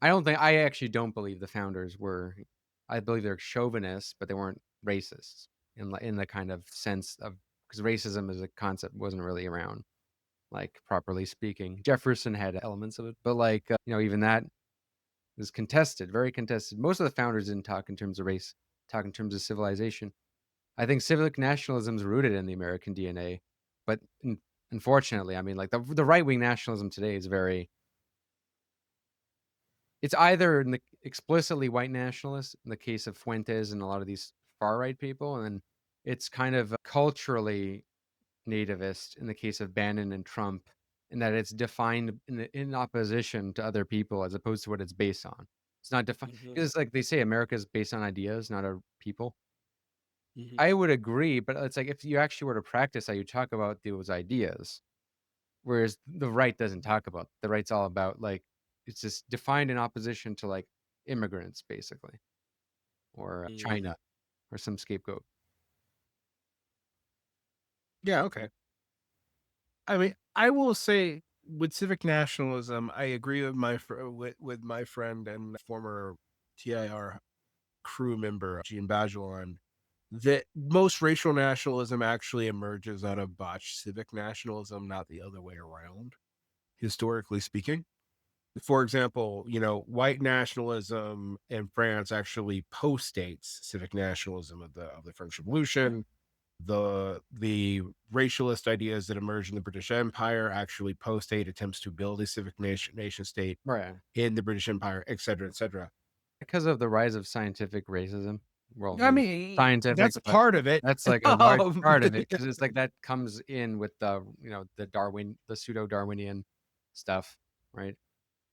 S1: I actually don't believe the founders were. I believe they're chauvinists, but they weren't racists in the kind of sense of, because racism as a concept wasn't really around, like properly speaking. Jefferson had elements of it, but like even that is contested, very contested. Most of the founders didn't talk in terms of race, talk in terms of civilization. I think civic nationalism is rooted in the American DNA, but unfortunately, I mean, like the right wing nationalism today is very. It's either explicitly white nationalist in the case of Fuentes and a lot of these far right people, and then it's kind of culturally nativist in the case of Bannon and Trump, in that it's defined in opposition to other people as opposed to what it's based on. It's not defined
S2: Mhm,
S1: because, like they say, America is based on ideas, not a people.
S2: mhm,
S1: I would agree, but it's like if you actually were to practice how you talk about those ideas, whereas the right doesn't talk about. The right's all about like it's just defined in opposition to like immigrants, basically, or
S2: mhm.
S1: China, or some scapegoat.
S2: Yeah, okay. I mean, I will say with civic nationalism, I agree with with my friend and former TIR crew member Jean Bajoran that most racial nationalism actually emerges out of botched civic nationalism, not the other way around, historically speaking. For example, white nationalism in France actually postdates civic nationalism of the French Revolution. The racialist ideas that emerged in the British Empire actually postdate attempts to build a civic nation state
S1: Right.
S2: in the British Empire, et cetera, et cetera.
S1: Because of the rise of scientific racism. Well,
S2: I mean,
S1: scientific,
S2: that's
S1: but
S2: part of it.
S1: that's like a large part of it because it's like that comes in with the the pseudo Darwinian stuff, right?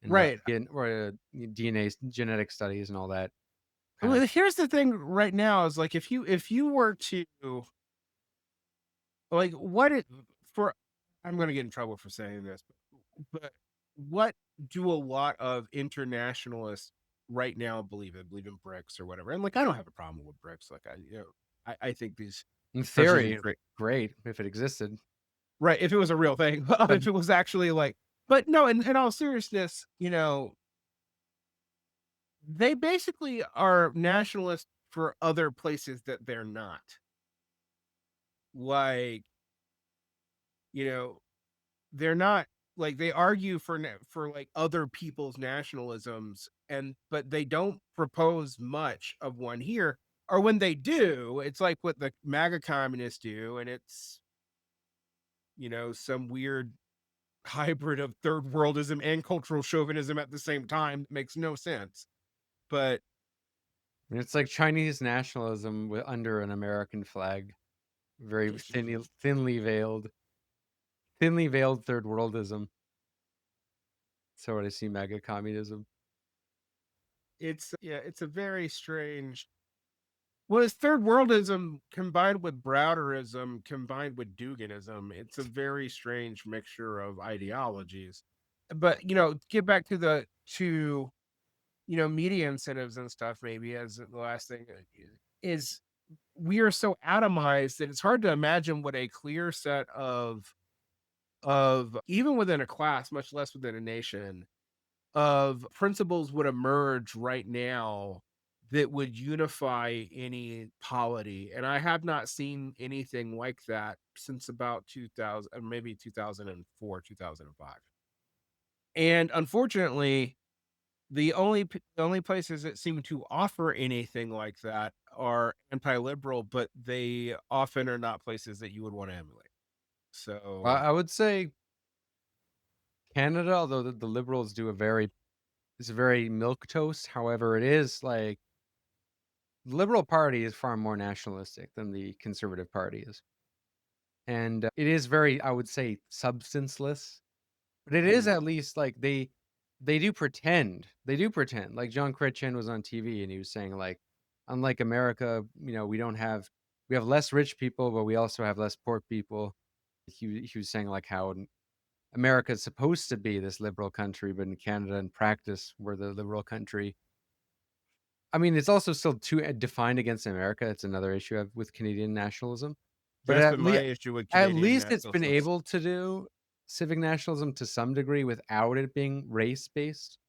S1: And
S2: Right.
S1: DNA genetic studies and all that kind of.
S2: Well, here's the thing right now is like if you were to like what it for I'm gonna get in trouble for saying this, but what do a lot of internationalists right now believe in? Believe in bricks or whatever. And like I don't have a problem with bricks. Like I think these
S1: In
S2: countries are
S1: theory,
S2: great.
S1: great if it existed.
S2: Right. If it was a real thing.
S1: But
S2: If it was actually like but no, in all seriousness, they basically are nationalists for other places that they're not. Like, you know, they're not like they argue for like other people's nationalisms but they don't propose much of one here. Or when they do, it's like what the MAGA communists do, and it's, some weird hybrid of third worldism and cultural chauvinism at the same time. That makes no sense. But
S1: it's like Chinese nationalism under an American flag, very thinly veiled third worldism. So what I see MAGA communism.
S2: it's a very strange. Well, it's third worldism combined with Browderism combined with Duginism. It's a very strange mixture of ideologies. But get back to media incentives and stuff. Maybe as the last thing is, we are so atomized that it's hard to imagine what a clear set of even within a class, much less within a nation, of principles would emerge right now that would unify any polity. And I have not seen anything like that since about 2000, maybe 2004, 2005. And unfortunately, the only places that seem to offer anything like that are anti-liberal, but they often are not places that you would want to emulate.
S1: Well,
S2: So
S1: I would say Canada, although the liberals do a very It's very milquetoast. However, it is like the Liberal Party is far more nationalistic than the Conservative Party is. And it is very, I would say, substanceless. But it is at least like they do pretend. They do pretend. Like John Chrétien was on TV and he was saying like, unlike America, we don't have we have less rich people, but we also have less poor people. He was saying like how America is supposed to be this liberal country, but in Canada in practice we're the liberal country. I mean, it's also still too defined against America. It's another issue I have with Canadian nationalism. But
S2: That's been my issue with
S1: at
S2: Canadian
S1: least it's been
S2: nationalism.
S1: able to do civic nationalism to some degree without it being race based.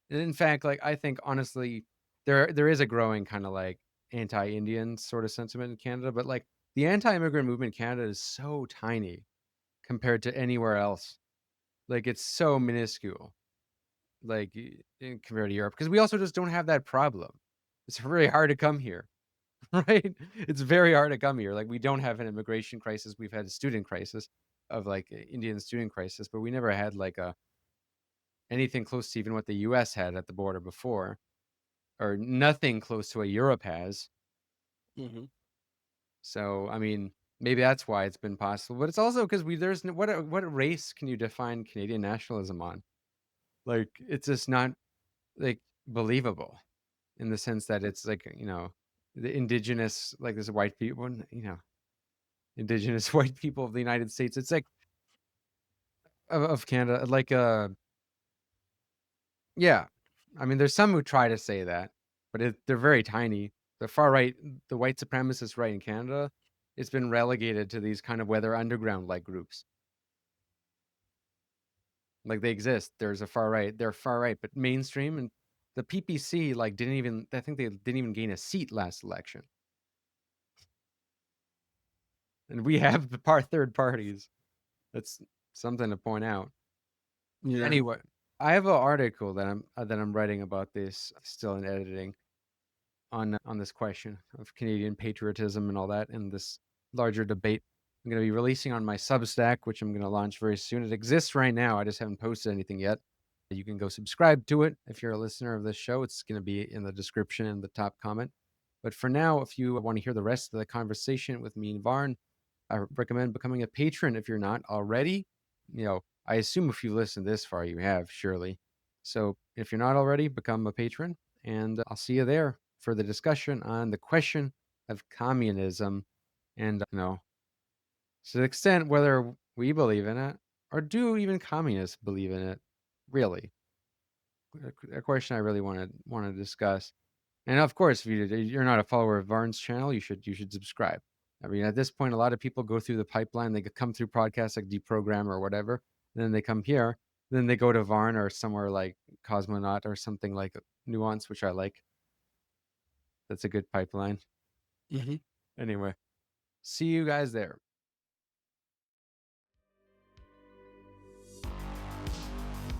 S1: And in fact, like I think honestly, there is a growing kind of like anti-Indian sort of sentiment in Canada, but like the anti-immigrant movement in Canada is so tiny compared to anywhere else. Like it's so minuscule, like compared to Europe, because we also just don't have that problem. It's very hard to come here. Right? It's very hard to come here. Like we don't have an immigration crisis. We've had a student crisis of like Indian student crisis, but we never had like a anything close to even what the US had at the border before, or nothing close to what Europe has.
S2: Mm-hmm.
S1: So, I mean, maybe that's why it's been possible, but it's also because what race can you define Canadian nationalism on? Like it's just not like believable in the sense that it's like, the indigenous, like there's white people, indigenous white people of the United States. It's like of Canada, like yeah. I mean, there's some who try to say that, but they're very tiny. The far right, the white supremacist right in Canada, it's been relegated to these kind of weather underground like groups. Like they exist. There's a far right. They're far right, but mainstream and the PPC like didn't even. I think they didn't even gain a seat last election. And we have the third parties. That's something to point out.
S2: Yeah.
S1: Anyway, I have an article that I'm writing about this, still in editing, on this question of Canadian patriotism and all that, and this larger debate. I'm going to be releasing on my Substack, which I'm going to launch very soon. It exists right now. I just haven't posted anything yet. You can go subscribe to it if you're a listener of this show. It's going to be in the description and the top comment. But for now, if you want to hear the rest of the conversation with me and Varn, I recommend becoming a patron if you're not already. I assume if you listened this far, you have, surely. So if you're not already, become a patron, and I'll see you there for the discussion on the question of communism and, to the extent whether we believe in it or do even communists believe in it, really. A question I really want to discuss. And of course, if you're not a follower of Varn's channel, you should subscribe. I mean, at this point, a lot of people go through the pipeline. They come through podcasts like Deprogram or whatever. Then they come here. Then they go to Varn or somewhere like Cosmonaut or something like Nuance, which I like. That's a good pipeline.
S2: Mm-hmm.
S1: Anyway, see you guys there.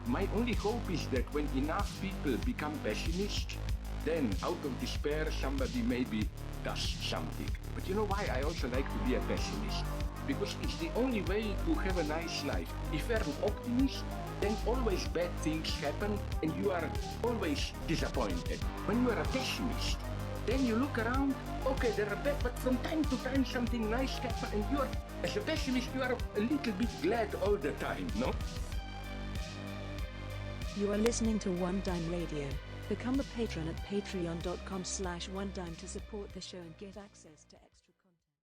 S4: My only hope is that when enough people become pessimist, then out of despair somebody maybe does something. But you know why I also like to be a pessimist? Because it's the only way to have a nice life. If you're an optimist, then always bad things happen and you are always disappointed. When you are a pessimist, then you look around, okay, there are bad, but from time to time something nice happens and you are, as a pessimist, you are a little bit glad all the time, no?
S7: You are listening to One Dime Radio. Become a patron at patreon.com/onedime to support the show and get access to extra